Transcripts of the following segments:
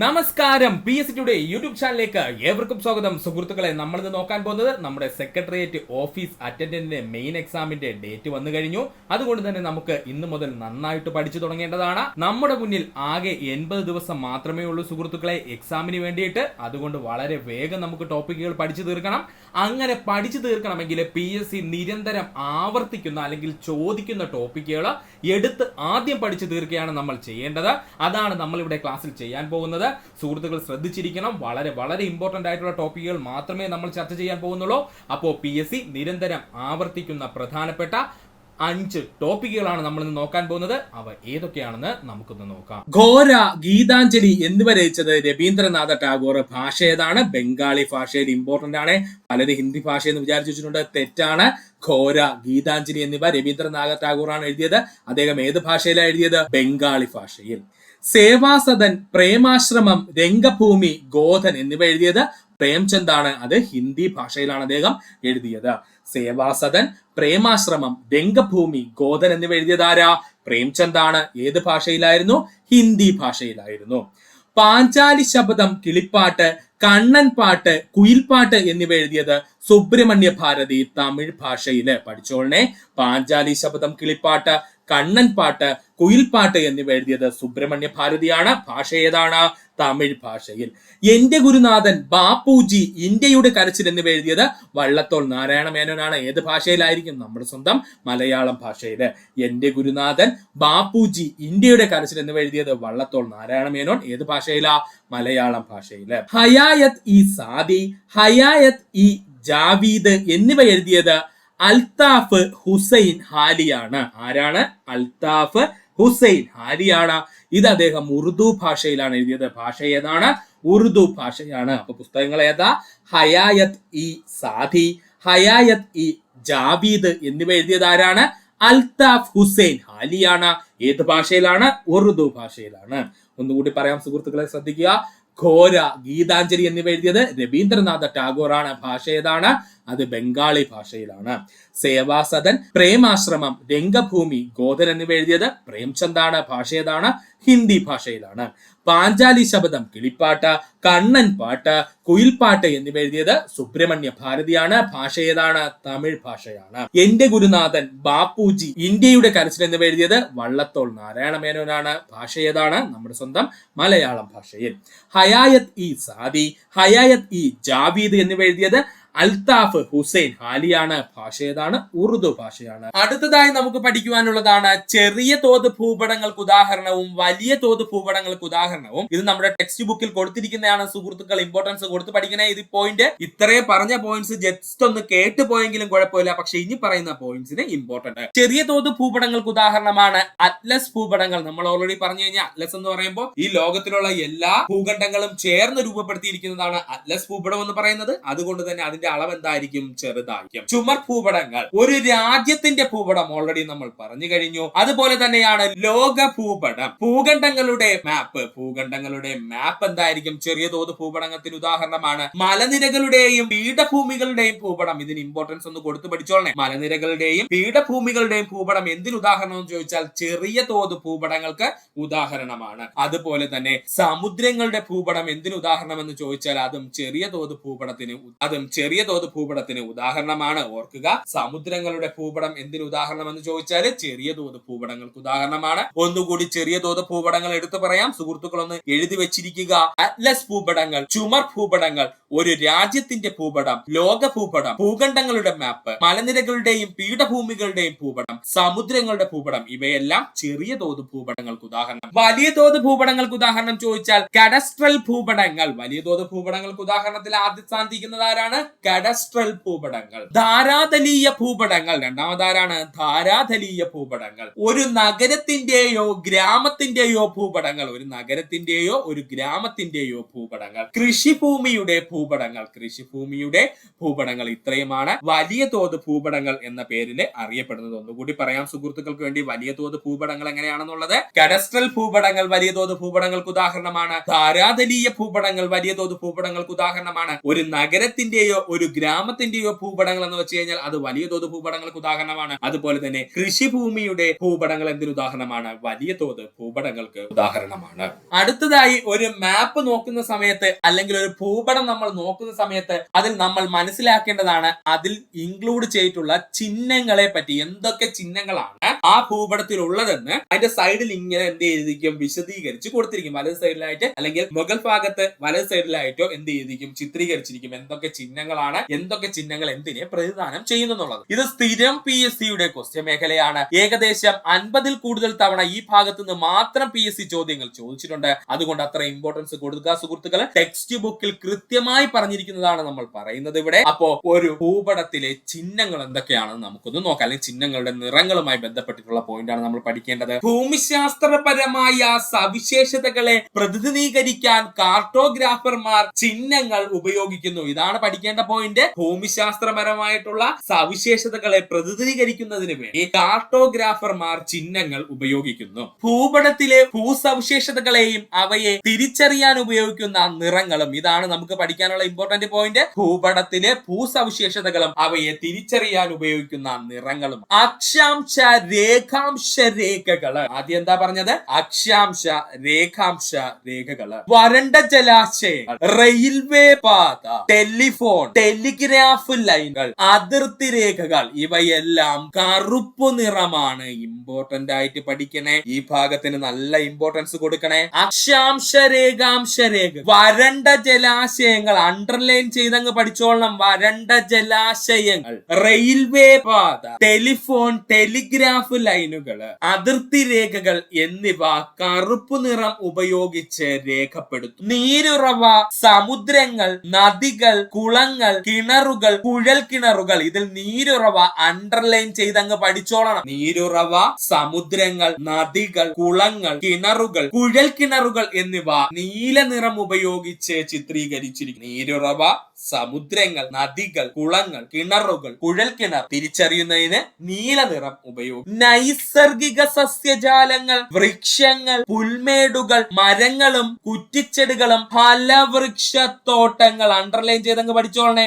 നമസ്കാരം, PSC today YouTube ചാനലിലേക്ക് ഏവർക്കും സ്വാഗതം. സുഹൃത്തുക്കളെ, നമ്മളിന്ന് നോക്കാൻ പോകുന്നത് നമ്മുടെ സെക്രട്ടേറിയറ്റ് ഓഫീസ് അറ്റൻഡന്റിന്റെ മെയിൻ എക്സാമിന്റെ ഡേറ്റ് വന്നു കഴിഞ്ഞു. അതുകൊണ്ട് തന്നെ നമുക്ക് ഇന്ന് മുതൽ നന്നായിട്ട് പഠിച്ചു തുടങ്ങേണ്ടതാണ്. നമ്മുടെ മുന്നിൽ ആകെ 80 ദിവസം മാത്രമേ ഉള്ളൂ സുഹൃത്തുക്കളെ എക്സാമിന് വേണ്ടിയിട്ട്. അതുകൊണ്ട് വളരെ വേഗം നമുക്ക് ടോപ്പിക്കുകൾ പഠിച്ചു തീർക്കണം. അങ്ങനെ പഠിച്ചു തീർക്കണമെങ്കിൽ PSC നിരന്തരം ആവർത്തിക്കുന്ന അല്ലെങ്കിൽ ചോദിക്കുന്ന ടോപ്പിക്കുകൾ എടുത്ത് ആദ്യം പഠിച്ചു തീർക്കുകയാണ് നമ്മൾ ചെയ്യേണ്ടത്. അതാണ് നമ്മൾ ഇവിടെ ക്ലാസ്സിൽ ചെയ്യാൻ പോകുന്നത്. സുഹൃത്തുക്കൾ ശ്രദ്ധിച്ചിരിക്കണം. വളരെ വളരെ ഇമ്പോർട്ടന്റ് ആയിട്ടുള്ള ടോപ്പിക്കുകൾ മാത്രമേ നമ്മൾ ചർച്ച ചെയ്യാൻ പോകുന്നുള്ളൂ. അപ്പോൾ PSC നിരന്തരം ആവർത്തിക്കുന്ന പ്രധാനപ്പെട്ട 5 ടോപ്പിക്കുകളാണ് നമ്മൾ ഇന്ന് നോക്കാൻ പോകുന്നത്. അവ ഏതൊക്കെയാണെന്ന് നമുക്കൊന്ന് നോക്കാം. ഘോര, ഗീതാഞ്ജലി എന്നിവ രചിച്ചത് രവീന്ദ്രനാഥ ടാഗോർ. ഭാഷ ഏതാണ്? ബംഗാളി ഭാഷയിൽ. ഇമ്പോർട്ടന്റ് ആണ്. പലരും ഹിന്ദി ഭാഷ എന്ന് വിചാരിച്ചു വെച്ചിട്ടുണ്ട്. തെറ്റാണ്. ഘോര, ഗീതാഞ്ജലി എന്നിവ രവീന്ദ്രനാഥ ടാഗോർ ആണ് എഴുതിയത്. അദ്ദേഹം ഏത് ഭാഷയിലാണ് എഴുതിയത്? ബംഗാളി ഭാഷയിൽ. സേവാസദൻ, പ്രേമാശ്രമം, രംഗഭൂമി, ഗോധൻ എന്നിവ എഴുതിയത് പ്രേംചന്ദ് ആണ്. അത് ഹിന്ദി ഭാഷയിലാണ് അദ്ദേഹം എഴുതിയത്. സേവാസദൻ, പ്രേമാശ്രമം, രംഗഭൂമി, ഗോധൻ എന്നിവ എഴുതിയത് ആരാ? പ്രേംചന്ദ് ആണ്. ഏത് ഭാഷയിലായിരുന്നു? ഹിന്ദി ഭാഷയിലായിരുന്നു. പാഞ്ചാലി ശബദം, കിളിപ്പാട്ട്, കണ്ണൻ പാട്ട്, കുയിൽപ്പാട്ട് എന്നിവ എഴുതിയത് സുബ്രഹ്മണ്യ ഭാരതി. തമിഴ് ഭാഷയില്. പഠിച്ചോളനെ. പാഞ്ചാലി ശബദം, കിളിപ്പാട്ട്, കണ്ണൻ പാട്ട്, കുയിൽപ്പാട്ട് എന്നിവ എഴുതിയത് സുബ്രഹ്മണ്യ ഭാരതിയാണ്. ഭാഷ ഏതാണ്? തമിഴ് ഭാഷയിൽ. എന്റെ ഗുരുനാഥൻ, ബാപ്പുജി, ഇന്ത്യയുടെ കരച്ചിൽ എന്നിവ എഴുതിയത് വള്ളത്തോൾ നാരായണ മേനോനാണ്. ഏത് ഭാഷയിലായിരിക്കും? നമ്മുടെ സ്വന്തം മലയാളം ഭാഷയില്. എന്റെ ഗുരുനാഥൻ, ബാപ്പുജി, ഇന്ത്യയുടെ കരച്ചിൽ എന്നിവ എഴുതിയത് വള്ളത്തോൾ നാരായണ മേനോൻ. ഏത് ഭാഷയിലാ? മലയാളം ഭാഷയില്. ഹയായത്ത് ഇ സാദി, ഹയായത്ത് ഇ ജാവീദ് എന്നിവ എഴുതിയത് അൽത്താഫ് ഹുസൈൻ ഹാലിയാണ്. ആരാണ്? അൽത്താഫ് ഹുസൈൻ ഹാലിയാണ്. ഇത് അദ്ദേഹം ഉറുദു ഭാഷയിലാണ് എഴുതിയത്. ഭാഷ ഏതാണ്? ഉറുദു ഭാഷയാണ്. അപ്പൊ പുസ്തകങ്ങൾ ഏതാ? ഹയായത്ത് ഇ സാദി, ഹയായത്ത് ഇ ജാവീദ് എന്നിവ എഴുതിയത് ആരാണ്? അൽത്താഫ് ഹുസൈൻ ഹാലിയാണ്. ഏത് ഭാഷയിലാണ്? ഉറുദു ഭാഷയിലാണ്. ഒന്നുകൂടി പറയാം സുഹൃത്തുക്കളെ, ശ്രദ്ധിക്കുക. ഘോര, ഗീതാഞ്ജലി എന്നിവ എഴുതിയത് രവീന്ദ്രനാഥ ടാഗോർ ആണ്. ഭാഷ ഏതാണ്? അത് ബംഗാളി ഭാഷയിലാണ്. സേവാസദൻ, പ്രേമാശ്രമം, രംഗഭൂമി, ഗോധൻ എന്നിവ എഴുതിയത് പ്രേംചന്ദ് ആണ്. ഭാഷ ഏതാണ്? ഹിന്ദി ഭാഷയിലാണ്. പാഞ്ചാലി ശബദം, കിളിപ്പാട്ട്, കണ്ണൻ പാട്ട്, കുയിൽപ്പാട്ട് എന്നിവ എഴുതിയത് സുബ്രഹ്മണ്യ ഭാരതിയാണ്. ഭാഷ ഏതാണ്? തമിഴ് ഭാഷയാണ്. എന്റെ ഗുരുനാഥൻ, ബാപ്പുജി, ഇന്ത്യയുടെ കരച്ചിൽ എന്നിവ എഴുതിയത് വള്ളത്തോൾ നാരായണ മേനോനാണ്. ഭാഷ ഏതാണ്? നമ്മുടെ സ്വന്തം മലയാളം ഭാഷയിൽ. ഹയായത്ത് ഇ സാദി, ഹയായത്ത് ഇ ജാവീദ് എന്നിവ എഴുതിയത് അൽത്താഫ് ഹുസൈൻ ഹാലിയാണ്. ഭാഷ ഏതാണ്? ഉറുദു ഭാഷയാണ്. അടുത്തതായി നമുക്ക് പഠിക്കുവാനുള്ളതാണ് ചെറിയ തോത് ഭൂപടങ്ങൾക്ക് ഉദാഹരണവും വലിയ തോത് ഭൂപടങ്ങൾക്ക് ഉദാഹരണവും. ഇത് നമ്മുടെ ടെക്സ്റ്റ് ബുക്കിൽ കൊടുത്തിരിക്കുന്നതാണ് സുഹൃത്തുക്കൾ. ഇമ്പോർട്ടൻസ് കൊടുത്ത് പഠിക്കണേ. ഇത് പോയിന്റ്, ഇത്രയും പറഞ്ഞ പോയിന്റ്സ് ജസ്റ്റ് ഒന്ന് കേട്ട് പോയെങ്കിലും കുഴപ്പമില്ല. പക്ഷെ ഇനി പറയുന്ന പോയിന്റ്സിന് ഇമ്പോർട്ടന്റ്. ചെറിയ തോത് ഭൂപടങ്ങൾക്ക് ഉദാഹരണമാണ് അറ്റ്ലസ് ഭൂപടങ്ങൾ. നമ്മൾ ഓൾറെഡി പറഞ്ഞു കഴിഞ്ഞാൽ അറ്റ്ലസ് എന്ന് പറയുമ്പോൾ ഈ ലോകത്തിലുള്ള എല്ലാ ഭൂഖണ്ഡങ്ങളും ചേർന്ന് രൂപപ്പെടുത്തിയിരിക്കുന്നതാണ് അറ്റ്ലസ് ഭൂപടം എന്ന് പറയുന്നത്. അതുകൊണ്ട് തന്നെ അതിന്റെ അളവ് എന്തായിരിക്കും? ചെറുതായിരിക്കും. ചുമർ ഭൂപടങ്ങൾ, ഒരു രാജ്യത്തിന്റെ ഭൂപടം ഓൾറെഡി നമ്മൾ പറഞ്ഞു കഴിഞ്ഞു. അതുപോലെ തന്നെയാണ് ലോക ഭൂപടം, ഭൂഖണ്ഡങ്ങളുടെ മാപ്പ്. ഭൂഖണ്ഡങ്ങളുടെ മാപ്പ് എന്തായിരിക്കും? ചെറിയ തോത് ഭൂപടത്തിന് ഉദാഹരണമാണ്. മലനിരകളുടെയും പീഠഭൂമികളുടെയും ഭൂപടം. ഇതിന് ഇമ്പോർട്ടൻസ് ഒന്ന് കൊടുത്തു പഠിച്ചോളണേ. മലനിരകളുടെയും പീഠഭൂമികളുടെയും ഭൂപടം എന്തിന് ഉദാഹരണം എന്ന് ചോദിച്ചാൽ ചെറിയ തോത് ഭൂപടങ്ങൾക്ക് ഉദാഹരണമാണ്. അതുപോലെ തന്നെ സമുദ്രങ്ങളുടെ ഭൂപടം എന്തിന് ഉദാഹരണം എന്ന് ചോദിച്ചാൽ അതും ചെറിയ തോത് ഭൂപടത്തിന് ഉദാഹരണമാണ്. ഓർക്കുക, സമുദ്രങ്ങളുടെ ഭൂപടം എന്തിന് ഉദാഹരണം എന്ന് ചോദിച്ചാൽ ചെറിയ തോത് ഭൂപടങ്ങൾക്ക് ഉദാഹരണമാണ്. ഒന്നുകൂടി ചെറിയ തോത് ഭൂപടങ്ങൾ എടുത്തു പറയാം. സുഹൃത്തുക്കളൊന്ന് എഴുതി വെച്ചിരിക്കുക. അറ്റ്ലസ് ഭൂപടങ്ങൾ, ചുമർ ഭൂപടങ്ങൾ, ഒരു രാജ്യത്തിന്റെ ഭൂപടം, ലോക ഭൂപടം, ഭൂഖണ്ഡങ്ങളുടെ മാപ്പ്, മലനിരകളുടെയും പീഠഭൂമികളുടെയും ഭൂപടം, സമുദ്രങ്ങളുടെ ഭൂപടം, ഇവയെല്ലാം ചെറിയ തോത് ഭൂപടങ്ങൾക്ക് ഉദാഹരണം. വലിയ തോത് ഭൂപടങ്ങൾക്ക് ഉദാഹരണം ചോദിച്ചാൽ കഡസ്ട്രൽ ഭൂപടങ്ങൾ. വലിയ തോത് ഭൂപടങ്ങൾക്ക് ഉദാഹരണത്തിൽ ആദ്യ സ്ഥാനത്തിരിക്കുന്നത് ആരാണ്? കഡസ്ട്രൽ ഭൂപടങ്ങൾ. ധാരാതലീയ ഭൂപടങ്ങൾ. രണ്ടാമതാരാണ്? ധാരാതലീയ ഭൂപടങ്ങൾ. ഒരു നഗരത്തിന്റെയോ ഗ്രാമത്തിന്റെയോ ഭൂപടങ്ങൾ. ഒരു നഗരത്തിന്റെയോ ഒരു ഗ്രാമത്തിന്റെയോ ഭൂപടങ്ങൾ. കൃഷിഭൂമിയുടെ ഭൂപടങ്ങൾ. കൃഷിഭൂമിയുടെ ഭൂപടങ്ങൾ. ഇത്രയുമാണ് വലിയ തോത് ഭൂപടങ്ങൾ എന്ന പേരിൽ അറിയപ്പെടുന്നത്. ഒന്നുകൂടി പറയാം സുഹൃത്തുക്കൾക്ക് വേണ്ടി. വലിയ തോത് ഭൂപടങ്ങൾ എങ്ങനെയാണെന്നുള്ളത്. കഡസ്ട്രൽ ഭൂപടങ്ങൾ വലിയ തോത് ഭൂപടങ്ങൾക്ക് ഉദാഹരണമാണ്. ധാരാതലീയ ഭൂപടങ്ങൾ വലിയ തോത് ഭൂപടങ്ങൾക്ക് ഉദാഹരണമാണ്. ഒരു നഗരത്തിന്റെയോ ഒരു ഗ്രാമത്തിന്റെയോ ഭൂപടങ്ങൾ എന്ന് വെച്ച് കഴിഞ്ഞാൽ അത് വലിയ തോത് ഭൂപടങ്ങൾക്ക് ഉദാഹരണമാണ്. അതുപോലെ തന്നെ കൃഷിഭൂമിയുടെ ഭൂപടങ്ങൾ എന്തിന് ഉദാഹരണമാണ്? വലിയ തോത് ഭൂപടങ്ങൾക്ക് ഉദാഹരണമാണ്. അടുത്തതായി ഒരു മാപ്പ് നോക്കുന്ന സമയത്ത് അല്ലെങ്കിൽ ഒരു ഭൂപടം നമ്മൾ നോക്കുന്ന സമയത്ത് അതിൽ നമ്മൾ മനസ്സിലാക്കേണ്ടതാണ് അതിൽ ഇൻക്ലൂഡ് ചെയ്തിട്ടുള്ള ചിഹ്നങ്ങളെ പറ്റി. എന്തൊക്കെ ചിഹ്നങ്ങളാണ് ആ ഭൂപടത്തിൽ ഉള്ളതെന്ന് അതിന്റെ സൈഡിൽ ഇങ്ങനെ എന്ത് ചെയ്തിരിക്കും? വിശദീകരിച്ച് കൊടുത്തിരിക്കും. വലത് സൈഡിലായിട്ട് അല്ലെങ്കിൽ മുകൾ ഭാഗത്ത് വലത് സൈഡിലായിട്ടോ എന്ത് ചെയ്തിരിക്കും? ചിത്രീകരിച്ചിരിക്കും. എന്തൊക്കെ ചിഹ്നങ്ങളാണ്, എന്തൊക്കെ ചിഹ്നങ്ങൾ എന്തിനെ പ്രതിദാനം ചെയ്യുന്നുള്ളത്. ഇത് സ്ഥിരം PSCയുടെ ക്വസ്റ്റ്യൻ മേഖലയാണ്. ഏകദേശം 50-ൽ കൂടുതൽ തവണ ഈ ഭാഗത്ത് നിന്ന് മാത്രം PSC ചോദ്യങ്ങൾ ചോദിച്ചിട്ടുണ്ട്. അതുകൊണ്ട് അത്ര ഇമ്പോർട്ടൻസ് കൊടുക്കുക സുഹൃത്തുക്കളെ. ടെക്സ്റ്റ് ബുക്കിൽ കൃത്യമായി പറഞ്ഞിരിക്കുന്നതാണ് നമ്മൾ പറയുന്നത് ഇവിടെ. അപ്പോ ഒരു ഭൂപടത്തിലെ ചിഹ്നങ്ങൾ എന്തൊക്കെയാണെന്ന് നമുക്കൊന്ന് നോക്കാം. അല്ലെങ്കിൽ ചിഹ്നങ്ങളുടെ നിറങ്ങളുമായി ബന്ധപ്പെട്ടിട്ടുള്ള പോയിന്റാണ് നമ്മൾ പഠിക്കേണ്ടത്. ഭൂമിശാസ്ത്രപരമായ സവിശേഷതകളെ പ്രതിനിധീകരിക്കാൻ കാർട്ടോഗ്രാഫർമാർ ചിഹ്നങ്ങൾ ഉപയോഗിക്കുന്നു. ഇതാണ് പഠിക്കേണ്ട പോയിന്റ്. ഭൂമിശാസ്ത്രപരമായിട്ടുള്ള സവിശേഷതകളെ പ്രതിനിധീകരിക്കുന്നതിന് വേണ്ടി കാർട്ടോഗ്രാഫർമാർ ചിഹ്നങ്ങൾ ഉപയോഗിക്കുന്നു. ഭൂപടത്തിലെ ഭൂസവിശേഷതകളെയും അവയെ തിരിച്ചറിയാൻ ഉപയോഗിക്കുന്ന നിറങ്ങളും. ഇതാണ് നമുക്ക് പഠിക്കാനുള്ള ഇമ്പോർട്ടന്റ് പോയിന്റ്. ഭൂപടത്തിലെ ഭൂസവിശേഷതകളും അവയെ തിരിച്ചറിയാൻ ഉപയോഗിക്കുന്ന നിറങ്ങളും. അക്ഷാംശ രേഖാംശ രേഖകള്. ആദ്യം എന്താ പറഞ്ഞത്? അക്ഷാംശ രേഖാംശ രേഖകള്. വരണ്ട ജലാശയങ്ങൾ, റെയിൽവേ പാത, ടെലിഫോൺ, ടെലിഗ്രാഫ് ലൈനുകൾ, അതിർത്തി രേഖകൾ ഇവയെല്ലാം കറുപ്പ് നിറമാണ്. ഇമ്പോർട്ടന്റ് ആയിട്ട് പഠിക്കണേ. ഈ ഭാഗത്തിന് നല്ല ഇമ്പോർട്ടൻസ് കൊടുക്കണേ. അക്ഷാംശ രേഖാംശ രേഖ. വരണ്ട ജലാശയങ്ങൾ അണ്ടർലൈൻ ചെയ്തങ്ങ് പഠിച്ചോളണം. വരണ്ട ജലാശയങ്ങൾ, റെയിൽവേ പാത, ടെലിഫോൺ, ടെലിഗ്രാഫ് ലൈനുകള്, അതിർത്തി രേഖകൾ എന്നിവ കറുപ്പ് നിറം ഉപയോഗിച്ച് രേഖപ്പെടുത്തും. നീരുറവ, സമുദ്രങ്ങൾ, നദികൾ, കുളങ്ങൾ, കിണറുകൾ, കുഴൽ കിണറുകൾ. ഇതിൽ നീരുറവ അണ്ടർലൈൻ ചെയ്തങ്ങ് പഠിച്ചോളണം. നീരുറവ, സമുദ്രങ്ങൾ, നദികൾ, കുളങ്ങൾ, കിണറുകൾ, കുഴൽ കിണറുകൾ എന്നിവ നീല നിറം ഉപയോഗിച്ച് ചിത്രീകരിച്ചിരിക്കുന്നു. നീരുറവ, സമുദ്രങ്ങൾ, നദികൾ, കുളങ്ങൾ, കിണറുകൾ, കുഴൽ കിണർ തിരിച്ചറിയുന്നതിന് നീല നിറം ഉപയോഗിക്കും. നൈസർഗിക സസ്യജാലങ്ങൾ, വൃക്ഷങ്ങൾ, പുൽമേടുകൾ, മരങ്ങളും കുറ്റിച്ചെടികളും ഫലവൃക്ഷത്തോട്ടങ്ങൾ അണ്ടർലൈൻ ചെയ്തങ്ങ് പഠിച്ചോളണേ.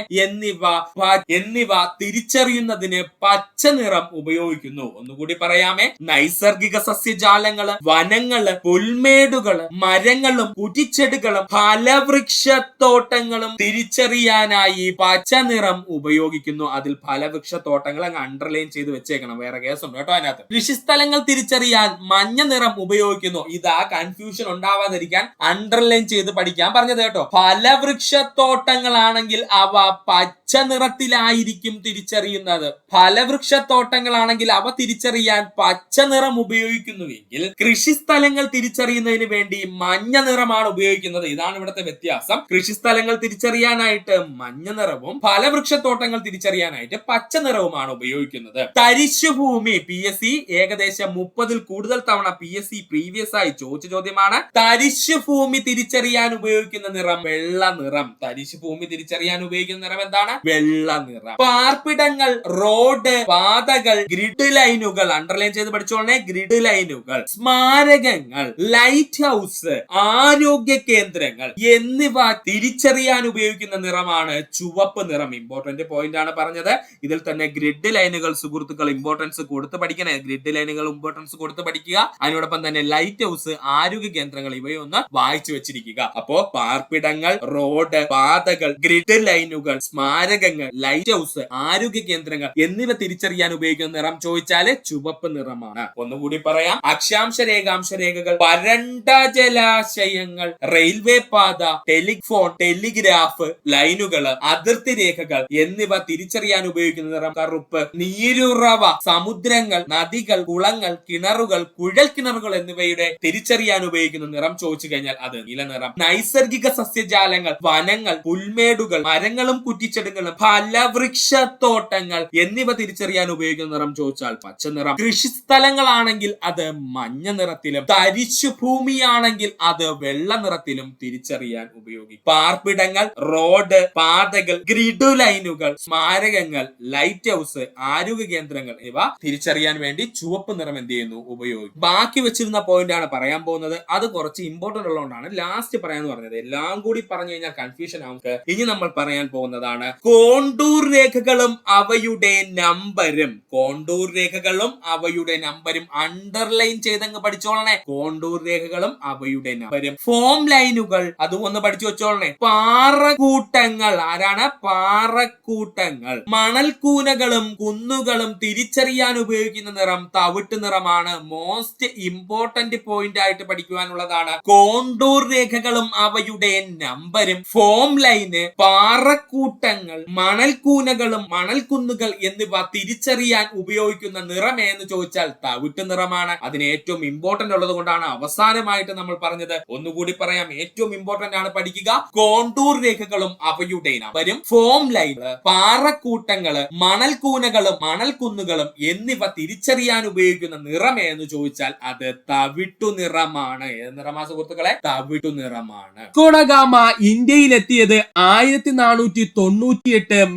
എന്നിവ തിരിച്ചറിയുന്നതിന് പച്ച നിറം ഉപയോഗിക്കുന്നു. ഒന്നുകൂടി പറയാമേ. നൈസർഗിക സസ്യജാലങ്ങള്, വനങ്ങള്, പുൽമേടുകള്, മരങ്ങളും കുറ്റിച്ചെടികളും ഫലവൃക്ഷത്തോട്ടങ്ങളും തിരിച്ചറിയാനായി പച്ച നിറം ഉപയോഗിക്കുന്നു. അതിൽ ഫലവൃക്ഷത്തോട്ടങ്ങൾ അങ്ങ് അണ്ടർലൈൻ ചെയ്ത് വെച്ചേക്കണം. വേറെ കേസുണ്ട് കേട്ടോ അതിനകത്ത്. കൃഷിസ്ഥലങ്ങൾ തിരിച്ചറിയാൻ മഞ്ഞ നിറം ഉപയോഗിക്കുന്നു. ഇതാ കൺഫ്യൂഷൻ ഉണ്ടാവാതിരിക്കാൻ അണ്ടർലൈൻ ചെയ്ത് പഠിക്കാൻ പറഞ്ഞത് കേട്ടോ. ഫലവൃക്ഷത്തോട്ടങ്ങളാണെങ്കിൽ അവ പച്ച നിറത്തിലായിരിക്കും തിരിച്ചറിയുന്നത്. ഫലവൃക്ഷത്തോട്ടങ്ങളാണെങ്കിൽ അവ തിരിച്ചറിയാൻ പച്ച നിറം ഉപയോഗിക്കുന്നുവെങ്കിൽ കൃഷിസ്ഥലങ്ങൾ തിരിച്ചറിയുന്നതിന് വേണ്ടി മഞ്ഞ നിറമാണ് ഉപയോഗിക്കുന്നത്. ഇതാണ് ഇവിടുത്തെ വ്യത്യാസം. കൃഷിസ്ഥലങ്ങൾ തിരിച്ചറിയാനായിട്ട് മഞ്ഞ നിറവും ഫലവൃക്ഷത്തോട്ടങ്ങൾ തിരിച്ചറിയാനായിട്ട് പച്ച നിറവുമാണ് ഉപയോഗിക്കുന്നത്. തരിശുഭൂമി PSC ഏകദേശം 30-ൽ കൂടുതൽ തവണ PSC പ്രീവിയസ് ആയി ചോദിച്ച ചോദ്യമാണ്. തരിശുഭൂമി തിരിച്ചറിയാൻ ഉപയോഗിക്കുന്ന നിറം വെള്ള നിറം. തരിശുഭൂമി തിരിച്ചറിയാൻ ഉപയോഗിക്കുന്ന നിറം എന്താണ്? വെള്ള നിറം. പാർപ്പിടങ്ങൾ, റോഡ്, പാതകൾ, ഗ്രിഡ് ലൈനുകൾ അണ്ടർലൈൻ ചെയ്ത് പഠിച്ചോളണേ. ഗ്രിഡ് ലൈനുകൾ, സ്മാരകങ്ങൾ, ലൈറ്റ് ഹൗസ്, ആരോഗ്യ കേന്ദ്രങ്ങൾ എന്നിവ തിരിച്ചറിയാൻ ഉപയോഗിക്കുന്ന നിറമാണ് ചുവപ്പ് നിറം. ഇമ്പോർട്ടന്റ് പോയിന്റ് ആണ് പറഞ്ഞത്. ഇതിൽ തന്നെ ഗ്രിഡ് ലൈനുകൾ സുഹൃത്തുക്കൾ ഇമ്പോർട്ടൻസ് കൊടുത്ത് പഠിക്കണേ. ഗ്രിഡ് ലൈനുകൾ ഇമ്പോർട്ടൻസ് കൊടുത്ത് പഠിക്കുക. അതിനോടൊപ്പം തന്നെ ലൈറ്റ് ഹൗസ്, ആരോഗ്യ കേന്ദ്രങ്ങൾ ഇവയൊന്ന് വായിച്ചു വെച്ചിരിക്കുക. അപ്പോ പാർപ്പിടങ്ങൾ, റോഡ്, പാതകൾ, ഗ്രിഡ് ലൈനുകൾ, സ്മാരകങ്ങൾ, ലൈറ്റ് ഹൗസ്, ആരോഗ്യ കേന്ദ്രങ്ങൾ എന്നിവ തിരിച്ചറിയാൻ ഉപയോഗിക്കുന്ന നിറം ചോദിച്ചാല് ചുവപ്പ് നിറമാണ്. ഒന്നുകൂടി പറയാം. അക്ഷാംശ രേഖാംശ രേഖകൾ, വരണ്ട ജലാശയങ്ങൾ, റെയിൽവേ പാത, ടെലിഫോൺ, ടെലിഗ്രാഫ് ലൈനുകള്, അതിർത്തി രേഖകൾ എന്നിവ തിരിച്ചറിയാൻ ഉപയോഗിക്കുന്ന നിറം കറുപ്പ്. നീരുറവ, സമുദ്രങ്ങൾ, നദികൾ, കുളങ്ങൾ, കിണറുകൾ, കുഴൽ കിണറുകൾ എന്നിവയുടെ തിരിച്ചറിയാൻ ഉപയോഗിക്കുന്ന നിറം ചോദിച്ചു കഴിഞ്ഞാൽ അത് നീല നിറം. നൈസർഗിക സസ്യജാലങ്ങൾ, വനങ്ങൾ, പുൽമേടുകൾ, മരങ്ങളും കുറ്റിച്ചെടികളും ഫലവൃക്ഷത്തോട്ടങ്ങൾ എന്നിവ തിരിച്ചറിയാൻ ഉപയോഗിക്കുന്ന നിറം ചോദിച്ചാൽ പച്ച നിറം. കൃഷിസ്ഥലങ്ങളാണെങ്കിൽ അത് മഞ്ഞ നിറത്തിലും തരിശു ഭൂമിയാണെങ്കിൽ അത് വെള്ള നിറത്തിലും തിരിച്ചറിയാൻ ഉപയോഗിക്കും. പാർപ്പിടങ്ങൾ, റോഡ്, പാതകൾ, ഗ്രിഡ് ലൈനുകൾ, സ്മാരകങ്ങൾ, ലൈറ്റ് ഹൗസ്, ആരോഗ്യ കേന്ദ്രങ്ങൾ ഇവ തിരിച്ചറിയാൻ വേണ്ടി ചുവപ്പ് നിറം എന്ത് ചെയ്യുന്നു? ഉപയോഗിക്കും. ബാക്കി വെച്ചിരുന്ന പോയിന്റ് ആണ് പറയാൻ പോകുന്നത്. അത് കുറച്ച് ഇമ്പോർട്ടന്റ് ഉള്ളതുകൊണ്ടാണ് ലാസ്റ്റ് പറയാന്ന് പറഞ്ഞത്. എല്ലാം കൂടി പറഞ്ഞു കഴിഞ്ഞാൽ കൺഫ്യൂഷൻ നമുക്ക്. ഇനി നമ്മൾ പറയാൻ പോകുന്നതാണ് കോണ്ടൂർ രേഖകളും അവയുടെ നമ്പരും. കോണ്ടൂർ രേഖകളും അവയുടെ നമ്പരും അണ്ടർലൈൻ ചെയ്തങ്ങ് പഠിച്ചോളണേ. കോണ്ടൂർ രേഖകളും അവയുടെ നമ്പരും. ഫോം ലൈനുകൾ അതും ഒന്ന് പഠിച്ചു വെച്ചോളണേ. പാറക്കൂട്ടങ്ങൾ. ആരാണ്? പാറക്കൂട്ടങ്ങൾ. മണൽക്കൂനകളും കുന്നുകളും തിരിച്ചറിയാൻ ഉപയോഗിക്കുന്ന നിറം തവിട്ട് നിറമാണ്. മോസ്റ്റ് ഇമ്പോർട്ടന്റ് പോയിന്റ് ആയിട്ട് പഠിക്കുവാനുള്ളതാണ്. കോണ്ടൂർ രേഖകളും അവയുടെ നമ്പരും, ഫോം ലൈന്, പാറക്കൂട്ടങ്ങൾ, മണൽക്കൂനകളും മണൽക്കുന്നുകൾ എന്നിവ തിരിച്ചറിയാൻ ഉപയോഗിക്കുന്ന നിറം എന്ന് ചോദിച്ചാൽ തവിട്ട് നിറമാണ്. അതിന് ഏറ്റവും ഇമ്പോർട്ടന്റ് ഉള്ളത് കൊണ്ടാണ് അവസാനമായിട്ട് നമ്മൾ പറഞ്ഞത്. ഒന്നുകൂടി പറയാം, ഏറ്റവും ഇമ്പോർട്ടന്റ് ആണ് പഠിക്കുക. കോണ്ടൂർ രേഖകളും അവയുടെ നമ്പരും, ഫോം ലൈന്, പാറക്കൂട്ടങ്ങള്, മണൽക്കൂനകളും മണൽക്കുന്നുകളും എന്നിവ തിരിച്ചറിയാൻ ഉപയോഗിക്കുന്ന നിറം എന്ന് ചോദിച്ചാൽ അത് തവിട്ടു നിറമാണ്. ഏത് നിറമാ സുഹൃത്തുക്കളെ? തവിട്ടു നിറമാണ്. വാസ്കോഡഗാമ ഇന്ത്യയിലെത്തിയത് 1498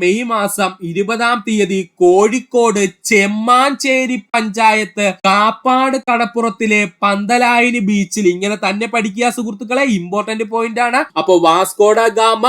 മെയ് മാസം 20 കോഴിക്കോട് ചെമ്മാഞ്ചേരി പഞ്ചായത്ത് കാപ്പാട് കടപ്പുറത്തിലെ പന്തലായനി ബീച്ചിൽ. ഇങ്ങനെ തന്നെ പഠിക്കുക സുഹൃത്തുക്കളെ, ഇമ്പോർട്ടന്റ് പോയിന്റ് ആണ്. അപ്പൊ വാസ്കോഡഗാമ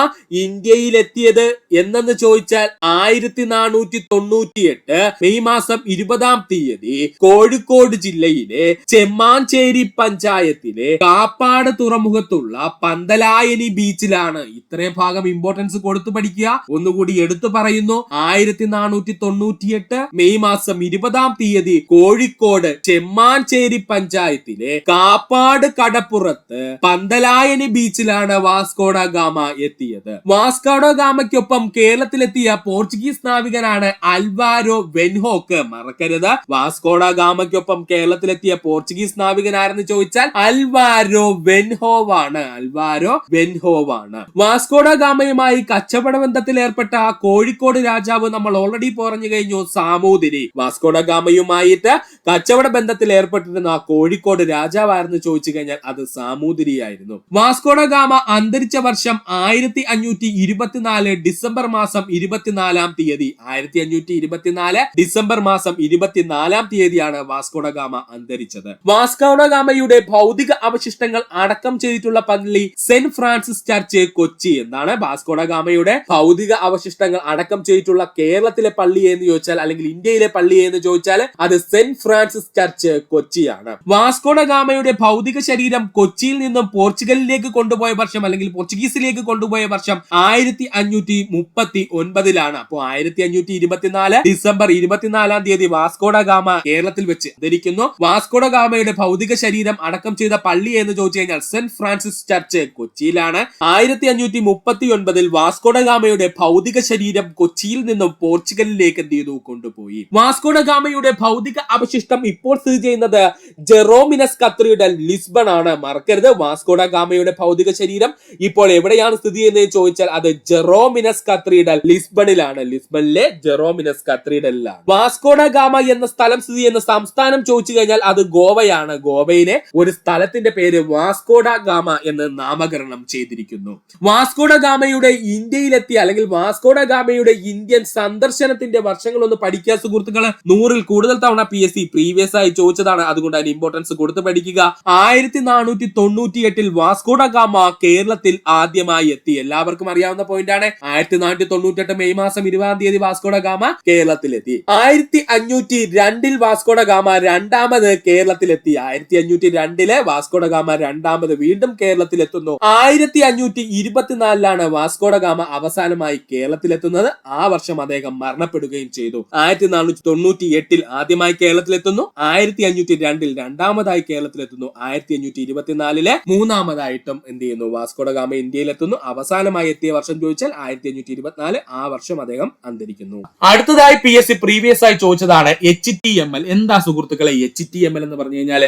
ഇന്ത്യയിലെത്തിയത് എന്നെന്ന് ചോദിച്ചാൽ 1498 മെയ് മാസം 20 കോഴിക്കോട് ജില്ലയിലെ ചെമ്മാഞ്ചേരി പഞ്ചായത്തിലെ കാപ്പാട് തുറമുഖത്തുള്ള പന്തലായനി ബീച്ചിലാണ്. ഇത്രയും ഭാഗം ഇമ്പോർട്ടൻസ് കൊടുത്തു പഠിക്കുക. ഒന്നുകൂടി എടുത്തു പറയുന്നു, 1498 മെയ് മാസം 20 കോഴിക്കോട് ചെമ്മാഞ്ചേരി പഞ്ചായത്തിലെ കാപ്പാട് കടപ്പുറത്ത് പന്തലായനി ബീച്ചിലാണ് വാസ്കോഡഗാമ എത്തിയത്. വാസ്കോഡഗാമയ്ക്കൊപ്പം കേരളത്തിലെത്തിയ പോർച്ചുഗീസ് നാവികനാണ് അൽവാരോ വെൻഹോക്ക്. മറക്കരുത്, വാസ്കോഡഗാമയ്ക്കൊപ്പം കേരളത്തിലെത്തിയ പോർച്ചുഗീസ് നാവികനാരെന്ന് ചോദിച്ചാൽ അൽവാരോ വെൻഹോവാണ്. അൽവാരോ വെൻഹോവാണ്. വാസ്കോഡഗാമയുമായി കച്ചവട ബന്ധത്തിൽ ഏർപ്പെട്ട കോഴിക്കോട് രാജാവ് നമ്മൾ ഓൾറെഡി പറഞ്ഞു കഴിഞ്ഞു, സാമൂതിരി. വാസ്കോഡഗാമയുമായിട്ട് കച്ചവട ബന്ധത്തിൽ ഏർപ്പെട്ടിരുന്ന കോഴിക്കോട് രാജാവായിരുന്നു ചോദിച്ചു കഴിഞ്ഞാൽ അത് സാമൂതിരിയായിരുന്നു. വാസ്കോഡഗാമ അന്തരിച്ച വർഷം 1524 ഡിസംബർ മാസം 24 1524 ഡിസംബർ മാസം 24 വാസ്കോഡഗാമ അന്തരിച്ചത്. വാസ്കോഡഗാമയുടെ ഭൗതിക അവശിഷ്ടങ്ങൾ അടക്കം ചെയ്തിട്ടുള്ള പള്ളി സെന്റ് ഫ്രാൻസിസ് ചർച്ച് കൊച്ചി. എന്താണ് വാസ്കോഡഗാമയുടെ ഭൗതിക അവശിഷ്ടങ്ങൾ അടക്കം ചെയ്തിട്ടുള്ള കേരളത്തിലെ പള്ളി എന്ന് ചോദിച്ചാൽ, അല്ലെങ്കിൽ ഇന്ത്യയിലെ പള്ളി എന്ന് ചോദിച്ചാൽ അത് സെന്റ് ഫ്രാൻസിസ് ചർച്ച് കൊച്ചിയാണ്. വാസ്കോഡഗാമയുടെ ഭൗതിക ശരീരം കൊച്ചിയിൽ നിന്നും പോർച്ചുഗലിലേക്ക് കൊണ്ടുപോയ വർഷം, അല്ലെങ്കിൽ പോർച്ചുഗീസിലേക്ക് കൊണ്ടുപോയ വർഷം 1539. അപ്പോ 1524 ഡിസംബർ 24 വാസ്കോഡഗാമ കേരളത്തിൽ വെച്ച് ധരിക്കുന്നു. വാസ്കോഡഗാമയുടെ ഭൗതിക ശരീരം അടക്കം ചെയ്ത പള്ളി എന്ന് ചോദിച്ചു കഴിഞ്ഞാൽ സെന്റ് ഫ്രാൻസിസ് ചർച്ച് കൊച്ചിയിലാണ്. 1539 വാസ്കോഡഗാമയുടെ ഭൗതിക ശരീരം കൊച്ചിയിൽ നിന്നും പോർച്ചുഗലിലേക്ക് എന്ത് ചെയ്തു? കൊണ്ടുപോയി. വാസ്കോഡഗാമയുടെ ഭൗതിക അവശിഷ്ടം ഇപ്പോൾ സ്ഥിതി ചെയ്യുന്നത് ജെറോമിനസ് കത്തീഡ്രൽ ലിസ്ബൺ ആണ്. മറക്കരുത്, വാസ്കോഡഗാമയുടെ ഭൗതിക ശരീരം ഇപ്പോൾ എവിടെയാണ് സ്ഥിതി ചെയ്യുന്നത് ചോദിച്ചാൽ അത് ജെറോമിനസ് കത്തീഡ്രൽ ലിസ്ബണിലാണ്. ലിസ്ബണിലെ ജെറോമിനസ് കത്തീഡ്രലിലാണ്. വാസ്കോഡഗാമ എന്ന സ്ഥലം സ്ഥിതി ചെയ്യുന്ന സംസ്ഥാനം ചോദിച്ചു കഴിഞ്ഞാൽ അത് ഗോവയാണ്. ഗോവയിലെ ഒരു സ്ഥലത്തിന്റെ പേര് വാസ്കോഡഗാമ എന്ന് നാമകരണം ചെയ്തിരിക്കുന്നു. വാസ്കോഡഗാമയുടെ ഇന്ത്യയിലെത്തിയ, അല്ലെങ്കിൽ വാസ്കോഡഗാമയുടെ ഇന്ത്യൻ സന്ദർശനത്തിന്റെ വർഷങ്ങൾ ഒന്ന് പഠിക്കുക സുഹൃത്തുക്കളെ. 100-ൽ കൂടുതൽ തവണ PSC പ്രീവിയസ് ആയി ചോദിച്ചതാണ്, അതുകൊണ്ട് അതിന് ഇമ്പോർട്ടൻസ് കൊടുത്ത് പഠിക്കുക. 1498 വാസ്കോഡഗാമ കേരളത്തിൽ ആദ്യമായി എത്തി. എല്ലാവർക്കും അറിയാവുന്ന പോയിന്റ് ആണ്. 1498 മെയ് മാസം 20 വാസ്കോഡഗാമ കേരളത്തിലെത്തി. 1502 വാസ്കോഡഗാമ രണ്ടാമത് കേരളത്തിലെത്തി. 1502 വാസ്കോഡഗാമ രണ്ടാമത് വീണ്ടും കേരളത്തിലെത്തുന്നു. 1524 വാസ്കോഡഗാമ അവസാനമായി കേരളത്തിലെത്തുന്നത്. ആ വർഷം അദ്ദേഹം മരണപ്പെടുകയും ചെയ്തു. 1498 ആദ്യമായി കേരളത്തിലെത്തുന്നു, 1502 രണ്ടാമതായി കേരളത്തിലെത്തുന്നു, 1524 മൂന്നാമതായിട്ടും എന്ത് ചെയ്യുന്നു? വാസ്കോഡഗാമ ഇന്ത്യയിലെത്തുന്നു. അവസാനമായി എത്തിയ വർഷം ചോദിച്ചാൽ 1524. ആ വർഷം അദ്ദേഹം അന്തരിക്കുന്നു. അടുത്തതായി PSC പ്രീവിയസ് ആയി ചോദിച്ചതാണ് HTML. എന്താ സുഹൃത്തുക്കളെ HTML എന്ന് പറഞ്ഞു കഴിഞ്ഞാൽ?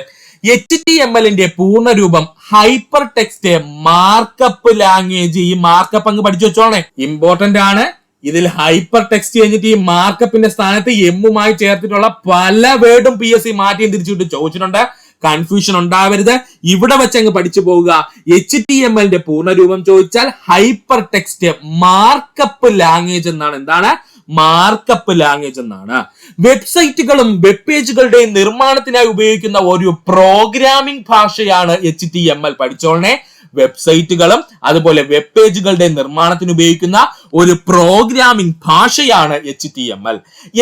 HTMLന്റെ പൂർണ്ണരൂപം ഹൈപ്പർ ടെക്സ്റ്റ് മാർക്കപ്പ് ലാംഗ്വേജ്. ഈ മാർക്കപ്പ് അങ്ങ് പഠിച്ചു വെച്ചോണേ, ഇമ്പോർട്ടന്റ് ആണ്. ഇതിൽ ഹൈപ്പർ ടെക്സ്റ്റ് കഴിഞ്ഞിട്ട് ഈ മാർക്കപ്പിന്റെ സ്ഥാനത്ത് എമ്മുമായി ചേർത്തിട്ടുള്ള പല വേർഡും PSC മാറ്റിയും തിരിച്ചിട്ട് ചോദിച്ചിട്ടുണ്ട്. കൺഫ്യൂഷൻ ഉണ്ടാവരുത്, ഇവിടെ വെച്ച് അങ്ങ് പഠിച്ചു പോവുക. HTMLന്റെ പൂർണ്ണരൂപം ചോദിച്ചാൽ ഹൈപ്പർ ടെക്സ്റ്റ് മാർക്കപ്പ് ലാംഗ്വേജ് എന്നാണ്. എന്താണ്? മാർക്കപ്പ് ലാംഗ്വേജ് എന്നാണ്. വെബ്സൈറ്റുകളും വെബ് പേജുകളുടെയും നിർമ്മാണത്തിനായി ഉപയോഗിക്കുന്ന ഒരു പ്രോഗ്രാമിംഗ് ഭാഷയാണ് HTML. പഠിച്ചോളനെ, വെബ്സൈറ്റുകളും അതുപോലെ വെബ് പേജുകളുടെ നിർമ്മാണത്തിന് ഉപയോഗിക്കുന്ന ഒരു പ്രോഗ്രാമിംഗ് ഭാഷയാണ് HTML.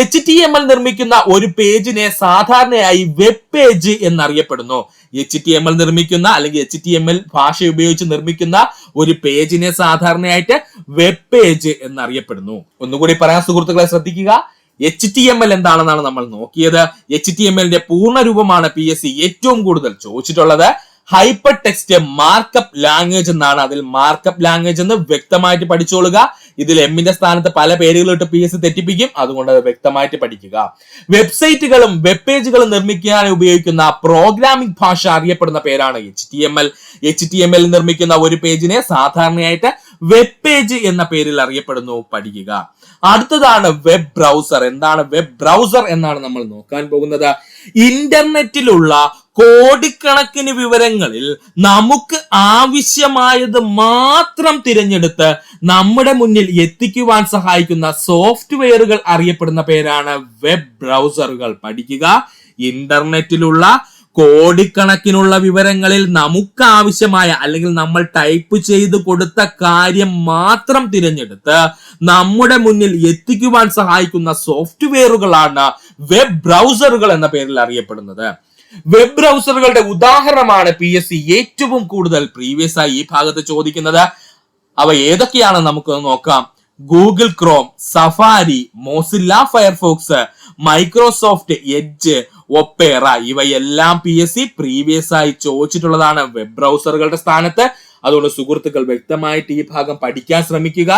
HTML നിർമ്മിക്കുന്ന ഒരു പേജിനെ സാധാരണയായി വെബ് പേജ് എന്നറിയപ്പെടുന്നു. HTML നിർമ്മിക്കുന്ന അല്ലെങ്കിൽ HTML ഭാഷ ഉപയോഗിച്ച് നിർമ്മിക്കുന്ന ഒരു പേജിനെ സാധാരണയായിട്ട് വെബ് പേജ് എന്നറിയപ്പെടുന്നു. ഒന്നുകൂടി പറയാൻ സുഹൃത്തുക്കളെ ശ്രദ്ധിക്കുക. HTML എന്താണെന്നാണ് നമ്മൾ നോക്കിയത്. HTMLന്റെ പൂർണ്ണ രൂപമാണ് PSC ഏറ്റവും കൂടുതൽ ചോദിച്ചിട്ടുള്ളത്. ഹൈപ്പർ ടെക്സ്റ്റ് മാർക്കപ്പ് ലാംഗ്വേജ് എന്നാണ്. അതിൽ മാർക്കപ്പ് ലാംഗ്വേജ് എന്ന് വ്യക്തമായിട്ട് പഠിച്ചോളുക. ഇതിൽ എമ്മിന്റെ സ്ഥാനത്ത് പല പേരുകളിട്ട് PSC തെറ്റിപ്പിക്കും, അതുകൊണ്ട് അത് വ്യക്തമായിട്ട് പഠിക്കുക. വെബ്സൈറ്റുകളും വെബ് പേജുകളും നിർമ്മിക്കാൻ ഉപയോഗിക്കുന്ന പ്രോഗ്രാമിംഗ് ഭാഷ അറിയപ്പെടുന്ന പേരാണ് HTML. HTML നിർമ്മിക്കുന്ന ഒരു പേജിനെ സാധാരണയായിട്ട് വെബ് പേജ് എന്ന പേരിൽ അറിയപ്പെടുന്നു. പഠിക്കുക. അടുത്തതാണ് വെബ് ബ്രൗസർ. എന്താണ് വെബ് ബ്രൗസർ എന്നാണ് നമ്മൾ നോക്കാൻ പോകുന്നത്. ഇന്റർനെറ്റിലുള്ള കോടിക്കണക്കിന് വിവരങ്ങളിൽ നമുക്ക് ആവശ്യമായത് മാത്രം തിരഞ്ഞെടുത്ത് നമ്മുടെ മുന്നിൽ എത്തിക്കുവാൻ സഹായിക്കുന്ന സോഫ്റ്റ്വെയറുകൾ അറിയപ്പെടുന്ന പേരാണ് വെബ് ബ്രൗസറുകൾ. പഠിക്കുക. ഇന്റർനെറ്റിലുള്ള കോടിക്കണക്കിനുള്ള വിവരങ്ങളിൽ നമുക്ക് ആവശ്യമായ അല്ലെങ്കിൽ നമ്മൾ ടൈപ്പ് ചെയ്ത് കൊടുത്ത കാര്യം മാത്രം തിരഞ്ഞെടുത്ത് നമ്മുടെ മുന്നിൽ എത്തിക്കുവാൻ സഹായിക്കുന്ന സോഫ്റ്റ്വെയറുകളാണ് വെബ് ബ്രൗസറുകൾ എന്ന പേരിൽ അറിയപ്പെടുന്നത്. വെബ് ബ്രൗസറുകളുടെ ഉദാഹരണമാണ് PSC ഏറ്റവും കൂടുതൽ പ്രീവിയസ് ആയി ഈ ഭാഗത്ത് ചോദിക്കുന്നത്. അവ ഏതൊക്കെയാണ് നമുക്ക് നോക്കാം. Google Chrome, safari, Mozilla Firefox, Microsoft edge, Opera ഇവയെല്ലാം PSC പ്രീവിയസ് ആയി ചോദിച്ചിട്ടുള്ളതാണ് വെബ് ബ്രൗസറുകളുടെ സ്ഥാനത്ത്. അതുകൊണ്ട് സുഹൃത്തുക്കൾ വ്യക്തമായിട്ട് ഈ ഭാഗം പഠിക്കാൻ ശ്രമിക്കുക.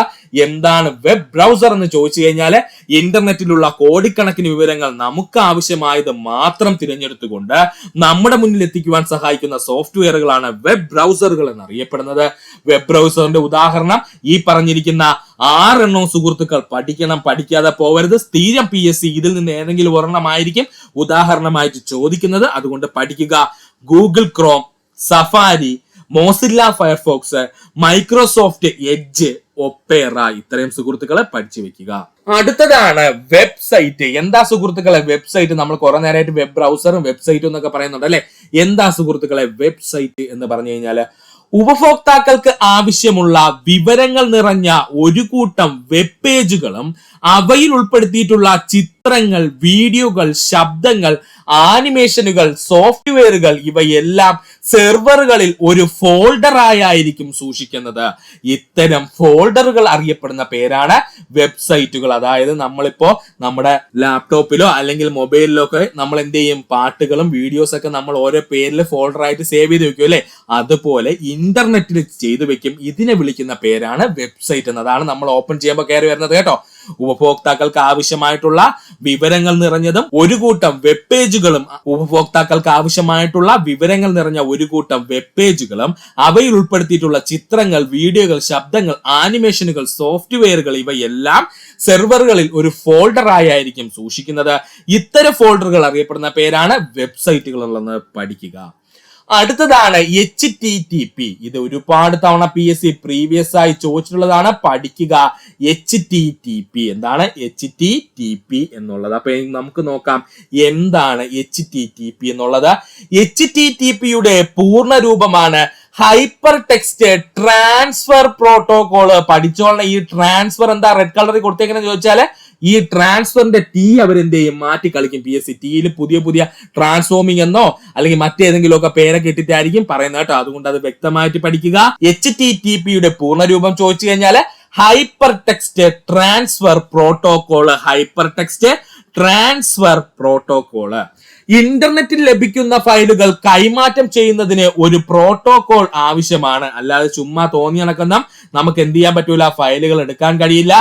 എന്താണ് വെബ് ബ്രൗസർ എന്ന് ചോദിച്ചു കഴിഞ്ഞാൽ ഇന്റർനെറ്റിലുള്ള കോടിക്കണക്കിന് വിവരങ്ങൾ നമുക്ക് ആവശ്യമായത് മാത്രം തിരഞ്ഞെടുത്തുകൊണ്ട് നമ്മുടെ മുന്നിൽ എത്തിക്കുവാൻ സഹായിക്കുന്ന സോഫ്റ്റ്വെയറുകളാണ് വെബ് ബ്രൗസറുകൾ എന്നറിയപ്പെടുന്നത്. വെബ് ബ്രൗസറിന്റെ ഉദാഹരണം ഈ പറഞ്ഞിരിക്കുന്ന 6 എണ്ണവും സുഹൃത്തുക്കൾ പഠിക്കണം. പഠിക്കാതെ പോവരുത്. സ്ഥിരം PSC ഇതിൽ നിന്ന് ഏതെങ്കിലും ഒരെണ്ണമായിരിക്കും ഉദാഹരണമായിട്ട് ചോദിക്കുന്നത്. അതുകൊണ്ട് പഠിക്കുക. Google Chrome, safari, Mozilla Firefox, Microsoft edge, Opera ഇത്രയും സുഹൃത്തുക്കളെ പഠിച്ചു വെക്കുക. അടുത്തതാണ് വെബ്സൈറ്റ്. എന്താ സുഹൃത്തുക്കളെ വെബ്സൈറ്റ്? നമ്മൾ കുറെ നേരമായിട്ട് വെബ് ബ്രൗസറും വെബ്സൈറ്റും എന്നൊക്കെ പറയുന്നുണ്ട് അല്ലെ. എന്താ സുഹൃത്തുക്കളെ വെബ്സൈറ്റ് എന്ന് പറഞ്ഞു കഴിഞ്ഞാല് ഉപഭോക്താക്കൾക്ക് ആവശ്യമുള്ള വിവരങ്ങൾ നിറഞ്ഞ ഒരു കൂട്ടം വെബ് പേജുകളും അവയിൽ ഉൾപ്പെടുത്തിയിട്ടുള്ള ചിത്രങ്ങൾ, വീഡിയോകൾ, ശബ്ദങ്ങൾ, ആനിമേഷനുകൾ, സോഫ്റ്റ്വെയറുകൾ ഇവയെല്ലാം സെർവറുകളിൽ ഒരു ഫോൾഡറായിരിക്കും സൂക്ഷിക്കുന്നത്. ഇത്തരം ഫോൾഡറുകൾ അറിയപ്പെടുന്ന പേരാണ് വെബ്സൈറ്റുകൾ. അതായത് നമ്മളിപ്പോ നമ്മുടെ ലാപ്ടോപ്പിലോ അല്ലെങ്കിൽ മൊബൈലിലോ ഒക്കെ നമ്മൾ എന്ത് ചെയ്യും, പാട്ടുകളും വീഡിയോസ് ഒക്കെ നമ്മൾ ഓരോ പേരിൽ ഫോൾഡറായിട്ട് സേവ് ചെയ്ത് വെക്കും അല്ലെ. അതുപോലെ ഇന്റർനെറ്റിൽ ചെയ്തു വെക്കും. ഇതിനെ വിളിക്കുന്ന പേരാണ് വെബ്സൈറ്റ് എന്നതാണ് നമ്മൾ ഓപ്പൺ ചെയ്യുമ്പോൾ കയറി വരുന്നത് കേട്ടോ. ഉപഭോക്താക്കൾക്ക് ആവശ്യമായിട്ടുള്ള വിവരങ്ങൾ നിറഞ്ഞതും ഒരു കൂട്ടം വെബ് പേജുകളും ഉപഭോക്താക്കൾക്ക് ആവശ്യമായിട്ടുള്ള വിവരങ്ങൾ നിറഞ്ഞ ഒരു കൂട്ടം വെബ് പേജുകളും അവയിൽ ഉൾപ്പെടുത്തിയിട്ടുള്ള ചിത്രങ്ങൾ, വീഡിയോകൾ, ശബ്ദങ്ങൾ, ആനിമേഷനുകൾ, സോഫ്റ്റ്വെയറുകൾ ഇവയെല്ലാം സെർവറുകളിൽ ഒരു ഫോൾഡറായിരിക്കും സൂക്ഷിക്കുന്നത്. ഇത്തരം ഫോൾഡറുകൾ അറിയപ്പെടുന്ന പേരാണ് വെബ്സൈറ്റുകൾ എന്നുള്ളത് പഠിക്കുക. അടുത്തതാണ് HTTP. ഇത് ഒരുപാട് തവണ PSC പ്രീവിയസ് ആയി ചോദിച്ചിട്ടുള്ളതാണ്. പഠിക്കുക. HTTP എന്താണ് HTTP എന്നുള്ളത്. അപ്പൊ നമുക്ക് നോക്കാം എന്താണ് HTTP എന്നുള്ളത്. HTTPയുടെ പൂർണ്ണ രൂപമാണ് ഹൈപ്പർ ടെക്സ്റ്റ് ട്രാൻസ്ഫർ പ്രോട്ടോകോള്. പഠിച്ചോളണം. ഈ ട്രാൻസ്ഫർ എന്താ റെഡ് കളറിൽ കൊടുത്തേക്കെന്ന് ചോദിച്ചാല് ഈ ട്രാൻസ്ഫറിന്റെ T അവരെന്ത് ചെയ്യും, മാറ്റി കളിക്കും. PSC ടിയിൽ പുതിയ പുതിയ ട്രാൻസ്ഫോമിംഗ് എന്നോ അല്ലെങ്കിൽ മറ്റേതെങ്കിലും ഒക്കെ പേരൊക്കെ ഇട്ടിട്ടായിരിക്കും പറയുന്നത് കേട്ടോ. അതുകൊണ്ട് അത് വ്യക്തമായിട്ട് പഠിക്കുക. HTTPയുടെ പൂർണ്ണരൂപം ചോദിച്ചു കഴിഞ്ഞാൽ hyper text transfer protocol. Hyper text transfer protocol. ഇന്റർനെറ്റിൽ ലഭിക്കുന്ന ഫയലുകൾ കൈമാറ്റം ചെയ്യുന്നതിന് ഒരു പ്രോട്ടോകോൾ ആവശ്യമാണ്. അല്ലാതെ ചുമ്മാ തോന്നി നടക്കുന്ന നമുക്ക് എന്ത് ചെയ്യാൻ പറ്റൂല, ഫയലുകൾ എടുക്കാൻ കഴിയില്ല.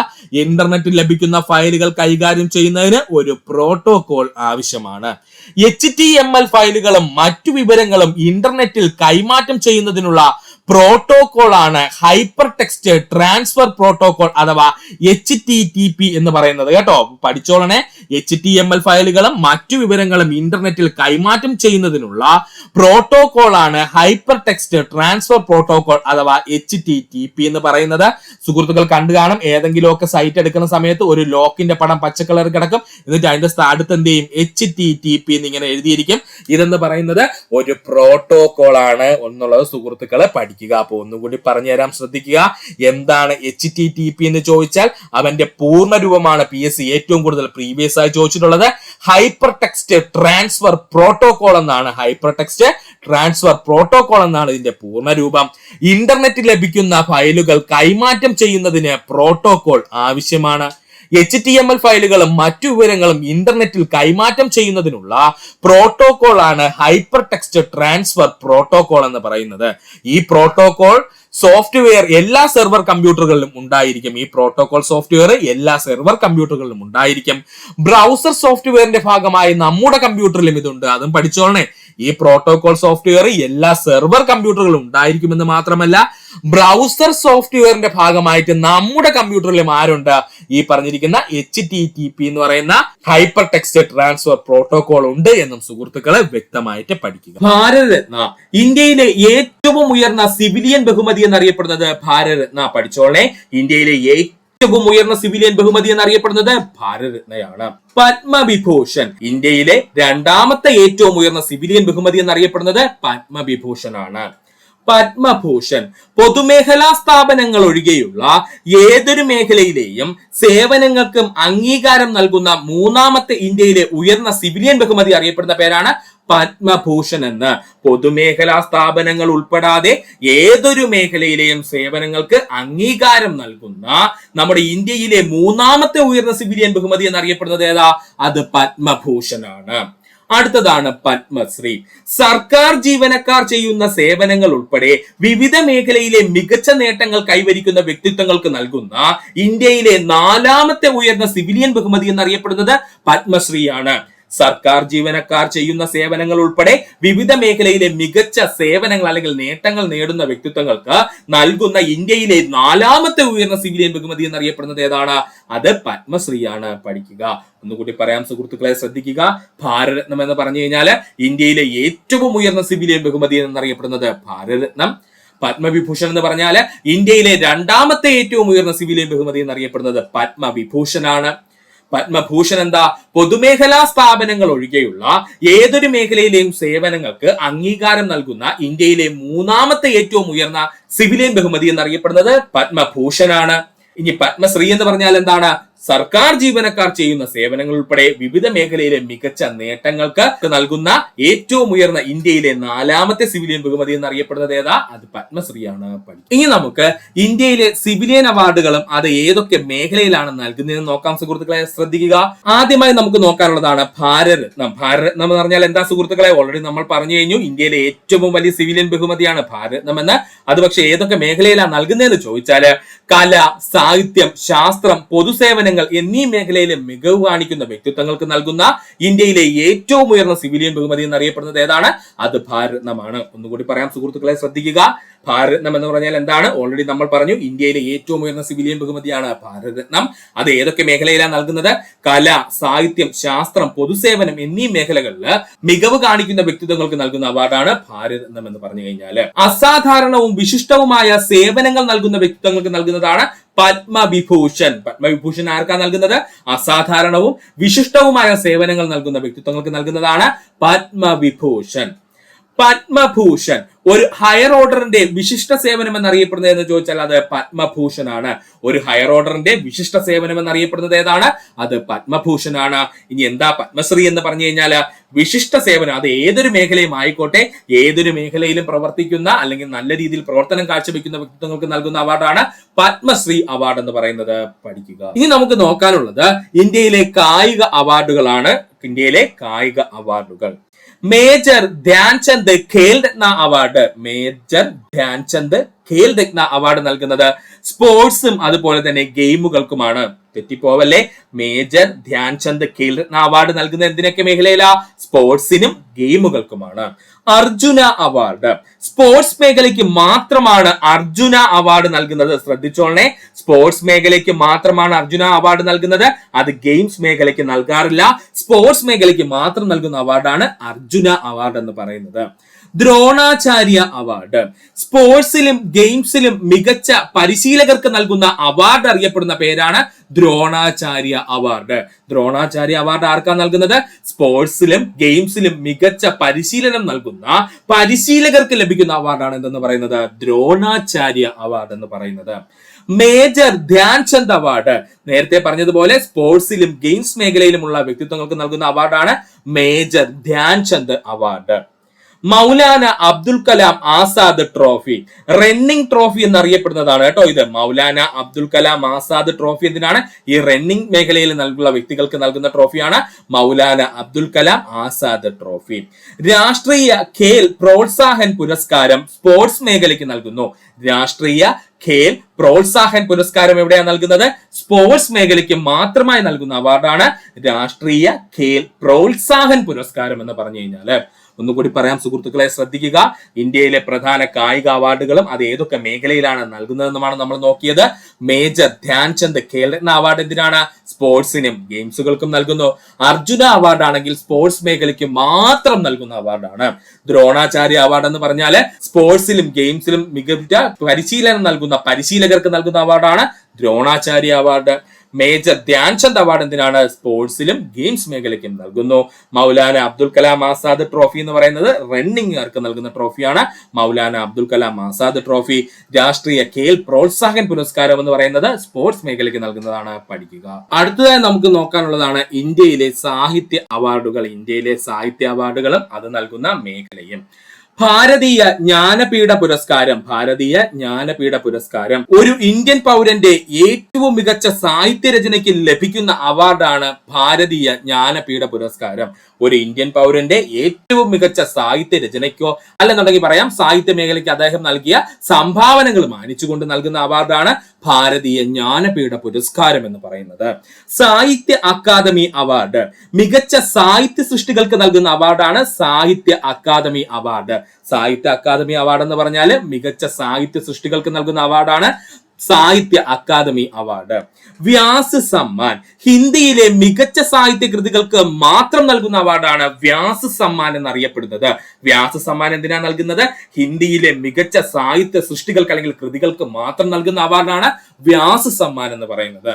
ഇന്റർനെറ്റിൽ ലഭിക്കുന്ന ഫയലുകൾ കൈകാര്യം ചെയ്യുന്നതിന് ഒരു പ്രോട്ടോകോൾ ആവശ്യമാണ്. HTML ഫയലുകളും മറ്റു വിവരങ്ങളും ഇന്റർനെറ്റിൽ കൈമാറ്റം ചെയ്യുന്നതിനുള്ള പ്രോട്ടോകോൾ ആണ് ഹൈപ്പർ ടെക്സ്റ്റ് ട്രാൻസ്ഫർ പ്രോട്ടോകോൾ അഥവാ HTTP എന്ന് പറയുന്നത് കേട്ടോ. പഠിച്ചോളണേ. HTML ഫയലുകളും മറ്റു വിവരങ്ങളും ഇന്റർനെറ്റിൽ കൈമാറ്റം ചെയ്യുന്നതിനുള്ള പ്രോട്ടോകോൾ ആണ് ഹൈപ്പർ ടെക്സ്റ്റ് ട്രാൻസ്ഫർ പ്രോട്ടോകോൾ അഥവാ HTTP എന്ന് പറയുന്നത്. സുഹൃത്തുക്കൾ കണ്ടു കാണും. ഏതെങ്കിലുമൊക്കെ സൈറ്റ് എടുക്കുന്ന സമയത്ത് ഒരു ലോക്കിന്റെ പടം പച്ച കളർ കിടക്കും. എന്നിട്ട് അതിന്റെ അടുത്ത് എന്ത് ചെയ്യും, HTTP എന്നിങ്ങനെ എഴുതിയിരിക്കും. ഇതെന്ന് പറയുന്നത് ഒരു പ്രോട്ടോകോൾ ആണ് എന്നുള്ളത് സുഹൃത്തുക്കളെ പഠിക്കും. പഠിക്കുക. അപ്പൊ ഒന്നുകൂടി പറഞ്ഞുതരാം, ശ്രദ്ധിക്കുക. എന്താണ് HTTP എന്ന് ചോദിച്ചാൽ അവന്റെ പൂർണ്ണ രൂപമാണ് PSC ഏറ്റവും കൂടുതൽ പ്രീവിയസ് ആയി ചോദിച്ചിട്ടുള്ളത്. ഹൈപ്പർ ടെക്സ്റ്റ് ട്രാൻസ്ഫർ പ്രോട്ടോകോൾ എന്നാണ്. ഹൈപ്പർ ടെക്സ്റ്റ് ട്രാൻസ്ഫർ പ്രോട്ടോകോൾ എന്നാണ് ഇതിന്റെ പൂർണ്ണ രൂപം. ഇന്റർനെറ്റിൽ ലഭിക്കുന്ന ഫയലുകൾ കൈമാറ്റം ചെയ്യുന്നതിന് പ്രോട്ടോകോൾ ആവശ്യമാണ്. HTML ഫയലുകളും മറ്റു വിവരങ്ങളും ഇന്റർനെറ്റിൽ കൈമാറ്റം ചെയ്യുന്നതിനുള്ള പ്രോട്ടോകോൾ ആണ് ഹൈപ്പർ ടെക്സ്റ്റ് ട്രാൻസ്ഫർ പ്രോട്ടോകോൾ എന്ന് പറയുന്നത്. ഈ പ്രോട്ടോകോൾ സോഫ്റ്റ്വെയർ എല്ലാ സെർവർ കമ്പ്യൂട്ടറുകളിലും ഉണ്ടായിരിക്കും. ഈ പ്രോട്ടോകോൾ സോഫ്റ്റ്വെയർ എല്ലാ സെർവർ കമ്പ്യൂട്ടറുകളിലും ഉണ്ടായിരിക്കും. ബ്രൗസർ സോഫ്റ്റ്വെയറിന്റെ ഭാഗമായി നമ്മുടെ കമ്പ്യൂട്ടറിലും ഇതുണ്ട്, അതും പഠിച്ചോളണേ. ഈ പ്രോട്ടോകോൾ സോഫ്റ്റ്വെയർ എല്ലാ സെർവർ കമ്പ്യൂട്ടറുകളിലും ഉണ്ടായിരിക്കുമെന്ന് മാത്രമല്ല, ബ്രൗസർ സോഫ്റ്റ്വെയറിന്റെ ഭാഗമായിട്ട് നമ്മുടെ കമ്പ്യൂട്ടറിലും ആരുണ്ട്? ഈ പറഞ്ഞിരിക്കുന്ന HTTP എന്ന് പറയുന്ന ഹൈപ്പർ ടെക്സ്റ്റ് ട്രാൻസ്ഫർ പ്രോട്ടോകോൾ ഉണ്ട് എന്നും സുഹൃത്തുക്കളെ വ്യക്തമായിട്ട് പഠിക്കുക. ഭാരതരത്ന, ഇന്ത്യയിലെ ഏറ്റവും ഉയർന്ന സിവിലിയൻ ബഹുമതി എന്നറിയപ്പെടുന്നത് ഭാരതരത്ന. പഠിച്ചോളേ, ഇന്ത്യയിലെ ഏറ്റവും ഉയർന്ന സിവിലിയൻ ബഹുമതി എന്നറിയപ്പെടുന്നത് ഭാരതരത്നയാണ്. പത്മവിഭൂഷൺ, ഇന്ത്യയിലെ രണ്ടാമത്തെ ഏറ്റവും ഉയർന്ന സിവിലിയൻ ബഹുമതി എന്നറിയപ്പെടുന്നത് പത്മവിഭൂഷൺ ആണ്. പത്മഭൂഷൺ പൊതുമേഖലാ സ്ഥാപനങ്ങൾ ഒഴികെയുള്ള ഏതൊരു മേഖലയിലെയും സേവനങ്ങൾക്കും അംഗീകാരം നൽകുന്ന മൂന്നാമത്തെ ഇന്ത്യയിലെ ഉയർന്ന സിവിലിയൻ ബഹുമതി അറിയപ്പെടുന്ന പേരാണ് പത്മഭൂഷൺ എന്ന്. പൊതുമേഖലാ സ്ഥാപനങ്ങൾ ഉൾപ്പെടാതെ ഏതൊരു മേഖലയിലെയും സേവനങ്ങൾക്ക് അംഗീകാരം നൽകുന്ന നമ്മുടെ ഇന്ത്യയിലെ മൂന്നാമത്തെ ഉയർന്ന സിവിലിയൻ ബഹുമതി എന്നറിയപ്പെടുന്നത് ഏതാ? അത് പത്മഭൂഷൺ ആണ്. അടുത്തതാണ് പത്മശ്രീ. സർക്കാർ ജീവനക്കാർ ചെയ്യുന്ന സേവനങ്ങൾ ഉൾപ്പെടെ വിവിധ മേഖലയിലെ മികച്ച നേട്ടങ്ങൾ കൈവരിക്കുന്ന വ്യക്തിത്വങ്ങൾക്ക് നൽകുന്ന ഇന്ത്യയിലെ നാലാമത്തെ ഉയർന്ന സിവിലിയൻ ബഹുമതി എന്നറിയപ്പെടുന്നത് പത്മശ്രീയാണ്. സർക്കാർ ജീവനക്കാർ ചെയ്യുന്ന സേവനങ്ങൾ ഉൾപ്പെടെ വിവിധ മേഖലയിലെ മികച്ച സേവനങ്ങൾ അല്ലെങ്കിൽ നേട്ടങ്ങൾ നേടുന്ന വ്യക്തിത്വങ്ങൾക്ക് നൽകുന്ന ഇന്ത്യയിലെ നാലാമത്തെ ഉയർന്ന സിവിലിയൻ ബഹുമതി എന്നറിയപ്പെടുന്നത് ഏതാണ്? അത് പത്മശ്രീയാണ്. പഠിക്കുക. ഒന്നുകൂടി പറയാം സുഹൃത്തുക്കളെ, ശ്രദ്ധിക്കുക. ഭാരതരത്നം എന്ന് പറഞ്ഞു കഴിഞ്ഞാൽ ഇന്ത്യയിലെ ഏറ്റവും ഉയർന്ന സിവിലിയൻ ബഹുമതി എന്നറിയപ്പെടുന്നത് ഭാരതരത്നം. പത്മവിഭൂഷൺ എന്ന് പറഞ്ഞാൽ ഇന്ത്യയിലെ രണ്ടാമത്തെ ഏറ്റവും ഉയർന്ന സിവിലിയൻ ബഹുമതി എന്നറിയപ്പെടുന്നത് പത്മവിഭൂഷൺ ആണ്. പത്മഭൂഷൺ എന്താ? പൊതുമേഖലാ സ്ഥാപനങ്ങൾ ഒഴികെയുള്ള ഏതൊരു മേഖലയിലെയും സേവനങ്ങൾക്ക് അംഗീകാരം നൽകുന്ന ഇന്ത്യയിലെ മൂന്നാമത്തെ ഏറ്റവും ഉയർന്ന സിവിലിയൻ ബഹുമതി എന്നറിയപ്പെടുന്നത് പത്മഭൂഷൺ ആണ്. ഇനി പത്മശ്രീ എന്ന് പറഞ്ഞാൽ എന്താണ്? സർക്കാർ ജീവനക്കാർ ചെയ്യുന്ന സേവനങ്ങൾ ഉൾപ്പെടെ വിവിധ മേഖലയിലെ മികച്ച നേട്ടങ്ങൾക്ക് നൽകുന്ന ഏറ്റവും ഉയർന്ന ഇന്ത്യയിലെ നാലാമത്തെ സിവിലിയൻ ബഹുമതി എന്നറിയപ്പെടുന്നത് ഏതാ? അത് പത്മശ്രീയാണ്. ഇനി നമുക്ക് ഇന്ത്യയിലെ സിവിലിയൻ അവാർഡുകളും അത് ഏതൊക്കെ മേഖലയിലാണ് നൽകുന്നതെന്ന് നോക്കാം സുഹൃത്തുക്കളെ, ശ്രദ്ധിക്കുക. ആദ്യമായി നമുക്ക് നോക്കാനുള്ളതാണ് ഭാരതരത്നം. ഭാരതരത്നം എന്ന് പറഞ്ഞാൽ എന്താ സുഹൃത്തുക്കളെ? ഓൾറെഡി നമ്മൾ പറഞ്ഞു കഴിഞ്ഞു. ഇന്ത്യയിലെ ഏറ്റവും വലിയ സിവിലിയൻ ബഹുമതിയാണ് ഭാരതരത്നം എന്ന്. അത് പക്ഷെ ഏതൊക്കെ മേഖലയിലാണ് നൽകുന്നതെന്ന് ചോദിച്ചാല് കല, സാഹിത്യം, ശാസ്ത്രം, പൊതുസേവനങ്ങൾ എന്നീ മേഖലയിലെ മികവ് കാണിക്കുന്ന വ്യക്തിത്വങ്ങൾക്ക് നൽകുന്ന ഇന്ത്യയിലെ ഏറ്റവും ഉയർന്ന സിവിലിയൻ ബഹുമതി എന്നറിയപ്പെടുന്നത് ഏതാണ്? അത് ഭാരതരത്നമാണ്. ഒന്നുകൂടി പറയാം സുഹൃത്തുക്കളെ, ശ്രദ്ധിക്കുക. ഭാരതരത്നം എന്ന് പറഞ്ഞാൽ എന്താണ്? ഓൾറെഡി നമ്മൾ പറഞ്ഞു. ഇന്ത്യയിലെ ഏറ്റവും ഉയർന്ന സിവിലിയൻ ബഹുമതിയാണ് ഭാരതരത്നം. അത് ഏതൊക്കെ മേഖലയിലാണ് നൽകുന്നത്? കല, സാഹിത്യം, ശാസ്ത്രം, പൊതുസേവനം എന്നീ മേഖലകളിൽ മികവ് കാണിക്കുന്ന വ്യക്തിത്വങ്ങൾക്ക് നൽകുന്ന അവാർഡാണ് ഭാരതരത്നം എന്ന് പറഞ്ഞു കഴിഞ്ഞാൽ. അസാധാരണവും വിശിഷ്ടവുമായ സേവനങ്ങൾ നൽകുന്ന വ്യക്തിത്വങ്ങൾക്ക് നൽകുന്നതാണ് പത്മവിഭൂഷൺ. പത്മവിഭൂഷൺ ആർക്കാ നൽകുന്നത്? അസാധാരണവും വിശിഷ്ടവുമായ സേവനങ്ങൾ നൽകുന്ന വ്യക്തിത്വങ്ങൾക്ക് നൽകുന്നതാണ് പത്മവിഭൂഷൺ. പത്മഭൂഷൺ ഒരു ഹയർ ഓർഡറിന്റെ വിശിഷ്ട സേവനം എന്നറിയപ്പെടുന്നത് എന്ന് ചോദിച്ചാൽ അത് പത്മഭൂഷൺ ആണ്. ഒരു ഹയർ ഓർഡറിന്റെ വിശിഷ്ട സേവനം എന്നറിയപ്പെടുന്നത് ഏതാണ്? അത് പത്മഭൂഷൺ ആണ്. ഇനി എന്താ പത്മശ്രീ എന്ന് പറഞ്ഞു കഴിഞ്ഞാൽ വിശിഷ്ട സേവനം. അത് ഏതൊരു മേഖലയും ആയിക്കോട്ടെ, ഏതൊരു മേഖലയിലും പ്രവർത്തിക്കുന്ന അല്ലെങ്കിൽ നല്ല രീതിയിൽ പ്രവർത്തനം കാഴ്ചവെക്കുന്ന വ്യക്തിത്വങ്ങൾക്ക് നൽകുന്ന അവാർഡാണ് പത്മശ്രീ അവാർഡ് എന്ന് പറയുന്നത്. പഠിക്കുക. ഇനി നമുക്ക് നോക്കാനുള്ളത് ഇന്ത്യയിലെ കായിക അവാർഡുകളാണ്. ഇന്ത്യയിലെ കായിക അവാർഡുകൾ. Major Dhyan Chand Khel Ratna award. Major Dhyan Chand Khel Ratna award നൽകുന്നത് സ്പോർട്സും അതുപോലെ തന്നെ ഗെയിമുകൾക്കുമാണ്. തെറ്റിപ്പോവല്ലേ. മേജർ ധ്യാൻചന്ദ് ഖേൽ രത്ന അവാർഡ് നൽകുന്നത് എന്തിനൊക്കെ മേഖലയിലാ? സ്പോർട്സിനും ഗെയിമുകൾക്കുമാണ്. അർജുന അവാർഡ് സ്പോർട്സ് മേഖലയ്ക്ക് മാത്രമാണ് അർജുന അവാർഡ് നൽകുന്നത്. ശ്രദ്ധിച്ചോളണേ, സ്പോർട്സ് മേഖലയ്ക്ക് മാത്രമാണ് അർജുന അവാർഡ് നൽകുന്നത്. അത് ഗെയിംസ് മേഖലയ്ക്ക് നൽകാറില്ല. സ്പോർട്സ് മേഖലയ്ക്ക് മാത്രം നൽകുന്ന അവാർഡാണ് അർജുന അവാർഡ് എന്ന് പറയുന്നത്. ദ്രോണാചാര്യ അവാർഡ്. സ്പോർട്സിലും ഗെയിംസിലും മികച്ച പരിശീലകർക്ക് നൽകുന്ന അവാർഡ് അറിയപ്പെടുന്ന പേരാണ് ദ്രോണാചാര്യ അവാർഡ്. ദ്രോണാചാര്യ അവാർഡ് ആർക്കാ നൽകുന്നത്? സ്പോർട്സിലും ഗെയിംസിലും മികച്ച പരിശീലനം നൽകുന്ന പരിശീലകർക്ക് ലഭിക്കുന്ന അവാർഡാണ് എന്തെന്ന് പറയുന്നത്? ദ്രോണാചാര്യ അവാർഡ് എന്ന് പറയുന്നത്. മേജർ ധ്യാൻചന്ദ് അവാർഡ്, നേരത്തെ പറഞ്ഞതുപോലെ സ്പോർട്സിലും ഗെയിംസ് മേഖലയിലുമുള്ള വ്യക്തിത്വങ്ങൾക്ക് നൽകുന്ന അവാർഡാണ് major Dhyan Chand award. Maulana Abdul Kalam Azad trophy, running trophy എന്നറിയപ്പെടുന്നതാണ് കേട്ടോ ഇത്. മൗലാന അബ്ദുൽ കലാം ആസാദ് ട്രോഫി എന്തിനാണ്? ഈ റണ്ണിംഗ് മേഖലയിൽ നൽകുന്ന വ്യക്തികൾക്ക് നൽകുന്ന ട്രോഫിയാണ് മൗലാന അബ്ദുൽ കലാം ആസാദ് ട്രോഫി. രാഷ്ട്രീയ ഖേൽ പ്രോത്സാഹൻ പുരസ്കാരം സ്പോർട്സ് മേഖലയ്ക്ക് നൽകുന്നു. രാഷ്ട്രീയ ഖേൽ പ്രോത്സാഹൻ പുരസ്കാരം എവിടെയാണ് നൽകുന്നത്? സ്പോർട്സ് മേഖലയ്ക്ക് മാത്രമായി നൽകുന്ന അവാർഡാണ് രാഷ്ട്രീയ ഖേൽ പ്രോത്സാഹൻ പുരസ്കാരം എന്ന് പറഞ്ഞു കഴിഞ്ഞാല്. ഒന്നുകൂടി പറയാം സുഹൃത്തുക്കളെ, ശ്രദ്ധിക്കുക. ഇന്ത്യയിലെ പ്രധാന കായിക അവാർഡുകളും അത് ഏതൊക്കെ മേഖലയിലാണ് നൽകുന്നതെന്നുമാണ് നമ്മൾ നോക്കിയത്. മേജർ ധ്യാൻചന്ദ് ഖേൽരത്ന അവാർഡ് എന്തിനാണ്? സ്പോർട്സിനും ഗെയിംസുകൾക്കും നൽകുന്നു. അർജുന അവാർഡ് ആണെങ്കിൽ സ്പോർട്സ് മേഖലയ്ക്ക് മാത്രം നൽകുന്ന അവാർഡാണ്. ദ്രോണാചാര്യ അവാർഡ് എന്ന് പറഞ്ഞാല് സ്പോർട്സിലും ഗെയിംസിലും മികച്ച പരിശീലനം നൽകുന്ന പരിശീലകർക്ക് നൽകുന്ന അവാർഡാണ് Dronacharya award. Major Dhyan Chand award എന്തിനാണ്? സ്പോർട്സിലും ഗെയിംസ് മേഖലയ്ക്കും നൽകുന്നു. മൗലാന അബ്ദുൽ കലാം ആസാദ് ട്രോഫി എന്ന് പറയുന്നത് റണ്ണിംഗുകാർക്ക് നൽകുന്ന ട്രോഫിയാണ്. മൗലാന അബ്ദുൽ കലാം ആസാദ് ട്രോഫി. രാഷ്ട്രീയ ഖേൽ പ്രോത്സാഹൻ പുരസ്കാരം എന്ന് പറയുന്നത് സ്പോർട്സ് മേഖലയ്ക്ക് നൽകുന്നതാണ്. പഠിക്കുക. അടുത്തതായി നമുക്ക് നോക്കാനുള്ളതാണ് ഇന്ത്യയിലെ സാഹിത്യ അവാർഡുകൾ. ഇന്ത്യയിലെ സാഹിത്യ അവാർഡുകളും അത് നൽകുന്ന മേഖലയും. ഭാരതീയ ജ്ഞാനപീഠ പുരസ്കാരം. ഭാരതീയ ജ്ഞാനപീഠ പുരസ്കാരം ഒരു ഇന്ത്യൻ പൗരന്റെ ഏറ്റവും മികച്ച സാഹിത്യ രചനയ്ക്ക് ലഭിക്കുന്ന അവാർഡാണ് ഭാരതീയ ജ്ഞാനപീഠ പുരസ്കാരം. ഒരു ഇന്ത്യൻ പൗരന്റെ ഏറ്റവും മികച്ച സാഹിത്യ രചനയ്ക്കോ അല്ലെന്നുണ്ടെങ്കിൽ പറയാം സാഹിത്യ മേഖലയ്ക്ക് അദ്ദേഹം നൽകിയ സംഭാവനകൾ മാനിച്ചുകൊണ്ട് നൽകുന്ന അവാർഡാണ് ഭാരതീയ ജ്ഞാനപീഠ പുരസ്കാരം എന്ന് പറയുന്നത്. സാഹിത്യ അക്കാദമി അവാർഡ്, മികച്ച സാഹിത്യ സൃഷ്ടികൾക്ക് നൽകുന്ന അവാർഡാണ് സാഹിത്യ അക്കാദമി അവാർഡ്. സാഹിത്യ അക്കാദമി അവാർഡ് എന്ന് പറഞ്ഞാല് മികച്ച സാഹിത്യ സൃഷ്ടികൾക്ക് നൽകുന്ന അവാർഡാണ് സാഹിത്യ അക്കാദമി അവാർഡ്. വ്യാസ് സമ്മാൻ, ഹിന്ദിയിലെ മികച്ച സാഹിത്യ കൃതികൾക്ക് മാത്രം നൽകുന്ന അവാർഡാണ് വ്യാസ് സമ്മാൻ എന്നറിയപ്പെടുന്നത്. വ്യാസ് സമ്മാൻ എന്തിനാ നൽകുന്നത്? ഹിന്ദിയിലെ മികച്ച സാഹിത്യ സൃഷ്ടികൾക്ക് അല്ലെങ്കിൽ കൃതികൾക്ക് മാത്രം നൽകുന്ന അവാർഡാണ് വ്യാസ് സമ്മാൻ എന്ന് പറയുന്നത്.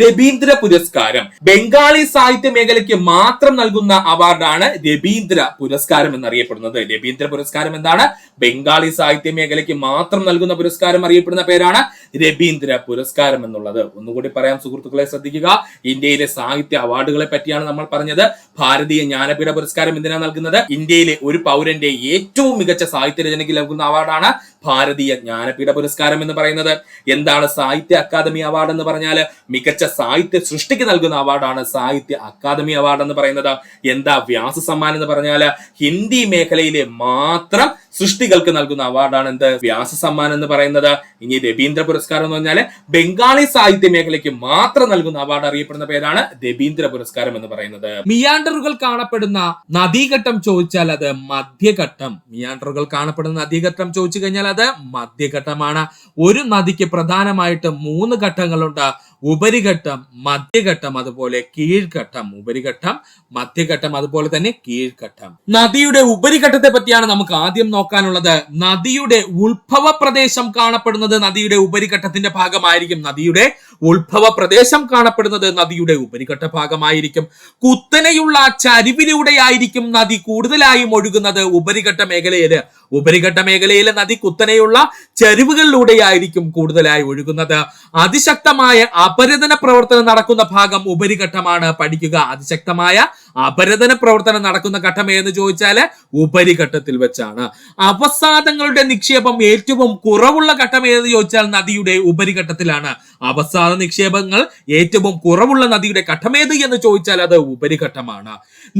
രബീന്ദ്ര പുരസ്കാരം, ബംഗാളി സാഹിത്യ മേഖലയ്ക്ക് മാത്രം നൽകുന്ന അവാർഡാണ് രബീന്ദ്ര പുരസ്കാരം എന്നറിയപ്പെടുന്നത്. രബീന്ദ്ര പുരസ്കാരം എന്താണ്? ബംഗാളി സാഹിത്യ മേഖലയ്ക്ക് മാത്രം നൽകുന്ന പുരസ്കാരം അറിയപ്പെടുന്ന പേരാണ് രബീന്ദ്ര പുരസ്കാരം എന്നുള്ളത്. ഒന്നുകൂടി പറയാം സുഹൃത്തുക്കളെ, ശ്രദ്ധിക്കുക. ഇന്ത്യയിലെ സാഹിത്യ അവാർഡുകളെ പറ്റിയാണ് നമ്മൾ പറഞ്ഞത്. ഭാരതീയ ജ്ഞാനപീഠ പുരസ്കാരം എന്തിനാണ് നൽകുന്നത്? ഇന്ത്യയിലെ ഒരു പൗരന്റെ ഏറ്റവും മികച്ച സാഹിത്യ രചനയ്ക്ക് നൽകുന്ന അവാർഡാണ് ഭാരതീയ ജ്ഞാനപീഠ പുരസ്കാരം എന്ന് പറയുന്നത്. എന്താണ് സാഹിത്യ അക്കാദമി അവാർഡ് എന്ന് പറഞ്ഞാൽ? മികച്ച സാഹിത്യ സൃഷ്ടിക്ക് നൽകുന്ന അവാർഡാണ് സാഹിത്യ അക്കാദമി അവാർഡ് എന്ന് പറയുന്നത്. എന്താ വ്യാസ സമ്മാൻ എന്ന് പറഞ്ഞാൽ? ഹിന്ദി മേഖലയിലെ മാത്രം സൃഷ്ടികൾക്ക് നൽകുന്ന അവാർഡാണ് എന്ത്? വ്യാസ സമ്മാൻ എന്ന് പറയുന്നത്. ഇനി രബീന്ദ്ര പുരസ്കാരം എന്ന് പറഞ്ഞാൽ ബംഗാളി സാഹിത്യ മേഖലയ്ക്ക് മാത്രം നൽകുന്ന അവാർഡ് അറിയപ്പെടുന്ന പേരാണ് രബീന്ദ്ര പുരസ്കാരം എന്ന് പറയുന്നത്. മിയാൻഡറുകൾ കാണപ്പെടുന്ന നദീഘട്ടം ചോദിച്ചാൽ അത് മധ്യഘട്ടം. മിയാൻഡറുകൾ കാണപ്പെടുന്ന നദീഘട്ടം ചോദിച്ചു കഴിഞ്ഞാൽ അത് മധ്യഘട്ടമാണ്. ഒരു നദിക്ക് പ്രധാനമായിട്ട് 3 ഘട്ടങ്ങളുണ്ട്: ഉപരിഘട്ടം, മധ്യഘട്ടം, അതുപോലെ കീഴ്ഘട്ടം. ഉപരിഘട്ടം, മധ്യഘട്ടം, അതുപോലെ തന്നെ കീഴ്ഘട്ടം. നദിയുടെ ഉപരിഘട്ടത്തെ പറ്റിയാണ് നമുക്ക് ആദ്യം നോക്കാനുള്ളത്. നദിയുടെ ഉത്ഭവ പ്രദേശം കാണപ്പെടുന്നത് നദിയുടെ ഉപരിഘട്ടത്തിന്റെ ഭാഗമായിരിക്കും. നദിയുടെ ഉത്ഭവ പ്രദേശം കാണപ്പെടുന്നത് നദിയുടെ ഉപരിഘട്ട ഭാഗമായിരിക്കും. കുത്തനെയുള്ള ചരിവിലൂടെയായിരിക്കും നദി കൂടുതലായും ഒഴുകുന്നത് ഉപരിഘട്ട മേഖലയില്. ഉപരിഘട്ട മേഖലയിലെ നദി കുത്തനെയുള്ള ചരിവുകളിലൂടെയായിരിക്കും കൂടുതലായി ഒഴുകുന്നത്. അതിശക്തമായ അപരദന പ്രവർത്തനം നടക്കുന്ന ഭാഗം ഉപരിഘട്ടമാണ്. പഠിക്കുക. അതിശക്തമായ അപരദന പ്രവർത്തനം നടക്കുന്ന ഘട്ടം ഏതെന്ന് ചോദിച്ചാല് ഉപരിഘട്ടത്തിൽ വെച്ചാണ്. അവസാദങ്ങളുടെ നിക്ഷേപം ഏറ്റവും കുറവുള്ള ഘട്ടം ഏതെന്ന് ചോദിച്ചാൽ നദിയുടെ ഉപരിഘട്ടത്തിലാണ്. അവസാദ നിക്ഷേപങ്ങൾ ഏറ്റവും കുറവുള്ള നദിയുടെ ഘട്ടമേത് എന്ന് ചോദിച്ചാൽ അത് ഉപരിഘട്ടമാണ്.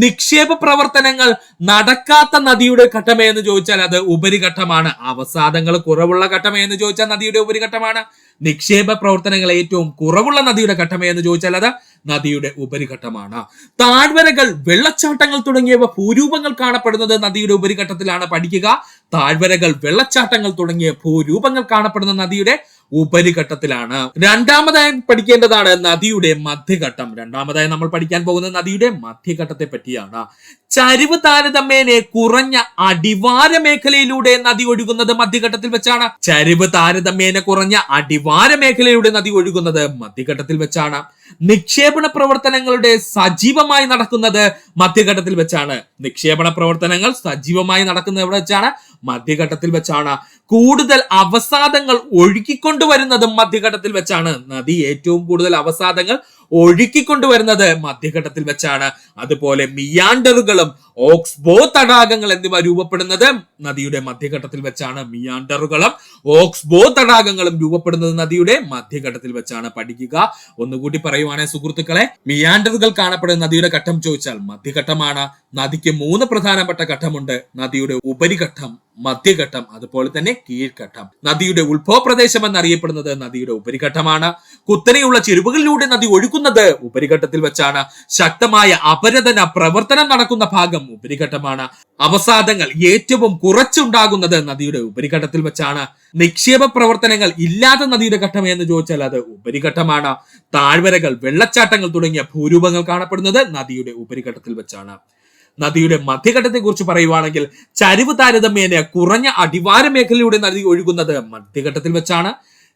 നിക്ഷേപ പ്രവർത്തനങ്ങൾ നടക്കാത്ത നദിയുടെ ഘട്ടമേന്ന് ചോദിച്ചാൽ അത് ഉപരിഘട്ടമാണ്. അവസാദങ്ങൾ കുറവുള്ള ഘട്ടമേന്ന് ചോദിച്ചാൽ നദിയുടെ ഉപരിഘട്ടമാണ്. നിക്ഷേപ പ്രവർത്തനങ്ങൾ ഏറ്റവും കുറവുള്ള നദിയുടെ ഘട്ടമേന്ന് ചോദിച്ചാൽ അത് നദിയുടെ ഉപരിഘട്ടമാണ്. താഴ്വരകൾ, വെള്ളച്ചാട്ടങ്ങൾ തുടങ്ങിയവ ഭൂരൂപങ്ങൾ കാണപ്പെടുന്നത് നദിയുടെ ഉപരിഘട്ടത്തിലാണ്. പഠിക്കുക. താഴ്വരകൾ, വെള്ളച്ചാട്ടങ്ങൾ തുടങ്ങിയ ഭൂരൂപങ്ങൾ കാണപ്പെടുന്ന നദിയുടെ ഉപരിഘട്ടത്തിലാണ്. രണ്ടാമതായി പഠിക്കേണ്ടതാണ് നദിയുടെ മധ്യഘട്ടം. രണ്ടാമതായി നമ്മൾ പഠിക്കാൻ പോകുന്നത് നദിയുടെ മധ്യഘട്ടത്തെ പറ്റിയാണ്. ചരിവ് താരതമ്യേന കുറഞ്ഞ അടിവാര മേഖലയിലൂടെ നദി ഒഴുകുന്നത് മധ്യഘട്ടത്തിൽ വെച്ചാണ്. ചരിവ് താരതമ്യേന കുറഞ്ഞ അടിവാര മേഖലയിലൂടെ നദി ഒഴുകുന്നത് മധ്യഘട്ടത്തിൽ വെച്ചാണ്. നിക്ഷേപണ പ്രവർത്തനങ്ങളുടെ സജീവമായി നടക്കുന്നത് മധ്യഘട്ടത്തിൽ വെച്ചാണ്. നിക്ഷേപണ പ്രവർത്തനങ്ങൾ സജീവമായി നടക്കുന്നത് എവിടെ വെച്ചാണ്? മധ്യഘട്ടത്തിൽ വെച്ചാണ്. കൂടുതൽ അവസാദങ്ങൾ ഒഴുക്കിക്കൊണ്ടുവരുന്നതും മധ്യഘട്ടത്തിൽ വെച്ചാണ്. നദി ഏറ്റവും കൂടുതൽ അവസാദങ്ങൾ ഒഴുക്കിക്കൊണ്ടുവരുന്നത് മധ്യഘട്ടത്തിൽ വെച്ചാണ്. അതുപോലെ മിയാൻഡറുകളും ഓക്സ്ബോ തടാകങ്ങൾ എന്നിവ രൂപപ്പെടുന്നത് നദിയുടെ മധ്യഘട്ടത്തിൽ വെച്ചാണ്. മിയാൻഡറുകളും ഓക്സ്ബോ തടാകങ്ങളും രൂപപ്പെടുന്നത് നദിയുടെ മധ്യഘട്ടത്തിൽ വെച്ചാണ്. പഠിക്കുക. ഒന്നുകൂടി പറയുവാണെങ്കിൽ സുഹൃത്തുക്കളെ, മിയാൻഡറുകൾ കാണപ്പെടുന്ന നദിയുടെ ഘട്ടം ചോദിച്ചാൽ മധ്യഘട്ടമാണ്. നദിക്ക് 3 പ്രധാനപ്പെട്ട ഘട്ടമുണ്ട്. നദിയുടെ ഉപരിഘട്ടം, മധ്യഘട്ടം, അതുപോലെ തന്നെ കീഴ്ഘട്ടം. നദിയുടെ ഉത്ഭവ പ്രദേശം എന്നറിയപ്പെടുന്നത് നദിയുടെ ഉപരിഘട്ടമാണ്. കുത്തനെയുള്ള ചെരുവുകളിലൂടെ നദി ഒഴുകുന്നത് ഉപരിഘട്ടത്തിൽ വെച്ചാണ്. ശക്തമായ അപരദന പ്രവർത്തനം നടക്കുന്ന ഭാഗം ഉപരിഘട്ടമാണ്. അവസാദങ്ങൾ ഏറ്റവും കുറച്ചുണ്ടാകുന്നത് നദിയുടെ ഉപരിഘട്ടത്തിൽ വെച്ചാണ്. നിക്ഷേപ പ്രവർത്തനങ്ങൾ ഇല്ലാത്ത നദിയുടെ ഘട്ടം എന്ന് ചോദിച്ചാൽ അത് ഉപരിഘട്ടമാണ്. താഴ്വരകൾ, വെള്ളച്ചാട്ടങ്ങൾ തുടങ്ങിയ ഭൂരൂപങ്ങൾ കാണപ്പെടുന്നത് നദിയുടെ ഉപരിഘട്ടത്തിൽ വെച്ചാണ്. നദിയുടെ മധ്യഘട്ടത്തെ കുറിച്ച് പറയുവാണെങ്കിൽ ചരിവ് താരതമ്യേന കുറഞ്ഞ അടിവാര മേഖലയിലൂടെ നദി ഒഴുകുന്നത് മധ്യഘട്ടത്തിൽ വെച്ചാണ്.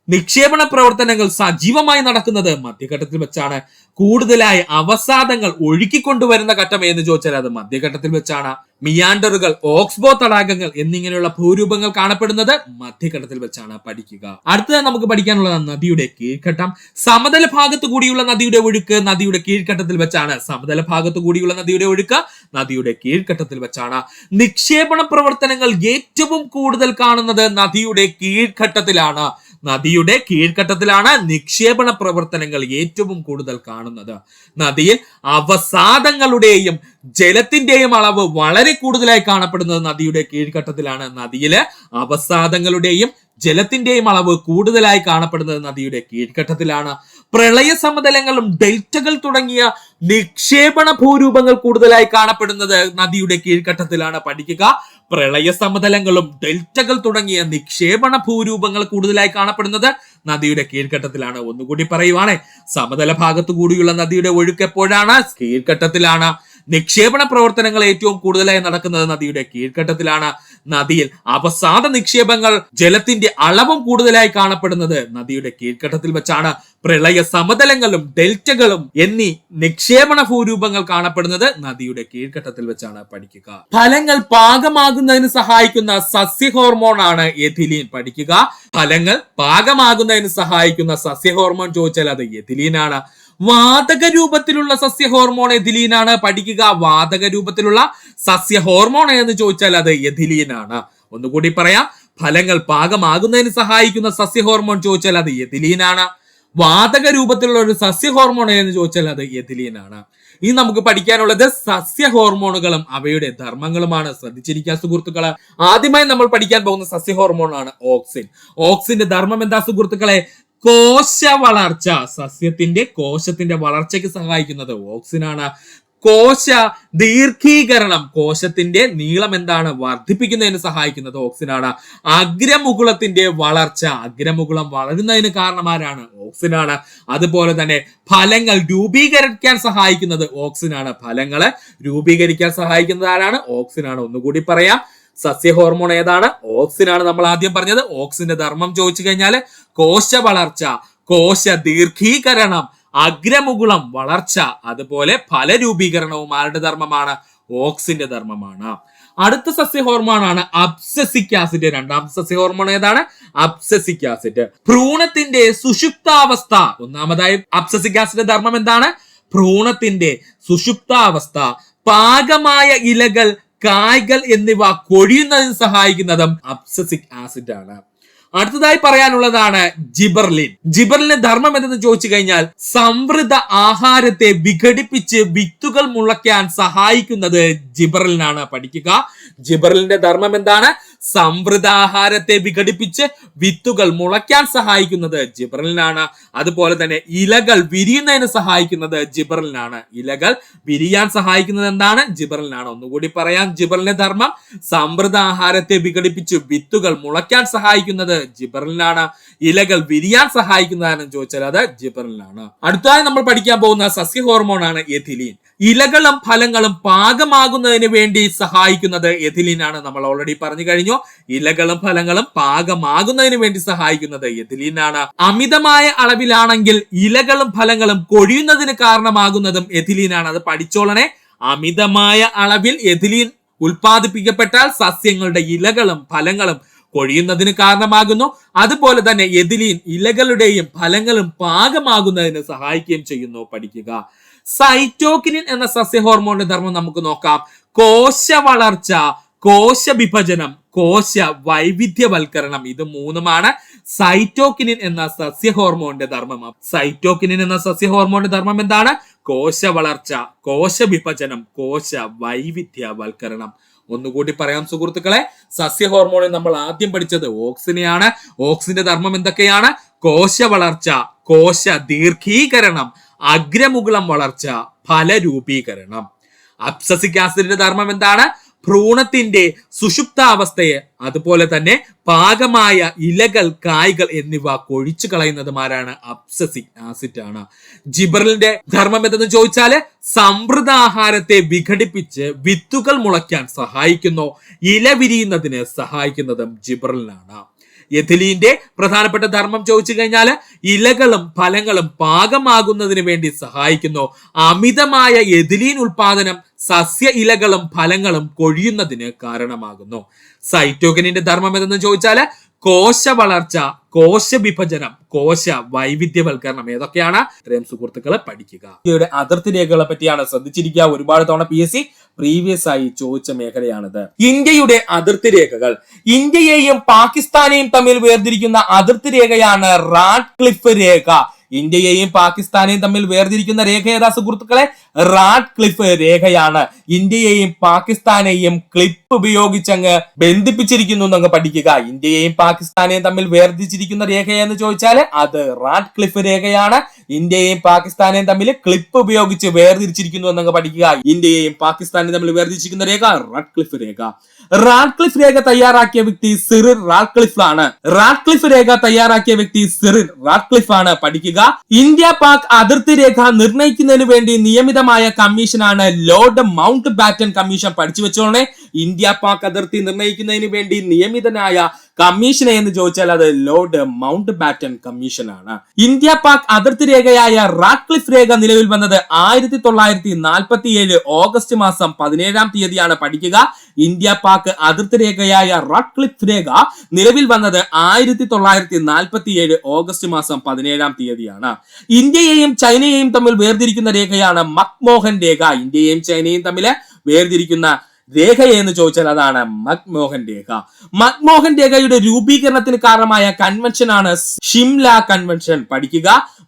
നിക്ഷേപണ പ്രവർത്തനങ്ങൾ സജീവമായി നടക്കുന്നത് മധ്യഘട്ടത്തിൽ വെച്ചാണ്. കൂടുതലായി അവസാദങ്ങൾ ഒഴുക്കിക്കൊണ്ടുവരുന്ന ഘട്ടം എന്ന് ചോദിച്ചാൽ അത് മധ്യഘട്ടത്തിൽ വെച്ചാണ്. മിയാൻഡറുകൾ, ഓക്സ്ബോ തടാകങ്ങൾ എന്നിങ്ങനെയുള്ള ഭൂരൂപങ്ങൾ കാണപ്പെടുന്നത് മധ്യഘട്ടത്തിൽ വെച്ചാണ്. പഠിക്കുക. അടുത്തത് നമുക്ക് പഠിക്കാനുള്ളത് നദിയുടെ കീഴ്ഘട്ടം. സമതല ഭാഗത്തു കൂടിയുള്ള നദിയുടെ ഒഴുക്ക് നദിയുടെ കീഴ്ഘട്ടത്തിൽ വെച്ചാണ്. സമതല ഭാഗത്തു കൂടിയുള്ള നദിയുടെ ഒഴുക്ക് നദിയുടെ കീഴ്ഘട്ടത്തിൽ വെച്ചാണ്. നിക്ഷേപണ പ്രവർത്തനങ്ങൾ ഏറ്റവും കൂടുതൽ കാണുന്നത് നദിയുടെ കീഴ്ഘട്ടത്തിലാണ്. നദിയുടെ കീഴ്ഘട്ടത്തിലാണ് നിക്ഷേപണ പ്രവർത്തനങ്ങൾ ഏറ്റവും കൂടുതൽ കാണുന്നത്. നദിയിൽ അവസാദങ്ങളുടെയും ജലത്തിന്റെയും അളവ് വളരെ കൂടുതലായി കാണപ്പെടുന്നത് നദിയുടെ കീഴ്ഘട്ടത്തിലാണ്. നദിയിലെ അവസാദങ്ങളുടെയും ജലത്തിന്റെയും അളവ് കൂടുതലായി കാണപ്പെടുന്നത് നദിയുടെ കീഴ്ഘട്ടത്തിലാണ്. പ്രളയ സമതലങ്ങളും ഡെൽറ്റകൾ തുടങ്ങിയ നിക്ഷേപണ ഭൂരൂപങ്ങൾ കൂടുതലായി കാണപ്പെടുന്നത് നദിയുടെ കീഴ്ഘട്ടത്തിലാണ്. പഠിക്കുക. പ്രളയ സമതലങ്ങളും ഡെൽറ്റകൾ തുടങ്ങിയ നിക്ഷേപണ ഭൂരൂപങ്ങൾ കൂടുതലായി കാണപ്പെടുന്നത് നദിയുടെ കീഴ്ഘട്ടത്തിലാണ്. ഒന്നുകൂടി പറയുവാണേ, സമതല ഭാഗത്തു കൂടിയുള്ള നദിയുടെ ഒഴുക്ക് എപ്പോഴാണ്? കീഴ്ഘട്ടത്തിലാണ്. നിക്ഷേപണ പ്രവർത്തനങ്ങൾ ഏറ്റവും കൂടുതലായി നടക്കുന്നത് നദിയുടെ കീഴ്ഘട്ടത്തിലാണ്. നദിയിൽ അവസാദ നിക്ഷേപങ്ങൾ, ജലത്തിന്റെ അളവും കൂടുതലായി കാണപ്പെടുന്നത് നദിയുടെ കീഴ്ഘട്ടത്തിൽ വെച്ചാണ്. പ്രളയ സമതലങ്ങളും ഡെൽറ്റകളും എന്നീ നിക്ഷേപണ ഭൂരൂപങ്ങൾ കാണപ്പെടുന്നത് നദിയുടെ കീഴ്ഘട്ടത്തിൽ വെച്ചാണ്. പഠിക്കുക. ഫലങ്ങൾ പാകമാകുന്നതിന് സഹായിക്കുന്ന സസ്യ ഹോർമോൺ ആണ് എഥിലീൻ. പഠിക്കുക. ഫലങ്ങൾ പാകമാകുന്നതിന് സഹായിക്കുന്ന സസ്യ ഹോർമോൺ ചോദിച്ചാൽ അത് എഥിലീൻ ആണ്. വാതക രൂപത്തിലുള്ള സസ്യ ഹോർമോൺ എഥിലീനാണ്. പഠിക്കുക. വാതക രൂപത്തിലുള്ള സസ്യ ഹോർമോൺ എന്ന് ചോദിച്ചാൽ അത് എഥിലീനാണ്. ഒന്നുകൂടി പറയാം. ഫലങ്ങൾ പാകമാകുന്നതിന് സഹായിക്കുന്ന സസ്യ ഹോർമോൺ ചോദിച്ചാൽ അത് എഥിലീനാണ്. വാതക രൂപത്തിലുള്ള ഒരു സസ്യ ഹോർമോൺ എന്ന് ചോദിച്ചാൽ അത് എഥിലീനാണ്. ഇനി നമുക്ക് പഠിക്കാനുള്ളത് സസ്യ ഹോർമോണുകളും അവയുടെ ധർമ്മങ്ങളുമാണ്. ശ്രദ്ധിച്ചിരിക്കുക സുഹൃത്തുക്കളെ. ആദ്യമായി നമ്മൾ പഠിക്കാൻ പോകുന്ന സസ്യ ഹോർമോൺ ആണ് ഓക്സിൻ. ഓക്സിന്റെ ധർമ്മം എന്താ സുഹൃത്തുക്കളെ? കോശ വളർച്ച. കോശത്തിന്റെ വളർച്ചയ്ക്ക് സഹായിക്കുന്നത് ഓക്സിനാണ്. കോശ ദീർഘീകരണം. കോശത്തിന്റെ നീളം എന്താണ്? വർദ്ധിപ്പിക്കുന്നതിന് സഹായിക്കുന്നത് ഓക്സിനാണ്. അഗ്രമുകുളത്തിന്റെ വളർച്ച. അഗ്രമുകുളം വളരുന്നതിന് കാരണമാരാണ്? ഓക്സിനാണ്. അതുപോലെ തന്നെ ഫലങ്ങൾ രൂപീകരിക്കാൻ സഹായിക്കുന്നത് ഓക്സിനാണ്. ഫലങ്ങളെ രൂപീകരിക്കാൻ സഹായിക്കുന്നത് ആരാണ്? ഓക്സിനാണ്. ഒന്നുകൂടി പറയാം. സസ്യ ഹോർമോൺ ഏതാണ്? ഓക്സിനാണ്. നമ്മൾ ആദ്യം പറഞ്ഞത്. ഓക്സിന്റെ ധർമ്മം ചോദിച്ചു കഴിഞ്ഞാൽ കോശ വളർച്ച, കോശ ദീർഘീകരണം, അഗ്രമുകുളം വളർച്ച, അതുപോലെ ഫലരൂപീകരണവും ആരുടെ ധർമ്മമാണ്? ഓക്സിന്റെ ധർമ്മമാണ്. അടുത്ത സസ്യ ഹോർമോൺ ആണ് അബ്സസിക് ആസിഡ്. രണ്ടാമത്തെ സസ്യ ഹോർമോൺ ഏതാണ്? Abscisic acid. ഭ്രൂണത്തിന്റെ സുഷുപ്താവസ്ഥ. ഒന്നാമതായി അബ്സസിക് ആസിഡിന്റെ ധർമ്മം എന്താണ്? ഭ്രൂണത്തിന്റെ സുഷുപ്താവസ്ഥ. പാകമായ ഇലകൾ, കായ്കൾ എന്നിവ കൊഴിയുന്നതിന് സഹായിക്കുന്നതും അബ്സസിക് ആസിഡ് ആണ്. അടുത്തതായി പറയാനുള്ളതാണ് ജിബർലിൻ. ജിബർലിന്റെ ധർമ്മം എന്തെന്ന് ചോദിച്ചു കഴിഞ്ഞാൽ സമൃദ്ധ ആഹാരത്തെ വിഘടിപ്പിച്ച് വിത്തുകൾ മുളയ്ക്കാൻ സഹായിക്കുന്നത് ജിബർലിനാണ്. പഠിക്കുക. ജിബർലിന്റെ ധർമ്മം എന്താണ്? സമൃദ്ധാഹാരത്തെ വിഘടിപ്പിച്ച് വിത്തുകൾ മുളയ്ക്കാൻ സഹായിക്കുന്നത് ജിബ്രലിനാണ്. അതുപോലെ തന്നെ ഇലകൾ വിരിയുന്നതിന് സഹായിക്കുന്നത് ജിബ്രലിനാണ്. ഇലകൾ വിരിയാൻ സഹായിക്കുന്നത് എന്താണ്? ജിബ്രലിനാണ്. ഒന്നുകൂടി പറയാം, ജിബ്രലിന്റെ ധർമ്മം സമൃദ്ധാഹാരത്തെ വിഘടിപ്പിച്ച് വിത്തുകൾ മുളയ്ക്കാൻ സഹായിക്കുന്നത് ജിബ്രലിനാണ്. ഇലകൾ വിരിയാൻ സഹായിക്കുന്നതാണെന്ന് ചോദിച്ചാൽ അത് ജിബ്രലിനാണ്. അടുത്തതായി നമ്മൾ പഠിക്കാൻ പോകുന്ന സസ്യ ഹോർമോണാണ് എഥിലീൻ. ഇലകളും ഫലങ്ങളും പാകമാകുന്നതിന് വേണ്ടി സഹായിക്കുന്നത് എഥിലീനാണ്. നമ്മൾ ഓൾറെഡി പറഞ്ഞു കഴിഞ്ഞു. ഇലകളും ഫലങ്ങളും പാകമാകുന്നതിന് വേണ്ടി സഹായിക്കുന്നത് എഥിലീനാണ്. അമിതമായ അളവിലാണെങ്കിൽ ഇലകളും ഫലങ്ങളും കൊഴിയുന്നതിന് കാരണമാകുന്നതും എഥിലീനാണ്. അത് പഠിച്ചോളണേ. അമിതമായ അളവിൽ എഥിലീൻ ഉൽപ്പാദിപ്പിക്കപ്പെട്ടാൽ സസ്യങ്ങളുടെ ഇലകളും ഫലങ്ങളും കൊഴിയുന്നതിന് കാരണമാകുന്നു. അതുപോലെ തന്നെ എഥിലീൻ ഇലകളുടെയും ഫലങ്ങളും പാകമാകുന്നതിന് സഹായിക്കുകയും ചെയ്യുന്നു. പഠിക്കുക. സൈറ്റോകിനിൻ എന്ന സസ്യ ഹോർമോണിന്റെ ധർമ്മം നമുക്ക് നോക്കാം. കോശ വളർച്ച, കോശ വിഭജനം, കോശ വൈവിധ്യവൽക്കരണം, ഇത് മൂന്നുമാണ് സൈറ്റോകിനിൻ എന്ന സസ്യ ഹോർമോണിന്റെ ധർമ്മം. സൈറ്റോകിനിൻ എന്ന സസ്യ ഹോർമോണിന്റെ ധർമ്മം എന്താണ്? കോശ വളർച്ച, കോശ വിഭജനം, കോശ വൈവിധ്യവൽക്കരണം. ഒന്നുകൂടി പറയാം സുഹൃത്തുക്കളെ. സസ്യ ഹോർമോണിൽ നമ്മൾ ആദ്യം പഠിച്ചത് ഓക്സിനെയാണ്. ഓക്സിന്റെ ധർമ്മം എന്തൊക്കെയാണ്? കോശ വളർച്ച, കോശ ദീർഘീകരണം, അഗ്രമുകുളം വളർച്ച, ഫലരൂപീകരണം. അബ്സസിക് ആസിഡിന്റെ ധർമ്മം എന്താണ്? ഭ്രൂണത്തിന്റെ സുഷുപ്താവസ്ഥയെ അതുപോലെ തന്നെ പാകമായ ഇലകൾ, കായ്കൾ എന്നിവ കൊഴിച്ചു കളയുന്നതുമാരാണ് അബ്സസിക് ആസിഡ് ആണ്. ജിബ്രലിന്റെ ധർമ്മം എന്തെന്ന് ചോദിച്ചാല് സമൃദ്ധാഹാരത്തെ വിഘടിപ്പിച്ച് വിത്തുകൾ മുളയ്ക്കാൻ സഹായിക്കുന്നു. ഇല വിരിയുന്നതിന് സഹായിക്കുന്നതും ജിബ്രലിനാണ്. എഥിലീന്റെ പ്രധാനപ്പെട്ട ധർമ്മം ചോദിച്ചു കഴിഞ്ഞാൽ ഇലകളും ഫലങ്ങളും പാകമാകുന്നതിന് വേണ്ടി സഹായിക്കുന്നു. അമിതമായ എഥിലീൻ ഉൽപാദനം സസ്യ ഇലകളും ഫലങ്ങളും കൊഴിയുന്നതിന് കാരണമാകുന്നു. സൈറ്റോകിനിന്റെ ധർമ്മം എന്തെന്ന് ചോദിച്ചാല് കോശ വളർച്ച, കോശ വിഭജനം, കോശ വൈവിധ്യവൽക്കരണം. ഏതൊക്കെയാണ്? ഇത്രയും സുഹൃത്തുക്കളെ പഠിക്കുക. ഇന്ത്യയുടെ അതിർത്തി രേഖകളെ പറ്റിയാണ് ശ്രദ്ധിച്ചിരിക്കുക. ഒരുപാട് തവണ PSC പ്രീവിയസ് ആയി ചോദിച്ച മേഖലയാണിത്. ഇന്ത്യയുടെ അതിർത്തി രേഖകൾ. ഇന്ത്യയെയും പാകിസ്ഥാനെയും തമ്മിൽ വേർതിരിക്കുന്ന അതിർത്തി രേഖയാണ് റാഡ്ക്ലിഫ് രേഖ. ഇന്ത്യയെയും പാകിസ്ഥാനെയും തമ്മിൽ വേർതിരിക്കുന്ന രേഖ ഏതാ സുഹൃത്തുക്കളെ? റാഡ്ക്ലിഫ് രേഖയാണ്. ഇന്ത്യയെയും പാകിസ്ഥാനെയും ക്ലിപ്പ് ഉപയോഗിച്ചങ്ങ് ബന്ധിപ്പിച്ചിരിക്കുന്നു എന്നങ്ങ് പഠിക്കുക. ഇന്ത്യയെയും പാകിസ്ഥാനെയും തമ്മിൽ വേർതിരിച്ചിരിക്കുന്ന രേഖ എന്ന് ചോദിച്ചാൽ അത് റാഡ്ക്ലിഫ് രേഖയാണ്. ഇന്ത്യയെയും പാകിസ്ഥാനെയും തമ്മിൽ ക്ലിപ്പ് ഉപയോഗിച്ച് വേർതിരിച്ചിരിക്കുന്നു എന്നങ്ങ് പഠിക്കുക. ഇന്ത്യയെയും പാകിസ്ഥാനെയും തമ്മിൽ വേർതിരിച്ചിരിക്കുന്ന രേഖ റാഡ്ക്ലിഫ് രേഖ. റാഡ്ക്ലിഫ് രേഖ തയ്യാറാക്കിയ വ്യക്തി സിറിൽ റാഡ്ക്ലിഫ് ആണ്. റാഡ്ക്ലിഫ് രേഖ തയ്യാറാക്കിയ വ്യക്തി സിറിൽ റാഡ്ക്ലിഫ് ആണ്. പഠിക്കുക. ഇന്ത്യ പാക് അതിർത്തി രേഖ നിർണയിക്കുന്നതിന് വേണ്ടി നിയമിതമായ കമ്മീഷനാണ് ലോർഡ് മൗണ്ട് ബാറ്റൻ കമ്മീഷൻ. പഠിച്ചു വെച്ചോളെ. ഇന്ത്യ പാക് അതിർത്തി നിർണയിക്കുന്നതിന് വേണ്ടി നിയമിതനായ കമ്മീഷൻ എന്ന് ചോദിച്ചാൽ അത് ലോർഡ് മൗണ്ട് ബാറ്റൻ കമ്മീഷൻ ആണ്. ഇന്ത്യ പാക് അതിർത്തി രേഖയായ റാഡ്ക്ലിഫ് രേഖ നിലവിൽ വന്നത് 1947 ഓഗസ്റ്റ് മാസം 17-ാം തീയതിയാണ്. പഠിക്കുക. ഇന്ത്യ പാക് അതിർത്തി രേഖയായ റാഡ്ക്ലിഫ് രേഖ നിലവിൽ വന്നത് 1947 ഓഗസ്റ്റ് മാസം 17-ാം തീയതിയാണ്. ഇന്ത്യയെയും ചൈനയെയും തമ്മിൽ വേർതിരിക്കുന്ന രേഖയാണ് മക്മോഹൻ രേഖ. ഇന്ത്യയെയും ചൈനയും തമ്മിൽ വേർതിരിക്കുന്ന രേഖ എന്ന് ചോദിച്ചാൽ അതാണ് മക്മോഹൻ രേഖ. മക്മോഹൻ രേഖയുടെ രൂപീകരണത്തിന് കാരണമായ കൺവെൻഷനാണ് ഷിംല കൺവെൻഷൻ. പഠിക്കുക.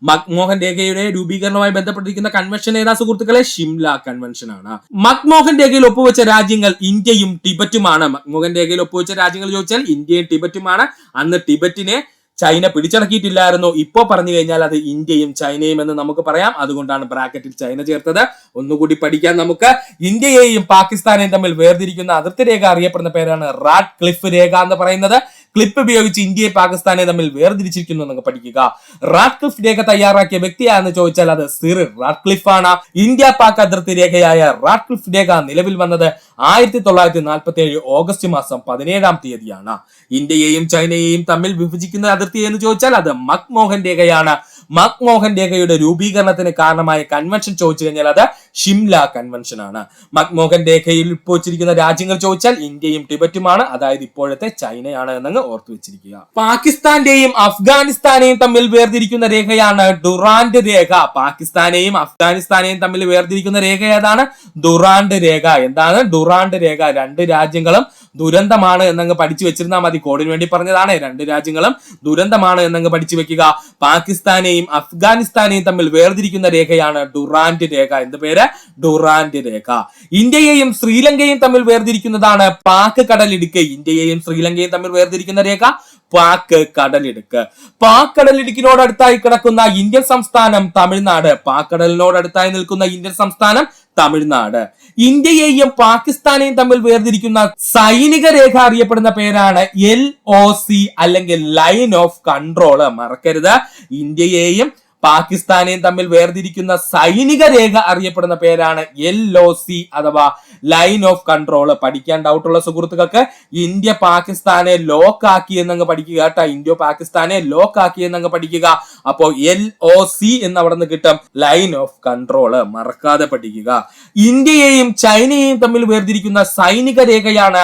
മക്മോഹൻ രേഖയുടെ രൂപീകരണവുമായി ബന്ധപ്പെട്ടിരിക്കുന്ന കൺവെൻഷൻ ഏതാ സുഹൃത്തുക്കളെ? ഷിംല കൺവെൻഷൻ ആണ്. മക്മോഹൻ രേഖയിൽ ഒപ്പുവെച്ച രാജ്യങ്ങൾ ഇന്ത്യയും ടിബറ്റുമാണ്. മക്മോഹൻ രേഖയിൽ ഒപ്പുവെച്ച രാജ്യങ്ങൾ ചോദിച്ചാൽ ഇന്ത്യയും ടിബറ്റുമാണ്. അന്ന് ടിബറ്റിനെ ചൈന പിടിച്ചടക്കിയിട്ടില്ലായിരുന്നു. ഇപ്പോ പറഞ്ഞു കഴിഞ്ഞാൽ അത് ഇന്ത്യയും ചൈനയും എന്ന് നമുക്ക് പറയാം. അതുകൊണ്ടാണ് ബ്രാക്കറ്റിൽ ചൈന ചേർത്തത്. ഒന്നുകൂടി പഠിക്കാൻ നമുക്ക്. ഇന്ത്യയെയും പാകിസ്ഥാനെയും തമ്മിൽ വേർതിരിക്കുന്ന അതിർത്തി രേഖ അറിയപ്പെടുന്ന പേരാണ് റാഡ്ക്ലിഫ് രേഖ എന്ന് പറയുന്നത്. ക്ലിപ്പ് ഉപയോഗിച്ച് ഇന്ത്യയെ പാകിസ്ഥാനെ തമ്മിൽ വേർതിരിച്ചിരിക്കുന്നു എന്നൊക്കെ പഠിക്കുക. റാഡ്ക്ലിഫ് രേഖ തയ്യാറാക്കിയ വ്യക്തിയാണെന്ന് ചോദിച്ചാൽ അത് സിറിൽ റാഡ്ക്ലിഫ് ആണ്. ഇന്ത്യ പാക് അതിർത്തി രേഖയായ റാഡ്ക്ലിഫ് രേഖ നിലവിൽ വന്നത് 1947 ഓഗസ്റ്റ് മാസം 17-ാം തീയതിയാണ്. ഇന്ത്യയെയും ചൈനയെയും തമ്മിൽ വിഭജിക്കുന്ന അതിർത്തി എന്ന് ചോദിച്ചാൽ അത് മക്മോഹൻ രേഖയാണ്. മക്മോഹൻ രേഖയുടെ രൂപീകരണത്തിന് കാരണമായ കൺവെൻഷൻ ചോദിച്ചു കഴിഞ്ഞാൽ അത് ഷിംല കൺവെൻഷൻ ആണ്. മക്മോഹൻ രേഖയിൽ വെച്ചിരിക്കുന്ന രാജ്യങ്ങൾ ചോദിച്ചാൽ ഇന്ത്യയും ടിബറ്റുമാണ്. അതായത് ഇപ്പോഴത്തെ ചൈനയാണ് എന്നങ്ങ് ഓർത്തു വെച്ചിരിക്കുക. പാകിസ്ഥാന്റെയും അഫ്ഗാനിസ്ഥാനെയും തമ്മിൽ വേർതിരിക്കുന്ന രേഖയാണ് ഡുറാൻഡ് രേഖ. പാകിസ്ഥാനെയും അഫ്ഗാനിസ്ഥാനെയും തമ്മിൽ വേർതിരിക്കുന്ന രേഖ ഏതാണ്? ഡുറാൻഡ് രേഖ. എന്താണ് ഡുറാൻഡ് രേഖ? രണ്ട് രാജ്യങ്ങളും ദുരന്തമാണ് എന്നങ്ങ് പഠിച്ചു വെച്ചിരുന്നാൽ മതി. കോഡിന് വേണ്ടി പറഞ്ഞതാണ്. രണ്ട് രാജ്യങ്ങളും ദുരന്തമാണ് എന്നങ്ങ് പഠിച്ചു വെക്കുക. പാകിസ്ഥാനെയും പാകിസ്ഥാനെയും അഫ്ഗാനിസ്ഥാനെയും തമ്മിൽ വേർതിരിക്കുന്ന രേഖയാണ് ഡുറാന്റ് രേഖ. എന്ത് പേര്? ഡുറാന്റ് രേഖ. ഇന്ത്യയെയും ശ്രീലങ്കയും തമ്മിൽ വേർതിരിക്കുന്നതാണ് പാക് കടലിടുക്ക്. ഇന്ത്യയെയും ശ്രീലങ്കയും തമ്മിൽ വേർതിരിക്കുന്ന രേഖ പാക് കടലിടുക്ക്. പാക് കടലിടുക്കിനോടടുത്തായി കിടക്കുന്ന ഇന്ത്യൻ സംസ്ഥാനം തമിഴ്നാട്. പാക് കടലിനോടടുത്തായി നിൽക്കുന്ന ഇന്ത്യൻ സംസ്ഥാനം തമിഴ്നാട്. ഇന്ത്യയെയും പാകിസ്ഥാനെയും തമ്മിൽ വേർതിരിക്കുന്ന സൈനിക രേഖ അറിയപ്പെടുന്ന പേരാണ് LOC അല്ലെങ്കിൽ ലൈൻ ഓഫ് കൺട്രോൾ. മറക്കരുത്, ഇന്ത്യയെയും പാകിസ്ഥാനെയും തമ്മിൽ വേർതിരിക്കുന്ന സൈനിക രേഖ അറിയപ്പെടുന്ന പേരാണ് LOC അഥവാ ലൈൻ ഓഫ് കൺട്രോൾ. പഠിക്കാൻ ഡൗട്ടുള്ള സുഹൃത്തുക്കൾക്ക് ഇന്ത്യ പാകിസ്ഥാനെ ലോക്ക് ആക്കി എന്നങ്ങ് പഠിക്കുക കേട്ടോ. ഇന്ത്യ പാകിസ്ഥാനെ ലോക്ക് ആക്കി എന്നങ്ങ് പഠിക്കുക. അപ്പോ LOC എന്ന് അവിടെ നിന്ന് കിട്ടും, ലൈൻ ഓഫ് കൺട്രോൾ. മറക്കാതെ പഠിക്കുക. ഇന്ത്യയെയും ചൈനയെയും തമ്മിൽ വേർതിരിക്കുന്ന സൈനിക രേഖയാണ്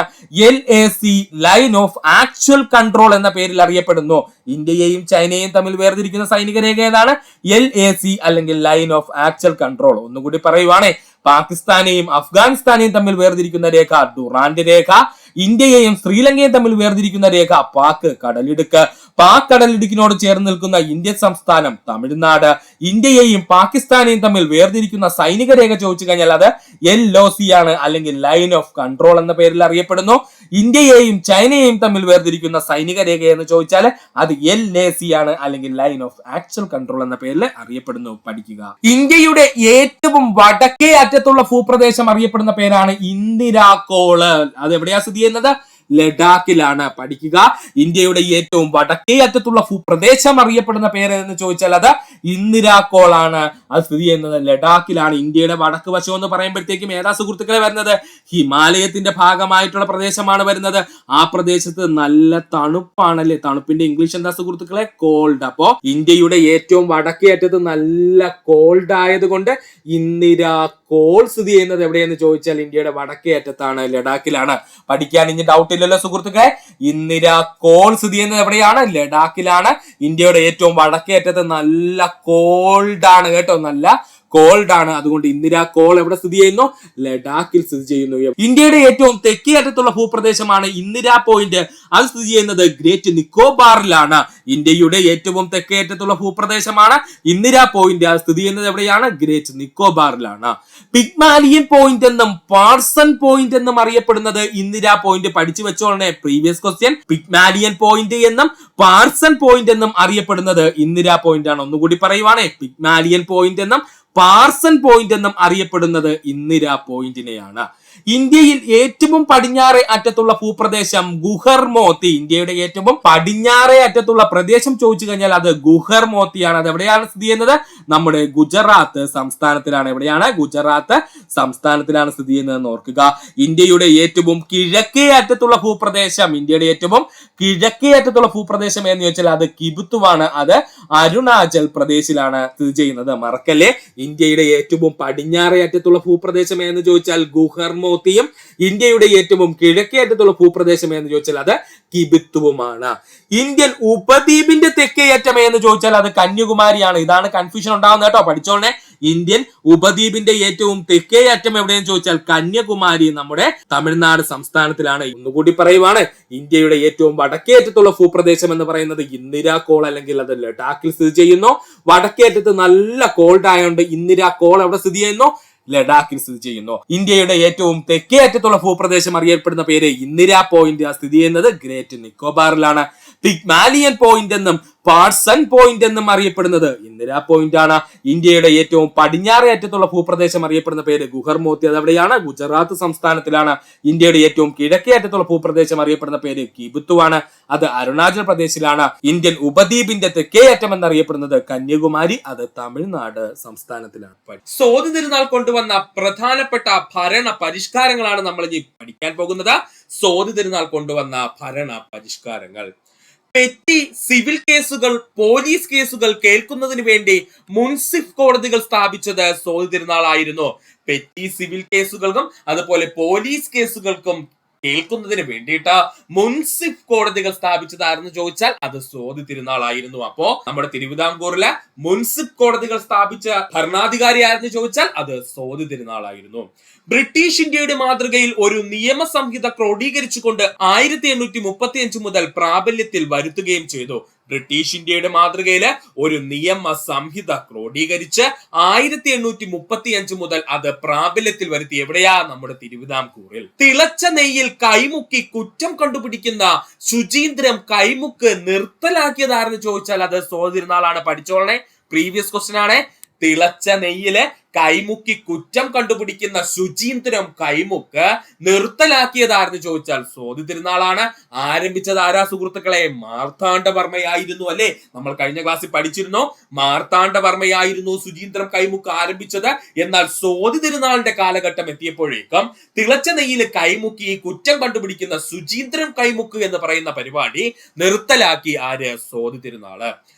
LAC line of actual control എന്ന പേരിൽ അറിയപ്പെടുന്നു. ഇന്ത്യയെയും ചൈനയെയും തമ്മിൽ വേർതിരിക്കുന്ന സൈനിക രേഖ ഏതാണ്? LAC അല്ലെങ്കിൽ ലൈൻ ഓഫ് ആക്ച്വൽ കൺട്രോൾ. ഒന്നുകൂടി പറയുവാണേ, പാകിസ്ഥാനെയും അഫ്ഗാനിസ്ഥാനെയും തമ്മിൽ വേർതിരിക്കുന്ന രേഖ ഡുറാന്റ് രേഖ. ഇന്ത്യയെയും ശ്രീലങ്കയും തമ്മിൽ വേർതിരിക്കുന്ന രേഖ പാക് കടലിടുക്ക്. പാക് കടലിടുക്കിനോട് ചേർന്ന് നിൽക്കുന്ന ഇന്ത്യൻ സംസ്ഥാനം തമിഴ്നാട്. ഇന്ത്യയെയും പാകിസ്ഥാനെയും തമ്മിൽ വേർതിരിക്കുന്ന സൈനിക രേഖ ചോദിച്ചു കഴിഞ്ഞാൽ അത് LOC ആണ് അല്ലെങ്കിൽ ലൈൻ ഓഫ് കൺട്രോൾ എന്ന പേരിൽ അറിയപ്പെടുന്നു. ഇന്ത്യയെയും ചൈനയെയും തമ്മിൽ വേർതിരിക്കുന്ന സൈനിക രേഖ എന്ന് ചോദിച്ചാൽ അത് LAC ആണ് അല്ലെങ്കിൽ ലൈൻ ഓഫ് ആക്ച്വൽ കൺട്രോൾ എന്ന പേരിൽ അറിയപ്പെടുന്നു. പഠിക്കുക. ഇന്ത്യയുടെ ഏറ്റവും വടക്കേ അറ്റത്തുള്ള ഭൂപ്രദേശം അറിയപ്പെടുന്ന പേരാണ് ഇന്ദിരാകോള്. അത് എവിടെയാ സ്ഥിതി ചെയ്യുന്നത്? ലഡാക്കിലാണ്. പഠിക്കുക. ഇന്ത്യയുടെ ഏറ്റവും വടക്കേ അറ്റത്തുള്ള ഭൂപ്രദേശം അറിയപ്പെടുന്ന പേര് എന്ന് ചോദിച്ചാൽ അത് ഇന്ദിരാകോൾ ആണ്. അത് സ്ഥിതി ചെയ്യുന്നത് ലഡാക്കിലാണ്. ഇന്ത്യയുടെ വടക്ക് വശം എന്ന് പറയുമ്പോഴത്തേക്കും ഏതാ സുഹൃത്തുക്കളെ വരുന്നത്? ഹിമാലയത്തിന്റെ ഭാഗമായിട്ടുള്ള പ്രദേശമാണ് വരുന്നത്. ആ പ്രദേശത്ത് നല്ല തണുപ്പാണല്ലേ. തണുപ്പിന്റെ ഇംഗ്ലീഷ് എന്താ സുഹൃത്തുക്കളെ? കോൾഡ്. അപ്പോ ഇന്ത്യയുടെ ഏറ്റവും വടക്കേ അറ്റത്ത് നല്ല കോൾഡ് ആയതുകൊണ്ട് ഇന്ദിരാകോൾ സ്ഥിതി ചെയ്യുന്നത് എവിടെയെന്ന് ചോദിച്ചാൽ ഇന്ത്യയുടെ വടക്കേ അറ്റത്താണ്, ലഡാക്കിലാണ്. പഠിക്കാൻ ഇനി ഡൗട്ട് ഇല്ലല്ലോ സുഹൃത്തുക്കളെ. ഇന്ദിരാകോൾ സ്ഥിതി ചെയ്യുന്നത് എവിടെയാണ്? ലഡാക്കിലാണ്. ഇന്ത്യയുടെ ഏറ്റവും വടക്കേ അറ്റത്ത് നല്ല കോൾഡ് ആണ് കേട്ടോ, നല്ല കോൾഡ് ആണ്. അതുകൊണ്ട് ഇന്ദിരാകോൾ എവിടെ സ്ഥിതി ചെയ്യുന്നു? ലഡാക്കിൽ സ്ഥിതി ചെയ്യുന്നു. ഇന്ത്യയുടെ ഏറ്റവും തെക്കേ അറ്റത്തുള്ള ഭൂപ്രദേശമാണ് ഇന്ദിരാ പോയിന്റ്. അത് സ്ഥിതി ചെയ്യുന്നത് ഗ്രേറ്റ് നിക്കോബാറിലാണ്. ഇന്ത്യയുടെ ഏറ്റവും തെക്കേ അറ്റത്തുള്ള ഭൂപ്രദേശമാണ് ഇന്ദിരാ പോയിന്റ്. അത് സ്ഥിതി ചെയ്യുന്നത് എവിടെയാണ്? ഗ്രേറ്റ് നിക്കോബാറിലാണ്. പിഗ്മാലിയൻ പോയിന്റ് എന്നും പാർസൺ പോയിന്റ് എന്നും അറിയപ്പെടുന്നത് ഇന്ദിരാ പോയിന്റ്. പഠിച്ചു വെച്ചോളണേ, പ്രീവിയസ് ക്വസ്റ്റ്യൻ. പിഗ്മാലിയൻ പോയിന്റ് എന്നും പാർസൺ പോയിന്റ് എന്നും അറിയപ്പെടുന്നത് ഇന്ദിരാ പോയിന്റ് ആണ്. ഒന്നുകൂടി പറയുവാണേ, പിഗ്മാലിയൻ പോയിന്റ് എന്നും പാർസൺ പോയിന്റ് എന്നും അറിയപ്പെടുന്നത് ഇന്ദിരാ പോയിന്റിനെയാണ്. ഇന്ത്യയിൽ ഏറ്റവും പടിഞ്ഞാറേ അറ്റത്തുള്ള ഭൂപ്രദേശം ഗുഹർമോത്തി. ഇന്ത്യയുടെ ഏറ്റവും പടിഞ്ഞാറേ അറ്റത്തുള്ള പ്രദേശം ചോദിച്ചു കഴിഞ്ഞാൽ അത് ഗുഹർമോത്തിയാണ്. അത് എവിടെയാണ് സ്ഥിതി ചെയ്യുന്നത്? നമ്മുടെ ഗുജറാത്ത് സംസ്ഥാനത്തിലാണ്. എവിടെയാണ്? ഗുജറാത്ത് സംസ്ഥാനത്തിലാണ് സ്ഥിതി ചെയ്യുന്നതെന്ന് ഓർക്കുക. ഇന്ത്യയുടെ ഏറ്റവും കിഴക്കേ അറ്റത്തുള്ള ഭൂപ്രദേശം, ഇന്ത്യയുടെ ഏറ്റവും കിഴക്കേ അറ്റത്തുള്ള ഭൂപ്രദേശം എന്ന് ചോദിച്ചാൽ അത് കിബുത്തുവാണ്. അത് അരുണാചൽ പ്രദേശിലാണ് സ്ഥിതി ചെയ്യുന്നത്. മറക്കല്ലേ. ഇന്ത്യയുടെ ഏറ്റവും പടിഞ്ഞാറേ അറ്റത്തുള്ള ഭൂപ്രദേശം എന്ന് ചോദിച്ചാൽ ഗുഹർമോത്തിയും ഇന്ത്യയുടെ ഏറ്റവും കിഴക്കേ അറ്റത്തുള്ള ഭൂപ്രദേശം എന്ന് ചോദിച്ചാൽ അത് കിബിത്തുവുമാണ്. ഇന്ത്യൻ ഉപദ്വീപിന്റെ തെക്കേ അറ്റം എന്ന് ചോദിച്ചാൽ അത് കന്യാകുമാരിയാണ്. ഇതാണ് കൺഫ്യൂഷൻ ഉണ്ടാവുന്നത് കേട്ടോ, പഠിച്ചോളെ. ഇന്ത്യൻ ഉപദ്വീപിന്റെ ഏറ്റവും തെക്കേ അറ്റം എവിടെയെന്ന് ചോദിച്ചാൽ കന്യാകുമാരി നമ്മുടെ തമിഴ്നാട് സംസ്ഥാനത്തിലാണ്. ഒന്നുകൂടി പറയുവാണ്, ഇന്ത്യയുടെ ഏറ്റവും വടക്കേ അറ്റത്തുള്ള ഭൂപ്രദേശം എന്ന് പറയുന്നത് ഇന്ദിരാകോൾ അല്ലെങ്കിൽ അത് ലഡാക്കിൽ സ്ഥിതി ചെയ്യുന്നു. വടക്കേ അറ്റത്ത് നല്ല കോൾഡ് ആയതുകൊണ്ട് ഇന്ദിരാകോൾ എവിടെ സ്ഥിതി ചെയ്യുന്നു? ലഡാക്കിൽ സ്ഥിതി ചെയ്യുന്നു. ഇന്ത്യയുടെ ഏറ്റവും തെക്കേ അറ്റത്തുള്ള ഭൂപ്രദേശം അറിയപ്പെടുന്ന പേര് ഇന്ദിരാ പോയിന്റ്. സ്ഥിതി ചെയ്യുന്നത് ഗ്രേറ്റ് നിക്കോബാറിലാണ്. പിഗ്മാലിയൻ പോയിന്റ് എന്നും പാർസൺ പോയിന്റ് എന്നും അറിയപ്പെടുന്നത് ഇന്ദിരാ പോയിന്റ് ആണ്. ഇന്ത്യയുടെ ഏറ്റവും പടിഞ്ഞാറേ അറ്റത്തുള്ള ഭൂപ്രദേശം അറിയപ്പെടുന്ന പേര് ഗുഹർമോത്തി. അത് എവിടെയാണ്? ഗുജറാത്ത് സംസ്ഥാനത്തിലാണ്. ഇന്ത്യയുടെ ഏറ്റവും കിഴക്കേ അറ്റത്തുള്ള ഭൂപ്രദേശം അറിയപ്പെടുന്ന പേര് കിബുത്തുവാണ്. അത് അരുണാചൽ പ്രദേശിലാണ്. ഇന്ത്യൻ ഉപദ്വീപിന്റെ തെക്കേ അറ്റം എന്നറിയപ്പെടുന്നത് കന്യാകുമാരി. അത് തമിഴ്നാട് സംസ്ഥാനത്തിലാണ്. സ്വാതി തിരുനാൾ കൊണ്ടുവന്ന പ്രധാനപ്പെട്ട ഭരണ പരിഷ്കാരങ്ങളാണ് നമ്മൾ ഇനി പഠിക്കാൻ പോകുന്നത്. സ്വാതി തിരുനാൾ കൊണ്ടുവന്ന ഭരണ പരിഷ്കാരങ്ങൾ. പെറ്റി സിവിൽ കേസുകൾ, പോലീസ് കേസുകൾ കേൾക്കുന്നതിന് വേണ്ടി മുൻസിഫ് കോടതികൾ സ്ഥാപിച്ചത് സ്വാതി തിരുനാളായിരുന്നു. പെറ്റി സിവിൽ കേസുകൾക്കും അതുപോലെ പോലീസ് കേസുകൾക്കും കേൾക്കുന്നതിന് വേണ്ടിയിട്ട് മുൻസിഫ് കോടതികൾ സ്ഥാപിച്ചതായിരുന്നു ചോദിച്ചാൽ അത് സ്വാതി തിരുനാളായിരുന്നു. അപ്പോ നമ്മുടെ തിരുവിതാംകൂറിലെ മുൻസിഫ് കോടതികൾ സ്ഥാപിച്ച ഭരണാധികാരി ആയിരുന്നു ചോദിച്ചാൽ അത് സ്വാതി തിരുനാളായിരുന്നു. ബ്രിട്ടീഷ് ഇന്ത്യയുടെ മാതൃകയിൽ ഒരു നിയമസംഹിത ക്രോഡീകരിച്ചുകൊണ്ട് 1835 മുതൽ പ്രാബല്യത്തിൽ വരുത്തുകയും ചെയ്തു. ബ്രിട്ടീഷ് ഇന്ത്യയുടെ മാതൃകയില് ഒരു നിയമ സംഹിത ക്രോഡീകരിച്ച് 1835 മുതൽ അത് പ്രാബല്യത്തിൽ വരുത്തി. എവിടെയാ? നമ്മുടെ തിരുവിതാംകൂറിൽ. തിളച്ച നെയ്യിൽ കൈമുക്കി കുറ്റം കണ്ടുപിടിക്കുന്ന ശുചീന്ദ്രം കൈമുക്ക് നിർത്തലാക്കിയതാരെന്ന് ചോദിച്ചാൽ അത് സ്വാതി തിരുനാളാണ്. പഠിച്ചോളണേ, പ്രീവിയസ് ക്വസ്റ്റ്യൻ ആണ്. തിളച്ച നെയ്യില് കൈമുക്കി കുറ്റം കണ്ടുപിടിക്കുന്ന ശുചീന്ദ്രം കൈമുക്ക് നിർത്തലാക്കിയതാരെന്ന് ചോദിച്ചാൽ സ്വാതി തിരുനാളാണ്. ആരംഭിച്ചത് ആരാ സുഹൃത്തുക്കളെ? മാർത്താണ്ഡവർമ്മയായിരുന്നു അല്ലെ? നമ്മൾ കഴിഞ്ഞ ക്ലാസ്സിൽ പഠിച്ചിരുന്നു. മാർത്താണ്ഡവർമ്മയായിരുന്നു ശുചീന്ദ്രം കൈമുക്ക് ആരംഭിച്ചത്. എന്നാൽ സ്വാതി തിരുനാളിന്റെ കാലഘട്ടം എത്തിയപ്പോഴേക്കും തിളച്ച നെയ്യിൽ കൈമുക്കി കുറ്റം കണ്ടുപിടിക്കുന്ന ശുചീന്ദ്രം കൈമുക്ക് എന്ന് പറയുന്ന പരിപാടി നിർത്തലാക്കി ആര്? സ്വാതി തിരുനാള്.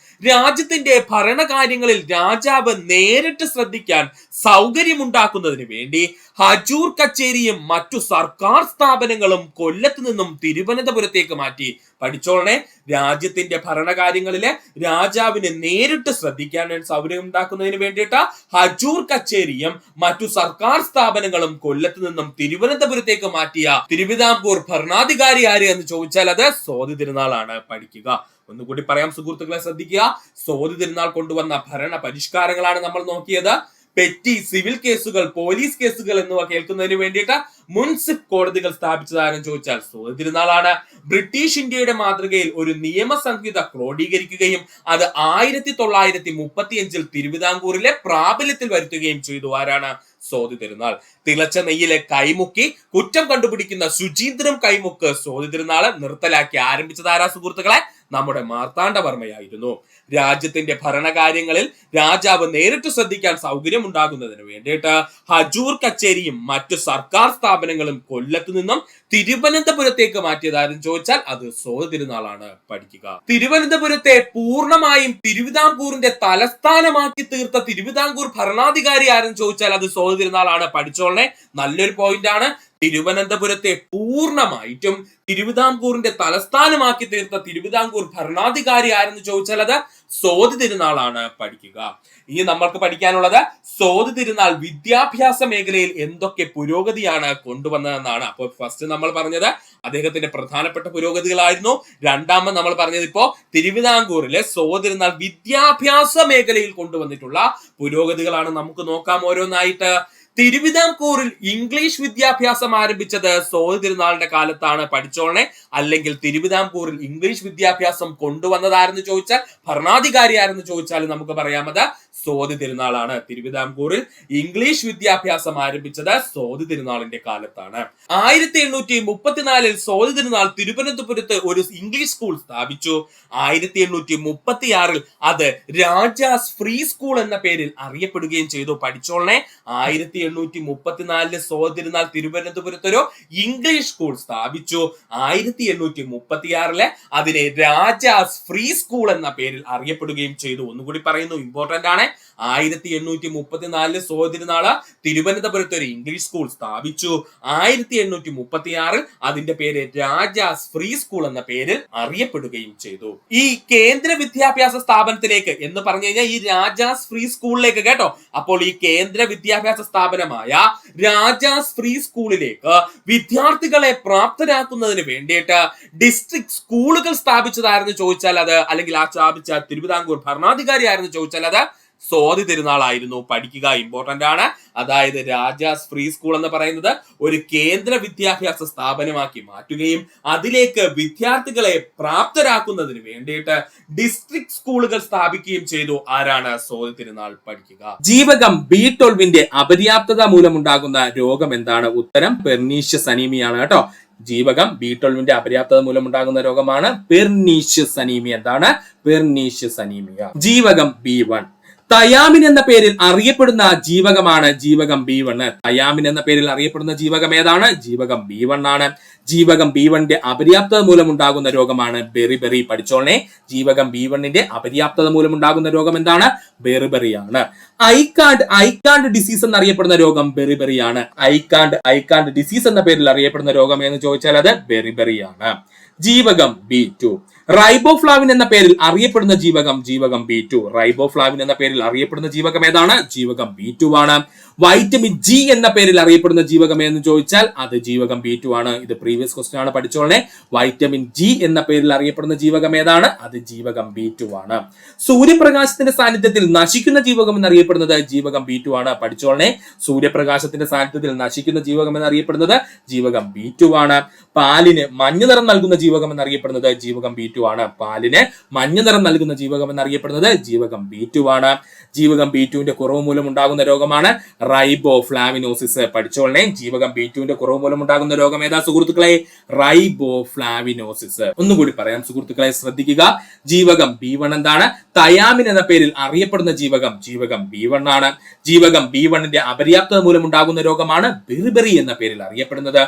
രാജ്യത്തിന്റെ ഭരണകാര്യങ്ങളിൽ രാജാവ് നേരിട്ട് ശ്രദ്ധിക്കാൻ സൗകര്യമുണ്ടാക്കുന്നതിന് വേണ്ടി ഹജൂർ കച്ചേരിയും മറ്റു സർക്കാർ സ്ഥാപനങ്ങളും കൊല്ലത്ത് നിന്നും തിരുവനന്തപുരത്തേക്ക് മാറ്റി. പഠിച്ചോളണേ, രാജ്യത്തിന്റെ ഭരണകാര്യങ്ങളിലെ രാജാവിന് നേരിട്ട് ശ്രദ്ധിക്കാൻ സൗകര്യം ഉണ്ടാക്കുന്നതിന് വേണ്ടിയിട്ട് ഹജൂർ കച്ചേരിയും മറ്റു സർക്കാർ സ്ഥാപനങ്ങളും കൊല്ലത്ത് നിന്നും തിരുവനന്തപുരത്തേക്ക് മാറ്റിയ തിരുവിതാംകൂർ ഭരണാധികാരി ആര് എന്ന് ചോദിച്ചാൽ അത് സ്വാതി തിരുനാളാണ്. പഠിക്കുക. ഒന്നുകൂടി പറയാം സുഹൃത്തുക്കളെ, ശ്രദ്ധിക്കുക. സ്വാതി തിരുനാൾ കൊണ്ടുവന്ന ഭരണ പരിഷ്കാരങ്ങളാണ് നമ്മൾ നോക്കിയത്. പെറ്റി, സിവിൽ കേസുകൾ, പോലീസ് കേസുകൾ എന്നിവ കേൾക്കുന്നതിന് വേണ്ടിയിട്ട് മുൻസിഫ് കോടതികൾ സ്ഥാപിച്ചതാരെന്ന് ചോദിച്ചാൽ സ്വാതി തിരുനാളാണ്. ബ്രിട്ടീഷ് ഇന്ത്യയുടെ മാതൃകയിൽ ഒരു നിയമസംഹിത ക്രോഡീകരിക്കുകയും അത് 1935 തിരുവിതാംകൂറിലെ പ്രാബല്യത്തിൽ വരുത്തുകയും ചെയ്തു. ആരാണ്? സ്വാതി തിരുനാൾ. തിളച്ച നെയ്യിലെ കൈമുക്കി കുറ്റം കണ്ടുപിടിക്കുന്ന ശുചീന്ദ്രം കൈമുക്ക് സ്വാതി തിരുനാള് നിർത്തലാക്കി. ആരംഭിച്ചത് ആരാ സുഹൃത്തുക്കളെ? നമ്മുടെ മാർത്താണ്ഡവർമ്മയായിരുന്നു. രാജ്യത്തിന്റെ ഭരണകാര്യങ്ങളിൽ രാജാവ് നേരിട്ട് ശ്രദ്ധിക്കാൻ സൗകര്യം ഉണ്ടാകുന്നതിന് വേണ്ടിയിട്ട് ഹജൂർ കച്ചേരിയും മറ്റു സർക്കാർ സ്ഥാപനങ്ങളും കൊല്ലത്ത് നിന്നും തിരുവനന്തപുരത്തേക്ക് മാറ്റിയതാരെന്ന് ചോദിച്ചാൽ അത് സ്വാതി തിരുനാളാണ്. പഠിക്കുക. തിരുവനന്തപുരത്തെ പൂർണ്ണമായും തിരുവിതാംകൂറിന്റെ തലസ്ഥാനമാക്കി തീർത്ത തിരുവിതാംകൂർ ഭരണാധികാരി ആരെന്ന് ചോദിച്ചാൽ അത് സ്വാതി തിരുനാളാണ്. പഠിച്ചോളനെ, നല്ലൊരു പോയിന്റ് ആണ്. തിരുവനന്തപുരത്തെ പൂർണ്ണമായിട്ടും തിരുവിതാംകൂറിന്റെ തലസ്ഥാനമാക്കി തീർത്ത തിരുവിതാംകൂർ ഭരണാധികാരി ആരെന്ന് ചോദിച്ചാൽ അത് സ്വാതി തിരുനാളാണ്. പഠിക്കുക. ഇനി നമ്മൾക്ക് പഠിക്കാനുള്ളത് സ്വാതി തിരുനാൾ വിദ്യാഭ്യാസ മേഖലയിൽ എന്തൊക്കെ പുരോഗതിയാണ് കൊണ്ടുവന്നതെന്നാണ്. അപ്പോൾ ഫസ്റ്റ് നമ്മൾ പറഞ്ഞത് അദ്ദേഹത്തിന്റെ പ്രധാനപ്പെട്ട പുരോഗതികളായിരുന്നു. രണ്ടാമത് നമ്മൾ പറഞ്ഞത് ഇപ്പോ തിരുവിതാംകൂറിലെ സ്വാതി തിരുനാൾ വിദ്യാഭ്യാസ മേഖലയിൽ കൊണ്ടുവന്നിട്ടുള്ള പുരോഗതികളാണ്. നമുക്ക് നോക്കാം ഓരോന്നായിട്ട്. തിരുവിതാംകൂറിൽ ഇംഗ്ലീഷ് വിദ്യാഭ്യാസം ആരംഭിച്ചത് സ്വാതി തിരുനാളിന്റെ കാലത്താണ്. പഠിച്ചോളനെ. അല്ലെങ്കിൽ തിരുവിതാംകൂറിൽ ഇംഗ്ലീഷ് വിദ്യാഭ്യാസം കൊണ്ടുവന്നതാരെന്ന് ചോദിച്ചാൽ, ഭരണാധികാരി ആരെന്ന് ചോദിച്ചാൽ നമുക്ക് പറയാമത് സ്വാതി തിരുനാളാണ്. തിരുവിതാംകൂറിൽ ഇംഗ്ലീഷ് വിദ്യാഭ്യാസം ആരംഭിച്ചത് സ്വാതി തിരുനാളിന്റെ കാലത്താണ്. 1834 സ്വാതി തിരുനാൾ തിരുവനന്തപുരത്ത് ഒരു ഇംഗ്ലീഷ് സ്കൂൾ സ്ഥാപിച്ചു. 1836 അത് രാജാസ് ഫ്രീ സ്കൂൾ എന്ന പേരിൽ അറിയപ്പെടുകയും ചെയ്തു. പഠിച്ചോളനെ. 1834 സ്വാതി തിരുനാൾ തിരുവനന്തപുരത്ത് ഒരു ഇംഗ്ലീഷ് സ്കൂൾ സ്ഥാപിച്ചു. 1836 അതിനെ രാജാസ് ഫ്രീ സ്കൂൾ എന്ന പേരിൽ അറിയപ്പെടുകയും ചെയ്തു. ഒന്നുകൂടി പറയുന്നു, ഇമ്പോർട്ടന്റ് ആണ്. 1834 സ്വാതി തിരുനാൾ തിരുവനന്തപുരത്ത് ഒരു ഇംഗ്ലീഷ് സ്കൂൾ സ്ഥാപിച്ചു. 1836 അതിന്റെ പേര് രാജാസ് ഫ്രീ സ്കൂൾ എന്ന പേരിൽ അറിയപ്പെടുകയും ചെയ്തു. ഈ കേന്ദ്ര വിദ്യാഭ്യാസ സ്ഥാപനത്തിലേക്ക് എന്ന് പറഞ്ഞു കഴിഞ്ഞാൽ ഈ രാജാസ് ഫ്രീ സ്കൂളിലേക്ക് കേട്ടോ. അപ്പോൾ ഈ കേന്ദ്ര വിദ്യാഭ്യാസ സ്ഥാപനമായ രാജാസ് ഫ്രീ സ്കൂളിലേക്ക് വിദ്യാർത്ഥികളെ പ്രാപ്തരാക്കുന്നതിന് വേണ്ടിയിട്ട് ഡിസ്ട്രിക്ട് സ്കൂളുകൾ സ്ഥാപിച്ചതാരെന്ന് ചോദിച്ചാൽ അത്, അല്ലെങ്കിൽ ആ സ്ഥാപിച്ച തിരുവിതാംകൂർ ഭരണാധികാരി ആരെന്ന് ചോദിച്ചാൽ അത് സ്വാതി തിരുനാളായിരുന്നു. പഠിക്കുക, ഇമ്പോർട്ടന്റ് ആണ്. അതായത് രാജാസ് ഫ്രീ സ്കൂൾ എന്ന് പറയുന്നത് ഒരു കേന്ദ്ര വിദ്യാഭ്യാസ സ്ഥാപനമാക്കി മാറ്റുകയും അതിലേക്ക് വിദ്യാർത്ഥികളെ പ്രാപ്തരാക്കുന്നതിന് വേണ്ടിയിട്ട് ഡിസ്ട്രിക്ട് സ്കൂളുകൾ സ്ഥാപിക്കുകയും ചെയ്തു. ആരാണ്? സ്വാതി തിരുനാൾ. പഠിക്കുക. ജീവകം B12 അപര്യാപ്തത മൂലമുണ്ടാകുന്ന രോഗം എന്താണ്? ഉത്തരം പെർനീഷ്യസ് അനീമിയാണ് കേട്ടോ. ജീവകം B12 അപര്യാപ്തത മൂലമുണ്ടാകുന്ന രോഗമാണ് പെർനീഷ്യസ് അനീമിയ. എന്താണ്? Pernicious anaemia. ജീവകം B1 തയാമിൻ എന്ന പേരിൽ അറിയപ്പെടുന്ന ജീവകമാണ് ജീവകം B1. തയാമിൻ എന്ന പേരിൽ അറിയപ്പെടുന്ന ജീവകം ഏതാണ്? ജീവകം B1 ആണ്. ജീവകം B1 അപര്യാപ്തത മൂലമുണ്ടാകുന്ന രോഗമാണ് ബെറിബെറി. പഠിച്ചോളനെ. ജീവകം B1 അപര്യാപ്തത മൂലമുണ്ടാകുന്ന രോഗം എന്താണ്? ബെറിബെറിയാണ്. ഐക്കാണ്ട് ഡിസീസ് എന്നറിയപ്പെടുന്ന രോഗം ബെറിബെറിയാണ്. ഐക്കാണ്ട് ഡിസീസ് എന്ന പേരിൽ അറിയപ്പെടുന്ന രോഗം എന്ന് ചോദിച്ചാൽ അത് ബെറിബെറിയാണ്. ജീവകം B2 റൈബോഫ്ലാവിൻ എന്ന പേരിൽ അറിയപ്പെടുന്ന ജീവകം B2. റൈബോഫ്ലാവിൻ എന്ന പേരിൽ അറിയപ്പെടുന്ന ജീവകം ഏതാണ്? ജീവകം B2 ആണ്. വൈറ്റമിൻ G എന്ന പേരിൽ അറിയപ്പെടുന്ന ജീവകം എന്ന് ചോദിച്ചാൽ അത് ജീവകം B2 ആണ്. ഇത് പ്രീവിയസ് ക്വസ്റ്റ്യൻ ആണ്, പഠിച്ചോളെ. വൈറ്റമിൻ ജി എന്ന പേരിൽ അറിയപ്പെടുന്ന ജീവകം ഏതാണ്? അത് ജീവകം B2 ആണ്. സൂര്യപ്രകാശത്തിന്റെ സാന്നിധ്യത്തിൽ നശിക്കുന്ന ജീവകം എന്നറിയപ്പെടുന്നത് ജീവകം B2 ആണ്, പഠിച്ചോളെ. സൂര്യപ്രകാശത്തിന്റെ സാന്നിധ്യത്തിൽ നശിക്കുന്ന ജീവകം എന്നറിയപ്പെടുന്നത് ജീവകം B2 ആണ്. പാലിന് മഞ്ഞ നിറം നൽകുന്ന ജീവകം എന്നറിയപ്പെടുന്നത് ജീവകം B2 ആണ്. പാലിന് മഞ്ഞ നിറം നൽകുന്ന ജീവകം എന്നറിയപ്പെടുന്നത് ജീവകം B2 ആണ്. ജീവകം B2ന്റെ കുറവ് മൂലം ഉണ്ടാകുന്ന രോഗമാണ് റൈബോഫ്ലാവിനോസിസ്, പഠിച്ചോളെ. ജീവകം B2ന്റെ കുറവ് മൂലം ഉണ്ടാകുന്ന രോഗം ഏതാ സുഹൃത്തുക്കളെ? റൈബോഫ്ലാവിനോസിസ്. ഒന്നുകൂടി പറയാം സുഹൃത്തുക്കളെ, ശ്രദ്ധിക്കുക. ജീവകം B1 എന്താണ്? തയാമിൻ എന്ന പേരിൽ അറിയപ്പെടുന്ന ജീവകം B1 ആണ്. ജീവകം B1ന്റെ അപര്യാപ്തത മൂലം ഉണ്ടാകുന്ന രോഗമാണ് ബെറിബെറി എന്ന പേരിൽ അറിയപ്പെടുന്നത്.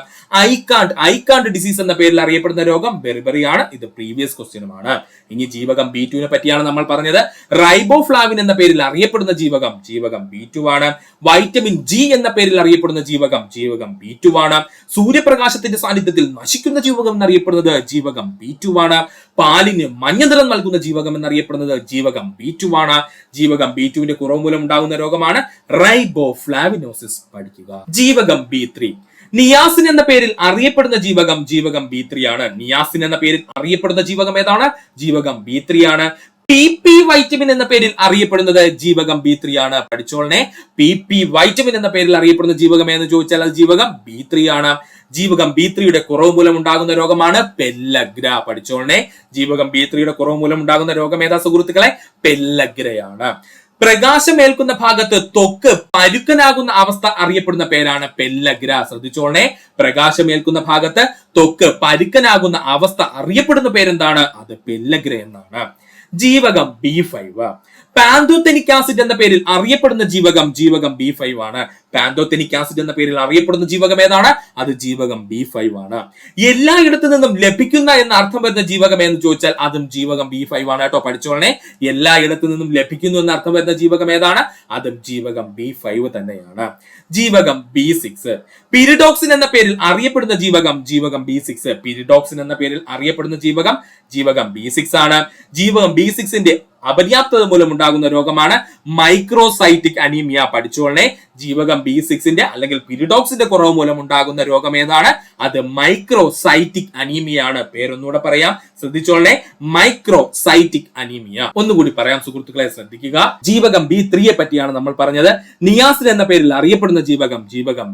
ഐക്കാണ്ട് ഡിസീസ് എന്ന പേരിൽ അറിയപ്പെടുന്ന രോഗം ബെറിബെറി ആണ്. ഇത് പ്രീവിയസ് ക്വസ്റ്റ്യനുമാണ്. ഇനി ജീവകം B2നെ പറ്റിയാണ് നമ്മൾ പറഞ്ഞത്. റൈബോഫ്ലാവിൻ എന്ന പേരിൽ അറിയപ്പെടുന്ന ജീവകം B2 ആണ്. വൈറ്റമിൻ ജി എന്ന പേരിൽ അറിയപ്പെടുന്ന ജീവകം B2 ആണ്. സൂര്യപ്രകാശത്തിന്റെ സാന്നിധ്യത്തിൽ നശിക്കുന്ന ജീവകം എന്നറിയപ്പെടുന്നത് ജീവകം B2 ആണ്. പാലിന് മഞ്ഞ നിറം നൽകുന്ന ജീവകം എന്നറിയപ്പെടുന്നത് ജീവകം B2 ആണ്. ജീവകം B2ന്റെ കുറവ് മൂലം ഉണ്ടാകുന്ന രോഗമാണ് റൈബോഫ്ലാവിനോസിസ്, പഠിക്കുക. ജീവകം B3 നിയാസിൻ എന്ന പേരിൽ അറിയപ്പെടുന്ന ജീവകം B3 ആണ്. നിയാസിൻ എന്ന പേരിൽ അറിയപ്പെടുന്ന ജീവകം ഏതാണ്? ജീവകം B3 ആണ്. PP വൈറ്റമിൻ എന്ന പേരിൽ അറിയപ്പെടുന്നത് ജീവകം B3 ആണ്, പഠിച്ചോളനെ. PP വൈറ്റമിൻ എന്ന പേരിൽ അറിയപ്പെടുന്ന ജീവകം എന്ന് ചോദിച്ചാൽ അത് ജീവകം B3 ആണ്. ജീവകം B3യുടെ കുറവ് മൂലം ഉണ്ടാകുന്ന രോഗമാണ് പെല്ലഗ്ര, പഠിച്ചോളനെ. ജീവകം B3യുടെ കുറവ് മൂലം ഉണ്ടാകുന്ന രോഗം ഏതാ സുഹൃത്തുക്കളെ? പെല്ലഗ്രയാണ്. പ്രകാശമേൽക്കുന്ന ഭാഗത്ത് ത്വക്ക് പരുക്കനാകുന്ന അവസ്ഥ അറിയപ്പെടുന്ന പേരാണ് പെല്ലഗ്ര, ശ്രദ്ധിച്ചോളെ. പ്രകാശമേൽക്കുന്ന ഭാഗത്ത് ത്വക്ക് പരുക്കനാകുന്ന അവസ്ഥ അറിയപ്പെടുന്ന പേരെന്താണ്? അത് പെല്ലഗ്ര എന്നാണ്. ജീവകം B5 പാന്തോതെനിക് ആസിഡ് എന്ന പേരിൽ അറിയപ്പെടുന്ന ജീവകം B5 ആണ്. പാന്തോതെനിക് ആസിഡ് എന്ന പേരിൽ അറിയപ്പെടുന്ന ജീവകം ഏതാണ്? അത് ജീവകം B5 ആണ്. എല്ലായിടത്തു നിന്നും ലഭിക്കുന്ന എന്ന അർത്ഥം വരുന്ന ജീവകം എന്ന് ചോദിച്ചാൽ അതും ജീവകം B5 ആണ് കേട്ടോ, പഠിച്ചോളനെ. എല്ലായിടത്തു നിന്നും ലഭിക്കുന്നു എന്ന അർത്ഥം വരുന്ന ജീവകം ഏതാണ്? അതും ജീവകം B5 തന്നെയാണ്. ജീവകം B6 പിരിഡോക്സിൻ എന്ന പേരിൽ അറിയപ്പെടുന്ന ജീവകം B6. പിരിഡോക്സിൻ എന്ന പേരിൽ അറിയപ്പെടുന്ന ജീവകം B6 ആണ്. ജീവകം B6ന്റെ അപര്യാപ്തത മൂലം ഉണ്ടാകുന്ന രോഗമാണ് മൈക്രോസൈറ്റിക് അനീമിയ, പഠിച്ചോളനെ. ജീവകം B6ന്റെ അല്ലെങ്കിൽ പിരിഡോക്സിന്റെ കുറവ് മൂലം ഉണ്ടാകുന്ന രോഗം ഏതാണ്? അത് മൈക്രോസൈറ്റിക് അനീമിയ ആണ്. പേരൊന്നുകൂടെ പറയാം, ശ്രദ്ധിച്ചോളനെ. Microcytic anaemia. ഒന്നുകൂടി പറയാം സുഹൃത്തുക്കളെ, ശ്രദ്ധിക്കുക. ജീവകം B3യെ പറ്റിയാണ് നമ്മൾ പറഞ്ഞത്. നിയാസിൻ എന്ന പേരിൽ അറിയപ്പെടുന്ന ജീവകം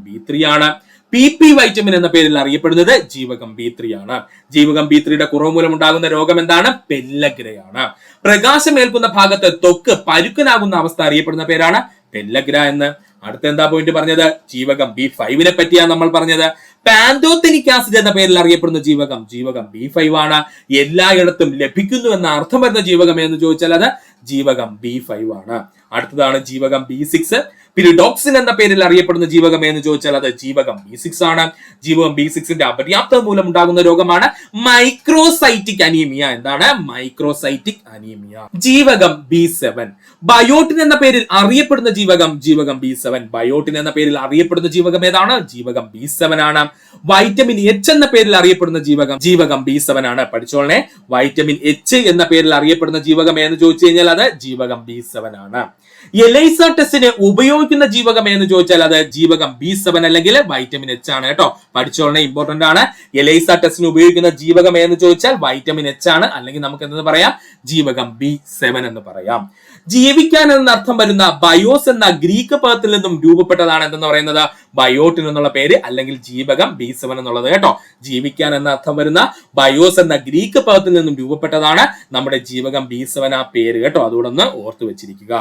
B3 ആണ്. PP വൈറ്റമിൻ എന്ന പേരിൽ അറിയപ്പെടുന്നത് ജീവകം B3 ആണ്. ജീവകം B3യുടെ കുറവ് മൂലം ഉണ്ടാകുന്ന രോഗം എന്താണ്? പെല്ലഗ്രയാണ്. പ്രകാശമേൽക്കുന്ന ഭാഗത്ത് ത്വക്ക് പരുക്കനാകുന്ന അവസ്ഥ അറിയപ്പെടുന്ന പേരാണ് പെല്ലഗ്ര എന്ന്. അടുത്ത എന്താ പോയിന്റ് പറഞ്ഞത്? ജീവകം B5നെ പറ്റിയാണ് നമ്മൾ പറഞ്ഞത്. പാന്തോതെനിക് ആസിഡ് എന്ന പേരിൽ അറിയപ്പെടുന്ന ജീവകം B5 ആണ്. എല്ലായിടത്തും ലഭിക്കുന്നു എന്ന അർത്ഥം വരുന്ന ജീവകം എന്ന് ചോദിച്ചാൽ അത് ജീവകം B5 ആണ്. അടുത്തതാണ് ജീവകം B6. പിരിഡോക്സിൻ എന്ന പേരിൽ അറിയപ്പെടുന്ന ജീവകം എന്ന് ചോദിച്ചാൽ അത് ജീവകം B6 ആണ്. ജീവകം B6ന്റെ അപര്യാപ്തത മൂലം ഉണ്ടാകുന്ന രോഗമാണ് മൈക്രോസൈറ്റിക് അനീമിയ. എന്താണ്? Microcytic anaemia. ജീവകം B7 ബയോട്ടിൻ എന്ന പേരിൽ അറിയപ്പെടുന്ന ജീവകം B7. ബയോട്ടിൻ എന്ന പേരിൽ അറിയപ്പെടുന്ന ജീവകം ഏതാണ്? ജീവകം B7 ആണ്. വൈറ്റമിൻ H എന്ന പേരിൽ അറിയപ്പെടുന്ന ജീവകം B7 ആണ്, പഠിച്ചോളനെ. വൈറ്റമിൻ H എന്ന പേരിൽ അറിയപ്പെടുന്ന ജീവകം എന്ന് ചോദിച്ചു കഴിഞ്ഞാൽ അത് ജീവകം B7 ആണ്. എലൈസ ടെസ്റ്റിന് ഉപയോഗിക്കുന്ന ജീവകം എന്ന് ചോദിച്ചാൽ അത് ജീവകം B7 അല്ലെങ്കിൽ വൈറ്റമിൻ H ആണ് കേട്ടോ, പഠിച്ചോളനെ. ഇമ്പോർട്ടന്റ് ആണ്. എലൈസ ടെസ്റ്റിന് ഉപയോഗിക്കുന്ന ജീവകം എന്ന് ചോദിച്ചാൽ വൈറ്റമിൻ H ആണ്, അല്ലെങ്കിൽ നമുക്ക് എന്തെന്ന് പറയാം? ജീവകം B7 എന്ന് പറയാം. ജീവിക്കാൻ എന്നർത്ഥം വരുന്ന ബയോസ് എന്ന ഗ്രീക്ക് പദത്തിൽ നിന്നും രൂപപ്പെട്ടതാണ് എന്തെന്ന് പറയുന്നത്? ബയോട്ടിൻ എന്നുള്ള പേര് അല്ലെങ്കിൽ ജീവകം B7 എന്നുള്ളത് കേട്ടോ. ജീവിക്കാൻ എന്ന അർത്ഥം വരുന്ന ബയോസ് എന്ന ഗ്രീക്ക് പദത്തിൽ നിന്നും രൂപപ്പെട്ടതാണ് നമ്മുടെ ജീവകം B7 ആ പേര് കേട്ടോ, അതുകൂടെ ഒന്ന് ഓർത്തു വെച്ചിരിക്കുക.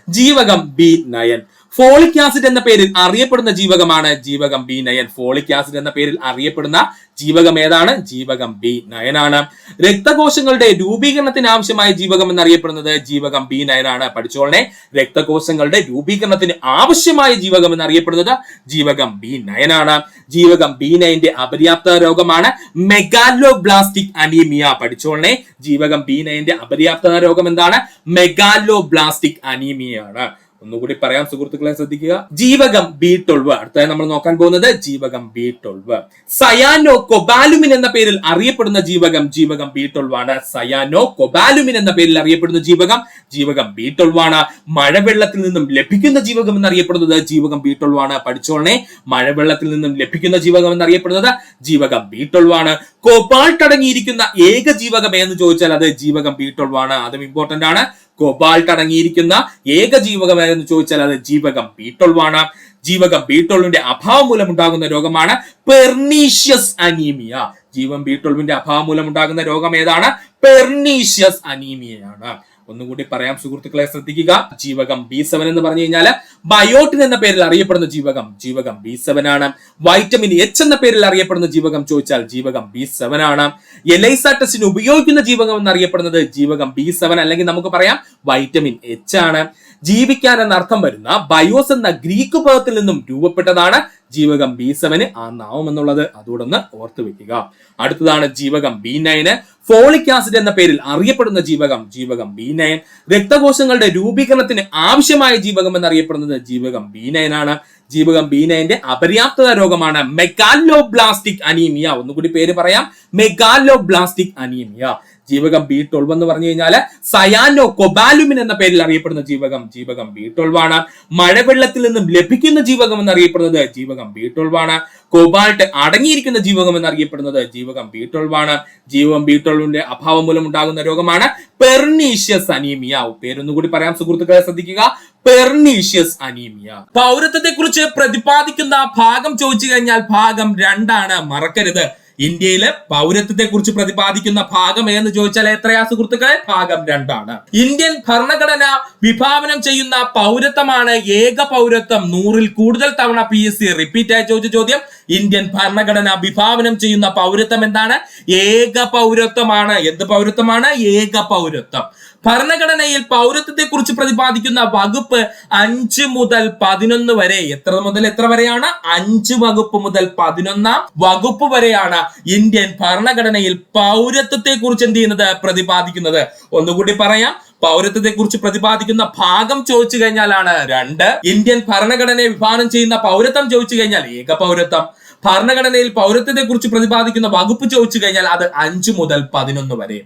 ജീവകം B9 ഫോളിക് ആസിഡ് എന്ന പേരിൽ അറിയപ്പെടുന്ന ജീവകമാണ് ജീവകം B9. ഫോളിക് ആസിഡ് എന്ന പേരിൽ അറിയപ്പെടുന്ന ജീവകം ഏതാണ്? ജീവകം B9 ആണ്. രക്തകോശങ്ങളുടെ രൂപീകരണത്തിന് ആവശ്യമായ ജീവകം എന്നറിയപ്പെടുന്നത് ജീവകം B9 ആണ്, പഠിച്ചോളനെ. രക്തകോശങ്ങളുടെ രൂപീകരണത്തിന് ആവശ്യമായ ജീവകം എന്നറിയപ്പെടുന്നത് ജീവകം B9 ആണ്. ജീവകം B9ന്റെ അപര്യാപ്തത രോഗമാണ് മെഗാലോബ്ലാസ്റ്റിക് അനീമിയ, പഠിച്ചോളനെ. ജീവകം B9ന്റെ അപര്യാപ്തത രോഗം എന്താണ്? മെഗാലോബ്ലാസ്റ്റിക് അനീമിയ ആണ്. ഒന്നുകൂടി പറയാം സുഹൃത്തുക്കളെ, ശ്രദ്ധിക്കുക. ജീവകം B12 അടുത്തായി നമ്മൾ നോക്കാൻ പോകുന്നത് ജീവകം B12. സയാനോ കൊബാലുമിൻ എന്ന പേരിൽ അറിയപ്പെടുന്ന ജീവകം B12 ആണ്. സയാനോ കൊബാലുമിൻ എന്ന പേരിൽ അറിയപ്പെടുന്ന ജീവകം ജീവകം B12 ആണ്. മഴവെള്ളത്തിൽ നിന്നും ലഭിക്കുന്ന ജീവകം എന്നറിയപ്പെടുന്നത് ജീവകം B12 ആണ്. പഠിച്ചോളണേ, മഴവെള്ളത്തിൽ നിന്നും ലഭിക്കുന്ന ജീവകം എന്നറിയപ്പെടുന്നത് ജീവകം B12 ആണ്. കോബാൾട്ട് അടങ്ങിയിരിക്കുന്ന ഏക ജീവകം എന്ന് ചോദിച്ചാൽ അത് ജീവകം B12 ആണ്. അതും ഇമ്പോർട്ടന്റ് ആണ്. കോബാൾട്ട് അടങ്ങിയിരിക്കുന്ന ഏക ജീവകം എന്ന് ചോദിച്ചാൽ അത് ജീവകം B12 ആണ്. ജീവകം B12 അഭാവം മൂലം ഉണ്ടാകുന്ന രോഗമാണ് പെർനീഷ്യസ് അനീമിയ. ജീവകം B12 അഭാവം മൂലം ഉണ്ടാകുന്ന രോഗം ഏതാണ്? പെർനീഷ്യസ് അനീമിയയാണ്. ഒന്നുകൂടി പറയാം സുഹൃത്തുക്കളെ, ശ്രദ്ധിക്കുക. ജീവകം B7 എന്ന് പറഞ്ഞു കഴിഞ്ഞാൽ ബയോട്ടിൻ എന്ന പേരിൽ അറിയപ്പെടുന്ന ജീവകം B7 ആണ്. വൈറ്റമിൻ H എന്ന പേരിൽ അറിയപ്പെടുന്ന ജീവകം ചോദിച്ചാൽ ജീവകം B7 ആണ്. എലൈസ ടെസ്റ്റിന് ഉപയോഗിക്കുന്ന ജീവകം എന്നറിയപ്പെടുന്നത് ജീവകം B7 അല്ലെങ്കിൽ നമുക്ക് പറയാം വൈറ്റമിൻ H ആണ്. ജീവിക്കാൻ എന്ന അർത്ഥം വരുന്ന ബയോസ് എന്ന ഗ്രീക്ക് പദത്തിൽ നിന്നും രൂപപ്പെട്ടതാണ് ജീവകം B7 ആ നാമം എന്നുള്ളത് അതുകൂടെ ഒന്ന് ഓർത്തു വെക്കുക. അടുത്തതാണ് ജീവകം B9. ഫോളിക് ആസിഡ് എന്ന പേരിൽ അറിയപ്പെടുന്ന ജീവകം B9. രക്തകോശങ്ങളുടെ രൂപീകരണത്തിന് ആവശ്യമായ ജീവകം എന്നറിയപ്പെടുന്നത് ജീവകം B9 ആണ്. ജീവകം B9 അപര്യാപ്തത രോഗമാണ് മെഗാലോബ്ലാസ്റ്റിക് അനീമിയ. ഒന്നുകൂടി പേര് പറയാം, മെഗാലോബ്ലാസ്റ്റിക് അനീമിയ. ജീവകം B12 എന്ന് പറഞ്ഞു കഴിഞ്ഞാൽ സയാനോ കൊബാലുമിൻ എന്ന പേരിൽ അറിയപ്പെടുന്ന ജീവകം B12 ആണ്. മഴവെള്ളത്തിൽ നിന്നും ലഭിക്കുന്ന ജീവകം എന്നറിയപ്പെടുന്നത് ജീവകം B12 ആണ്. കോബാൾട്ട് അടങ്ങിയിരിക്കുന്ന ജീവകം എന്നറിയപ്പെടുന്നത് ജീവകം B12 ആണ്. ജീവകം B12 അഭാവം മൂലം ഉണ്ടാകുന്ന രോഗമാണ് പെർനീഷ്യസ് അനീമിയ. പേരൊന്നുകൂടി പറയാം സുഹൃത്തുക്കളെ, ശ്രദ്ധിക്കുക, പെർനീഷ്യസ് അനീമിയ. പൗരത്വത്തെ കുറിച്ച് പ്രതിപാദിക്കുന്ന ഭാഗം ചോദിച്ചു കഴിഞ്ഞാൽ ഭാഗം 2 ആണ്, മറക്കരുത്. ഇന്ത്യയിലെ പൗരത്വത്തെ കുറിച്ച് പ്രതിപാദിക്കുന്ന ഭാഗം എന്ന് ചോദിച്ചാൽ എത്രയാ സുഹൃത്തുക്കളെ? ഭാഗം 2 ആണ്. ഇന്ത്യൻ ഭരണഘടന വിഭാവനം ചെയ്യുന്ന പൗരത്വമാണ് ഏക പൗരത്വം. 100-ൽ കൂടുതൽ തവണ PSC റിപ്പീറ്റ് ആയി ചോദിച്ച ചോദ്യം. ഇന്ത്യൻ ഭരണഘടന വിഭാവനം ചെയ്യുന്ന പൗരത്വം എന്താണ്? ഏക പൗരത്വമാണ്. എന്ത് പൗരത്വമാണ്? ഏക പൗരത്വം. ഭരണഘടനയിൽ പൗരത്വത്തെ കുറിച്ച് പ്രതിപാദിക്കുന്ന വകുപ്പ് 5 മുതൽ 11 വരെ. എത്ര മുതൽ എത്ര വരെയാണ്? 5 വകുപ്പ് മുതൽ 11-ാം വകുപ്പ് വരെയാണ് ഇന്ത്യൻ ഭരണഘടനയിൽ പൗരത്വത്തെ കുറിച്ച് എന്ത് ചെയ്യുന്നത്? പ്രതിപാദിക്കുന്നത്. ഒന്നുകൂടി പറയാം, പൗരത്വത്തെ കുറിച്ച് പ്രതിപാദിക്കുന്ന ഭാഗം ചോദിച്ചു കഴിഞ്ഞാലാണ് 2. ഇന്ത്യൻ ഭരണഘടനയെ വിഭാവനം ചെയ്യുന്ന പൗരത്വം ചോദിച്ചു കഴിഞ്ഞാൽ ഏക പൗരത്വം. ഭരണഘടനയിൽ പൗരത്വത്തെ കുറിച്ച് പ്രതിപാദിക്കുന്ന വകുപ്പ് ചോദിച്ചു കഴിഞ്ഞാൽ അത് 5 മുതൽ 11 വരെ.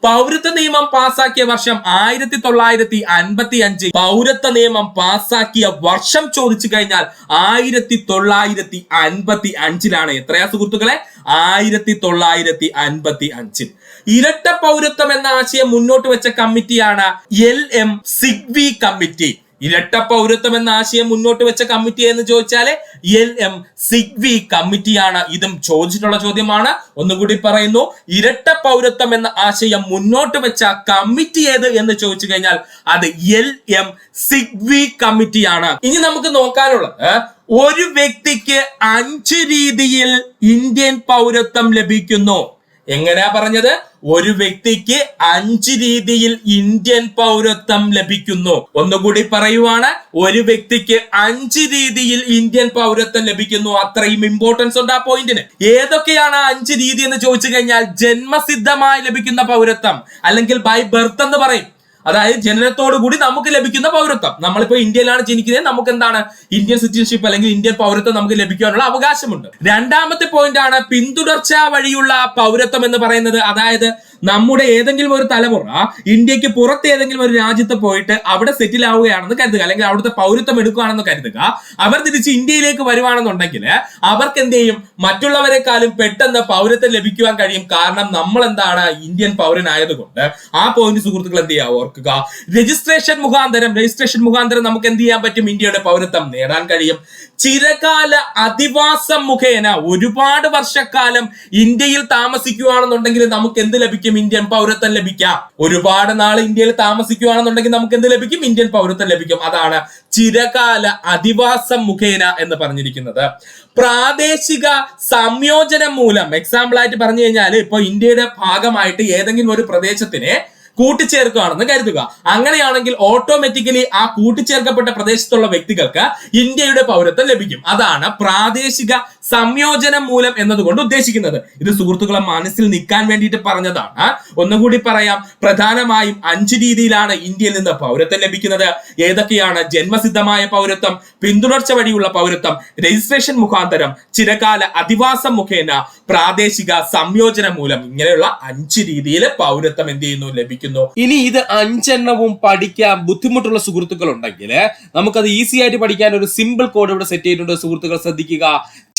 പൗരത്വ നിയമം പാസാക്കിയ വർഷം 1955. പൗരത്വ നിയമം പാസാക്കിയ വർഷം ചോദിച്ചു കഴിഞ്ഞാൽ 1955-ലാണ്. എത്രയാ സുഹൃത്തുക്കളെ? 1955. ഇരട്ട പൗരത്വം എന്ന ആശയം മുന്നോട്ട് വെച്ച കമ്മിറ്റിയാണ് LM സിഗ്വി കമ്മിറ്റി. ഇരട്ട പൗരത്വം എന്ന ആശയം മുന്നോട്ട് വെച്ച കമ്മിറ്റി എന്ന് ചോദിച്ചാല് LM സിഗ്വി കമ്മിറ്റിയാണ്. ഇതും ചോദിച്ചിട്ടുള്ള ചോദ്യമാണ്. ഒന്നുകൂടി പറയുന്നു, ഇരട്ട പൗരത്വം എന്ന ആശയം മുന്നോട്ട് വെച്ച കമ്മിറ്റി ഏത് എന്ന് ചോദിച്ചു കഴിഞ്ഞാൽ അത് LM സിഗ്വി കമ്മിറ്റിയാണ്. ഇനി നമുക്ക് നോക്കാനുള്ളത്, ഒരു വ്യക്തിക്ക് 5 രീതിയിൽ ഇന്ത്യൻ പൗരത്വം ലഭിക്കുന്നു. എങ്ങനെയാ പറഞ്ഞത്? ഒരു വ്യക്തിക്ക് 5 രീതിയിൽ ഇന്ത്യൻ പൗരത്വം ലഭിക്കുന്നു. ഒന്നുകൂടി പറയുവാണ്, ഒരു വ്യക്തിക്ക് 5 രീതിയിൽ ഇന്ത്യൻ പൗരത്വം ലഭിക്കുന്നു. അത്രയും ഇമ്പോർട്ടൻസ് ഉണ്ട് ആ പോയിന്റിന്. ഏതൊക്കെയാണ് 5 രീതി എന്ന് ചോദിച്ചു കഴിഞ്ഞാൽ ജന്മസിദ്ധമായി ലഭിക്കുന്ന പൗരത്വം അല്ലെങ്കിൽ ബൈ ബർത്ത് എന്ന് പറയും. അതായത് ജനനത്തോടു കൂടി നമുക്ക് ലഭിക്കുന്ന പൗരത്വം. നമ്മളിപ്പോ ഇന്ത്യയിലാണ് ജനിക്കുന്നത്, നമുക്ക് എന്താണ് ഇന്ത്യൻ സിറ്റിസൺഷിപ്പ് അല്ലെങ്കിൽ ഇന്ത്യൻ പൗരത്വം നമുക്ക് ലഭിക്കാനുള്ള അവകാശമുണ്ട്. രണ്ടാമത്തെ പോയിന്റ് ആണ് പിന്തുടർച്ച വഴിയുള്ള പൗരത്വം എന്ന് പറയുന്നത്. അതായത് നമ്മുടെ ഏതെങ്കിലും ഒരു തലമുറ ഇന്ത്യക്ക് പുറത്ത് ഏതെങ്കിലും ഒരു രാജ്യത്ത് പോയിട്ട് അവിടെ സെറ്റിൽ ആവുകയാണെന്ന് കരുതുക, അല്ലെങ്കിൽ അവിടുത്തെ പൗരത്വം എടുക്കുകയാണെന്ന് കരുതുക. അവർ തിരിച്ച് ഇന്ത്യയിലേക്ക് വരുവാണെന്നുണ്ടെങ്കിൽ അവർക്ക് എന്ത് ചെയ്യും? മറ്റുള്ളവരെക്കാളും പെട്ടെന്ന് പൗരത്വം ലഭിക്കുവാൻ കഴിയും. കാരണം നമ്മൾ എന്താണ്? ഇന്ത്യൻ പൗരനായതുകൊണ്ട്. ആ പോയിന്റ് സുഹൃത്തുക്കൾ എന്ത് ചെയ്യുക? ഓർക്കുക. രജിസ്ട്രേഷൻ മുഖാന്തരം നമുക്ക് എന്ത് ചെയ്യാൻ പറ്റും? ഇന്ത്യയുടെ പൗരത്വം നേടാൻ കഴിയും. ചിരകാല അധിവാസം മുഖേന ഒരുപാട് വർഷക്കാലം ഇന്ത്യയിൽ താമസിക്കുകയാണെന്നുണ്ടെങ്കിൽ നമുക്ക് എന്ത് ലഭിക്കും? ഇന്ത്യൻ പൗരത്വം ലഭിക്കാം. ഒരുപാട് നാൾ ഇന്ത്യയിൽ താമസിക്കുകയാണെന്നുണ്ടെങ്കിൽ നമുക്ക് എന്ത് ലഭിക്കും? ഇന്ത്യൻ പൗരത്വം ലഭിക്കും. അതാണ് ചിരകാല അധിവാസം മുഖേന എന്ന് പറഞ്ഞിരിക്കുന്നത്. പ്രാദേശിക സംയോജനം മൂലം, എക്സാമ്പിൾ ആയിട്ട് പറഞ്ഞു കഴിഞ്ഞാൽ ഇപ്പൊ ഇന്ത്യയുടെ ഭാഗമായിട്ട് ഏതെങ്കിലും ഒരു പ്രദേശത്തിനെ കൂട്ടിച്ചേർക്കുകയാണെന്ന് കരുതുക. അങ്ങനെയാണെങ്കിൽ ഓട്ടോമാറ്റിക്കലി ആ കൂട്ടിച്ചേർക്കപ്പെട്ട പ്രദേശത്തുള്ള വ്യക്തികൾക്ക് ഇന്ത്യയുടെ പൗരത്വം ലഭിക്കും. അതാണ് പ്രാദേശിക സംയോജനം മൂലം എന്നതുകൊണ്ട് ഉദ്ദേശിക്കുന്നത്. ഇത് സുഹൃത്തുക്കളെ മനസ്സിൽ നിൽക്കാൻ വേണ്ടിയിട്ട് പറഞ്ഞതാണ്. ഒന്നുകൂടി പറയാം, പ്രധാനമായും 5 രീതിയിലാണ് ഇന്ത്യയിൽ നിന്ന് പൗരത്വം ലഭിക്കുന്നത്. ഏതൊക്കെയാണ്? ജന്മസിദ്ധമായ പൗരത്വം, പിന്തുടർച്ച വഴിയുള്ള പൗരത്വം, രജിസ്ട്രേഷൻ മുഖാന്തരം, ചിരകാല അധിവാസം മുഖേന, പ്രാദേശിക സംയോജനം മൂലം. ഇങ്ങനെയുള്ള 5 രീതിയിൽ പൗരത്വം എന്ത് ചെയ്യുന്നു? ലഭിക്കുന്നു ലഭിക്കുന്നു. ഇനി ഇത് 5 എണ്ണവും പഠിക്കാൻ ബുദ്ധിമുട്ടുള്ള സുഹൃത്തുക്കൾ ഉണ്ടെങ്കിൽ നമുക്കത് ഈസി ആയിട്ട് പഠിക്കാൻ ഒരു സിമ്പിൾ കോഡ് ഇവിടെ സെറ്റ് ചെയ്തിട്ടുണ്ട്. സുഹൃത്തുക്കൾ ശ്രദ്ധിക്കുക.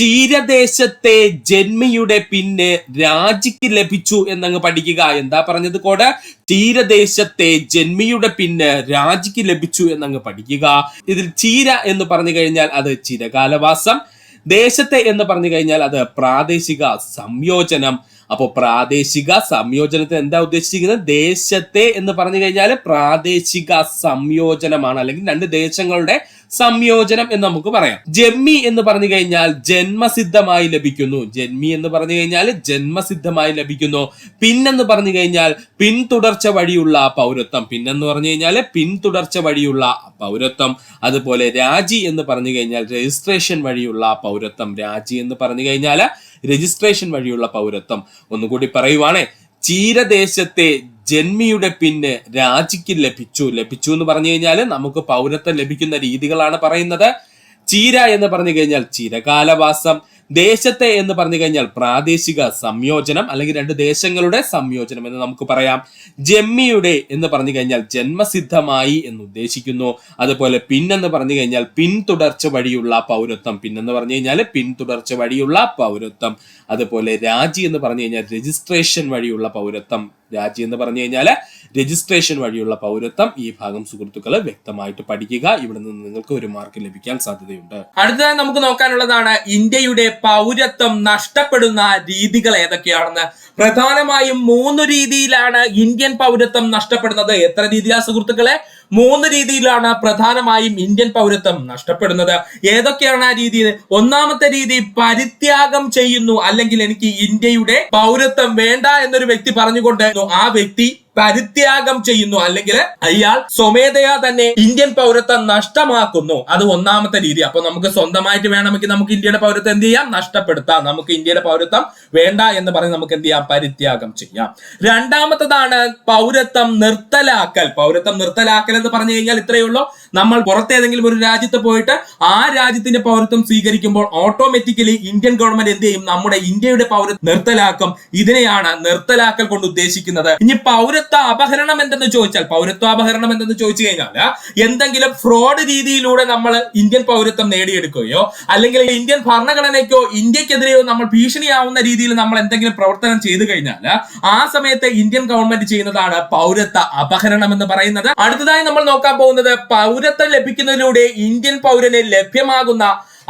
തീരദേശത്തെ ജന്മിയുടെ പിന്നെ രാജിക്ക് ലഭിച്ചു എന്നങ്ങ് പഠിക്കുക. എന്താ പറഞ്ഞത് കോഡ്? തീരദേശത്തെ ജന്മിയുടെ പിന്നെ രാജിക്ക് ലഭിച്ചു എന്നങ്ങ് പഠിക്കുക. ഇതിൽ ചീര എന്ന് പറഞ്ഞു കഴിഞ്ഞാൽ അത് ചിരകാലവാസം, ദേശത്തെ എന്ന് പറഞ്ഞു കഴിഞ്ഞാൽ അത് പ്രാദേശിക സംയോജനം. അപ്പോ പ്രാദേശിക സംയോജനത്തെ എന്താ ഉദ്ദേശിക്കുന്നത്? ദേശത്തെ എന്ന് പറഞ്ഞു കഴിഞ്ഞാൽ പ്രാദേശിക സംയോജനമാണ്, അല്ലെങ്കിൽ 2 ദേശങ്ങളുടെ സംയോജനം എന്ന് നമുക്ക് പറയാം. ജന്മി എന്ന് പറഞ്ഞു കഴിഞ്ഞാൽ ജന്മസിദ്ധമായി ലഭിക്കുന്നു. ജന്മി എന്ന് പറഞ്ഞു കഴിഞ്ഞാൽ ജന്മസിദ്ധമായി ലഭിക്കുന്നു. പിന്നെന്ന് പറഞ്ഞു കഴിഞ്ഞാൽ പിന്തുടർച്ച വഴിയുള്ള പൗരത്വം. പിന്നെന്ന് പറഞ്ഞു കഴിഞ്ഞാൽ പിന്തുടർച്ച വഴിയുള്ള പൗരത്വം. അതുപോലെ രാജി എന്ന് പറഞ്ഞു കഴിഞ്ഞാൽ രജിസ്ട്രേഷൻ വഴിയുള്ള പൗരത്വം. രാജി എന്ന് പറഞ്ഞു കഴിഞ്ഞാൽ രജിസ്ട്രേഷൻ വഴിയുള്ള പൗരത്വം. ഒന്നുകൂടി പറയുവാണേ, ചീരദേശത്തെ ജന്മിയുടെ പിന്നെ രാജിക്ക് ലഭിച്ചു എന്ന് പറഞ്ഞു കഴിഞ്ഞാൽ നമുക്ക് പൗരത്വം ലഭിക്കുന്ന രീതികളാണ് പറയുന്നത്. ചീര എന്ന് പറഞ്ഞു കഴിഞ്ഞാൽ ചിരകാലവാസം, ദേശത്തെ എന്ന് പറഞ്ഞു കഴിഞ്ഞാൽ പ്രാദേശിക സംയോജനം, അല്ലെങ്കിൽ 2 ദേശങ്ങളുടെ സംയോജനം എന്ന് നമുക്ക് പറയാം. ജന്മിയുടെ എന്ന് പറഞ്ഞു കഴിഞ്ഞാൽ ജന്മസിദ്ധമായി എന്ന് ഉദ്ദേശിക്കുന്നു. അതുപോലെ പിന്നെന്ന് പറഞ്ഞു കഴിഞ്ഞാൽ പിന്തുടർച്ച വഴിയുള്ള പൗരത്വം. പിന്നെന്ന് പറഞ്ഞു കഴിഞ്ഞാൽ പിന്തുടർച്ച വഴിയുള്ള പൗരത്വം. അതുപോലെ രാജി എന്ന് പറഞ്ഞു കഴിഞ്ഞാൽ രജിസ്ട്രേഷൻ വഴിയുള്ള പൗരത്വം. രാജി എന്ന് പറഞ്ഞു കഴിഞ്ഞാൽ രജിസ്ട്രേഷൻ വഴിയുള്ള പൗരത്വം. ഈ ഭാഗം സുഹൃത്തുക്കൾ വ്യക്തമായിട്ട് പഠിക്കുക. ഇവിടെ നിന്ന് നിങ്ങൾക്ക് 1 മാർക്ക് ലഭിക്കാൻ സാധ്യതയുണ്ട്. അടുത്തതായി നമുക്ക് നോക്കാനുള്ളതാണ് ഇന്ത്യയുടെ പൗരത്വം നഷ്ടപ്പെടുന്ന രീതികൾ ഏതൊക്കെയാണെന്ന്. പ്രധാനമായും 3 രീതിയിലാണ് ഇന്ത്യൻ പൗരത്വം നഷ്ടപ്പെടുന്നത്. എത്ര രീതിയിലാണ് സുഹൃത്തുക്കളെ? 3 രീതിയിലാണ് പ്രധാനമായും ഇന്ത്യൻ പൗരത്വം നഷ്ടപ്പെടുന്നത്. ഏതൊക്കെയാണ് ആ രീതി? ഒന്നാമത്തെ രീതി, പരിത്യാഗം ചെയ്യുന്നു, അല്ലെങ്കിൽ എനിക്ക് ഇന്ത്യയുടെ പൗരത്വം വേണ്ട എന്നൊരു വ്യക്തി പറഞ്ഞുകൊണ്ട് ആ വ്യക്തി പരിത്യാഗം ചെയ്യുന്നു, അല്ലെങ്കിൽ അയാൾ സ്വമേധയാ തന്നെ ഇന്ത്യൻ പൗരത്വം നഷ്ടമാക്കുന്നു. അത് ഒന്നാമത്തെ രീതി. അപ്പൊ നമുക്ക് സ്വന്തമായിട്ട് വേണമെങ്കിൽ നമുക്ക് ഇന്ത്യയുടെ പൗരത്വം എന്ത് ചെയ്യാം? നഷ്ടപ്പെടുത്താം. നമുക്ക് ഇന്ത്യയുടെ പൗരത്വം വേണ്ട എന്ന് പറഞ്ഞ് നമുക്ക് എന്ത് ചെയ്യാം? പരിത്യാഗം ചെയ്യാം. രണ്ടാമത്തതാണ് പൗരത്വം നിർത്തലാക്കൽ. പൗരത്വം നിർത്തലാക്കൽ എന്ന് പറഞ്ഞു കഴിഞ്ഞാൽ ഇത്രയേ ഉള്ളൂ. നമ്മൾ പുറത്തേതെങ്കിലും ഒരു രാജ്യത്ത് പോയിട്ട് ആ രാജ്യത്തിന്റെ പൗരത്വം സ്വീകരിക്കുമ്പോൾ ഓട്ടോമാറ്റിക്കലി ഇന്ത്യൻ ഗവൺമെന്റ് എന്ത് ചെയ്യും? നമ്മുടെ ഇന്ത്യയുടെ പൗരത്വം നിർത്തലാക്കും. ഇതിനെയാണ് നിർത്തലാക്കൽ കൊണ്ട് ഉദ്ദേശിക്കുന്നത്. ഇനി പൗരത്വ അപഹരണം എന്തെന്ന് ചോദിച്ചാൽ, പൗരത്വ അപഹരണം എന്തെന്ന് ചോദിച്ചു കഴിഞ്ഞാൽ എന്തെങ്കിലും ഫ്രോഡ് രീതിയിലൂടെ നമ്മൾ ഇന്ത്യൻ പൗരത്വം നേടിയെടുക്കുകയോ അല്ലെങ്കിൽ ഇന്ത്യൻ ഭരണഘടനയ്ക്കോ ഇന്ത്യക്കെതിരെയോ നമ്മൾ ഭീഷണിയാവുന്ന രീതിയിൽ നമ്മൾ എന്തെങ്കിലും പ്രവർത്തനം ചെയ്തു കഴിഞ്ഞാൽ ആ സമയത്ത് ഇന്ത്യൻ ഗവൺമെന്റ് ചെയ്യുന്നതാണ് പൗരത്വ അപഹരണം എന്ന് പറയുന്നത്. അടുത്തതായി നമ്മൾ നോക്കാൻ പോകുന്നത് പൗരത്വം ലഭിക്കുന്നതിലൂടെ ഇന്ത്യൻ പൗരന് ലഭ്യമാകുന്ന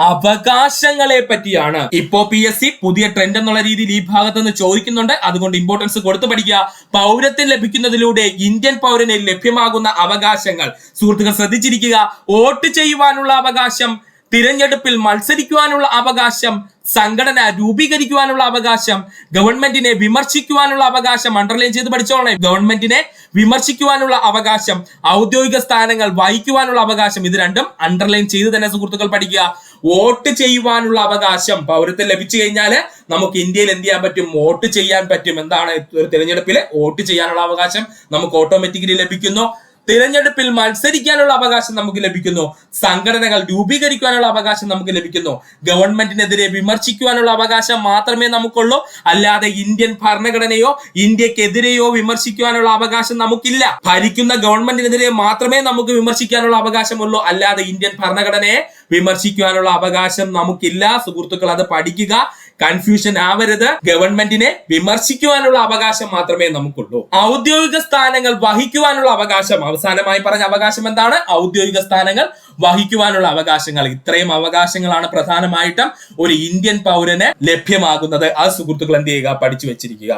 അവകാശങ്ങളെ പറ്റിയാണ്. ഇപ്പോ PSC പുതിയ ട്രെൻഡ് എന്നുള്ള രീതിയിൽ ഈ ഭാഗത്ത് നിന്ന് ചോദിക്കുന്നുണ്ട്. അതുകൊണ്ട് ഇമ്പോർട്ടൻസ് കൊടുത്തു പഠിക്കുക. പൗരത്വം ലഭിക്കുന്നതിലൂടെ ഇന്ത്യൻ പൗരന് ലഭ്യമാകുന്ന അവകാശങ്ങൾ. സുഹൃത്തുക്കൾ ശ്രദ്ധിച്ചിരിക്കുക. വോട്ട് ചെയ്യുവാനുള്ള അവകാശം, തിരഞ്ഞെടുപ്പിൽ മത്സരിക്കുവാനുള്ള അവകാശം, സംഘടന രൂപീകരിക്കുവാനുള്ള അവകാശം, ഗവൺമെന്റിനെ വിമർശിക്കുവാനുള്ള അവകാശം. അണ്ടർലൈൻ ചെയ്ത് പഠിച്ചോളേ. ഗവൺമെന്റിനെ വിമർശിക്കുവാനുള്ള അവകാശം, ഔദ്യോഗിക സ്ഥാനങ്ങൾ വഹിക്കുവാനുള്ള അവകാശം. ഇത് രണ്ടും അണ്ടർലൈൻ ചെയ്ത് തന്നെ സുഹൃത്തുക്കൾ പഠിക്കുക. വോട്ട് ചെയ്യുവാനുള്ള അവകാശം. പൗരത്വം ലഭിച്ചു കഴിഞ്ഞാൽ നമുക്ക് ഇന്ത്യയിൽ എന്ത് ചെയ്യാൻ പറ്റും? വോട്ട് ചെയ്യാൻ പറ്റും. എന്താണ്? ഒരു തിരഞ്ഞെടുപ്പിൽ വോട്ട് ചെയ്യാനുള്ള അവകാശം നമുക്ക് ഓട്ടോമാറ്റിക്കലി ലഭിക്കുന്നു. തിരഞ്ഞെടുപ്പിൽ മത്സരിക്കാനുള്ള അവകാശം നമുക്ക് ലഭിക്കുന്നു. സംഘടനകൾ രൂപീകരിക്കാനുള്ള അവകാശം നമുക്ക് ലഭിക്കുന്നു. ഗവൺമെന്റിനെതിരെ വിമർശിക്കുവാനുള്ള അവകാശം മാത്രമേ നമുക്കുള്ളൂ. അല്ലാതെ ഇന്ത്യൻ ഭരണഘടനയോ ഇന്ത്യക്കെതിരെയോ വിമർശിക്കുവാനുള്ള അവകാശം നമുക്കില്ല. ഭരിക്കുന്ന ഗവൺമെന്റിനെതിരെ മാത്രമേ നമുക്ക് വിമർശിക്കാനുള്ള അവകാശമുള്ളൂ. അല്ലാതെ ഇന്ത്യൻ ഭരണഘടനയെ വിമർശിക്കുവാനുള്ള അവകാശം നമുക്കില്ല. സുഹൃത്തുക്കൾ അത് പഠിക്കുക. കൺഫ്യൂഷൻ ആവരുത്. ഗവൺമെന്റിനെ വിമർശിക്കുവാനുള്ള അവകാശം മാത്രമേ നമുക്കുള്ളൂ. ഔദ്യോഗിക സ്ഥാനങ്ങൾ വഹിക്കുവാനുള്ള അവകാശം. അവസാനമായി പറഞ്ഞ അവകാശം എന്താണ്? ഔദ്യോഗിക സ്ഥാനങ്ങൾ വഹിക്കുവാനുള്ള അവകാശങ്ങൾ. ഇത്രയും അവകാശങ്ങളാണ് പ്രധാനമായിട്ടും ഒരു ഇന്ത്യൻ പൗരന് ലഭ്യമാകുന്നത്. അത് സുഹൃത്തുക്കൾ എന്ത് ചെയ്യുക? പഠിച്ചു വെച്ചിരിക്കുക.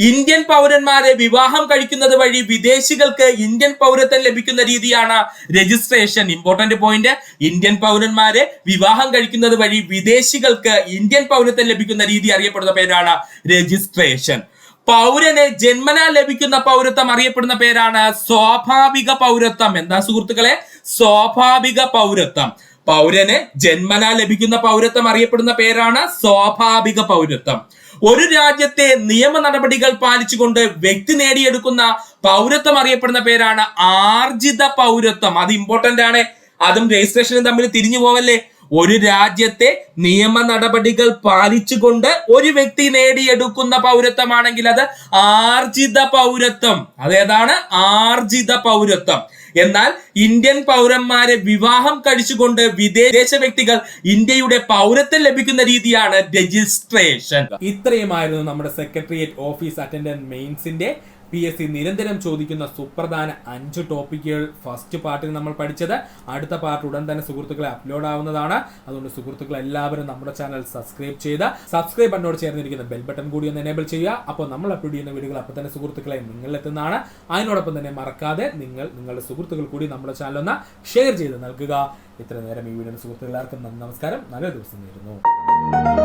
ഇന്ത്യൻ പൗരന്മാരെ വിവാഹം കഴിക്കുന്നത് വഴി വിദേശികൾക്ക് ഇന്ത്യൻ പൗരത്വം ലഭിക്കുന്ന രീതിയാണ് രജിസ്ട്രേഷൻ. Important point. ഇന്ത്യൻ പൗരന്മാരെ വിവാഹം കഴിക്കുന്നത് വഴി വിദേശികൾക്ക് ഇന്ത്യൻ പൗരത്വം ലഭിക്കുന്ന രീതി അറിയപ്പെടുന്ന പേരാണ് രജിസ്ട്രേഷൻ. പൗരന് ജന്മനാ ലഭിക്കുന്ന പൗരത്വം അറിയപ്പെടുന്ന പേരാണ് സ്വാഭാവിക പൗരത്വം. എന്താ സുഹൃത്തുക്കളെ? സ്വാഭാവിക പൗരത്വം. പൗരന് ജന്മനാ ലഭിക്കുന്ന പൗരത്വം അറിയപ്പെടുന്ന പേരാണ് സ്വാഭാവിക പൗരത്വം. ഒരു രാജ്യത്തെ നിയമ നടപടികൾ പാലിച്ചുകൊണ്ട് വ്യക്തി നേടിയെടുക്കുന്ന പൗരത്വം അറിയപ്പെടുന്ന പേരാണ് ആർജിത പൗരത്വം. അത് ഇമ്പോർട്ടന്റ് ആണ്. അതും രജിസ്ട്രേഷനും തമ്മിൽ തിരിഞ്ഞു പോവല്ലേ. ഒരു രാജ്യത്തെ നിയമ നടപടികൾ പാലിച്ചുകൊണ്ട് ഒരു വ്യക്തി നേടിയെടുക്കുന്ന പൗരത്വമാണെങ്കിൽ അത് ആർജിത പൗരത്വം. അതേതാണ്? ആർജിത പൗരത്വം. എന്നാൽ ഇന്ത്യൻ പൗരന്മാരെ വിവാഹം കഴിച്ചുകൊണ്ട് വിദേശ വ്യക്തികൾ ഇന്ത്യയുടെ പൗരത്വം ലഭിക്കുന്ന രീതിയാണ് രജിസ്ട്രേഷൻ. ഇത്രയുമായിരുന്നു നമ്മുടെ സെക്രട്ടേറിയറ്റ് ഓഫീസ് അറ്റൻഡന്റ് മെയിൻസിന്റെ PSC നിരന്തരം ചോദിക്കുന്ന സുപ്രധാന 5 ടോപ്പിക്കുകൾ ഫസ്റ്റ് പാർട്ടിൽ നമ്മൾ പഠിച്ചത്. അടുത്ത പാർട്ട് ഉടൻ തന്നെ സുഹൃത്തുക്കളെ അപ്ലോഡ് ആവുന്നതാണ്. അതുകൊണ്ട് സുഹൃത്തുക്കൾ എല്ലാവരും നമ്മുടെ ചാനൽ സബ്സ്ക്രൈബ് ബട്ടനോട് ചേർന്നിരിക്കുന്ന ബെൽ ബട്ടൺ കൂടി ഒന്ന് എനേബിൾ ചെയ്യുക. അപ്പോൾ നമ്മൾ അപ്ലോഡ് ചെയ്യുന്ന വീഡിയോകൾ അപ്പോൾ തന്നെ സുഹൃത്തുക്കളെ നിങ്ങളിലെത്തുന്നതാണ്. അതിനോടൊപ്പം തന്നെ മറക്കാതെ നിങ്ങളുടെ സുഹൃത്തുക്കൾ കൂടി നമ്മുടെ ചാനൽ ഒന്ന് ഷെയർ ചെയ്ത് നൽകുക. ഇത്ര നേരം ഈ വീഡിയോ സുഹൃത്തുക്കളാർക്കും നമസ്കാരം. നല്ല ദിവസം നേരുന്നു.